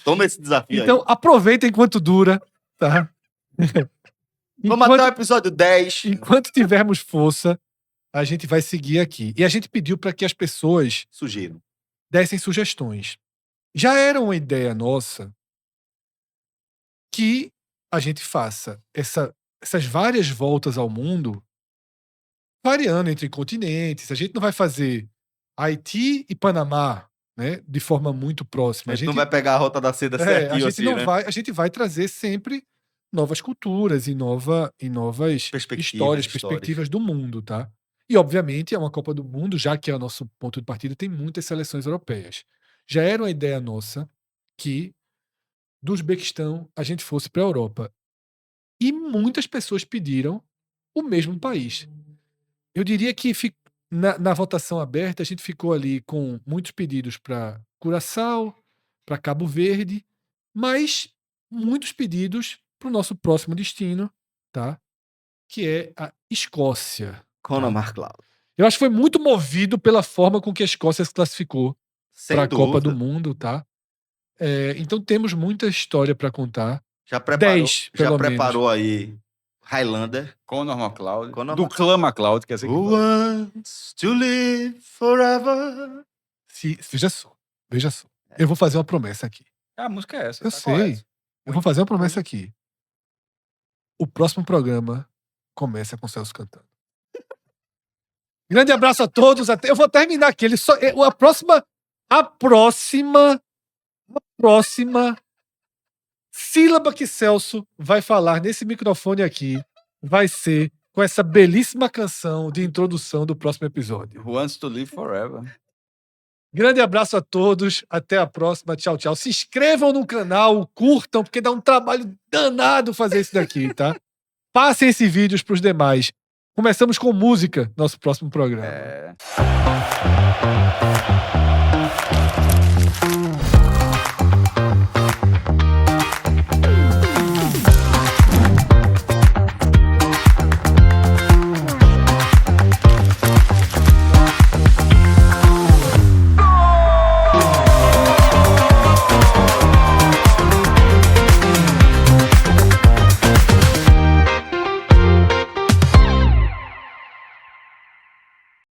Toma esse desafio Então, aí. aproveita enquanto dura, tá? Vamos até o episódio 10. Enquanto tivermos força, a gente vai seguir aqui. E a gente pediu para que as pessoas Sugiro. dessem sugestões. Já era uma ideia nossa que a gente faça essas várias voltas ao mundo, variando entre continentes. A gente não vai fazer Haiti e Panamá, né, de forma muito próxima. A gente não vai pegar a rota da seda certinho assim, né? A gente vai trazer sempre novas culturas e novas histórias, perspectivas do mundo, tá? E, obviamente, é uma Copa do Mundo, já que é o nosso ponto de partida, tem muitas seleções europeias. Já era uma ideia nossa que do Uzbequistão a gente fosse para a Europa. E muitas pessoas pediram o mesmo país. Eu diria que na votação aberta a gente ficou ali com muitos pedidos para Curaçao, para Cabo Verde, mas muitos pedidos para o nosso próximo destino, tá? Que é a Escócia. Conor McLeod. Eu acho que foi muito movido pela forma com que a Escócia se classificou Sem para a Copa dúvida. do Mundo, tá? Então temos muita história para contar. Já preparou, 10, já pelo preparou aí Highlander. Conor McLeod. Conor Do clã McLeod, que é essa aqui. Who wants to live forever? Veja só. Eu vou fazer uma promessa aqui. A música é essa. Eu tá? Qual é sei. essa? Eu vou fazer uma promessa aqui. O próximo programa começa com o Celso cantando. Grande abraço a todos. Eu vou terminar aqui. A próxima sílaba que Celso vai falar nesse microfone aqui vai ser com essa belíssima canção de introdução do próximo episódio. Who wants to live forever? Grande abraço a todos. Até a próxima. Tchau, tchau. Se inscrevam no canal, curtam, porque dá um trabalho danado fazer isso daqui, tá? Passem esses vídeos para os demais. Começamos com música, nosso próximo programa.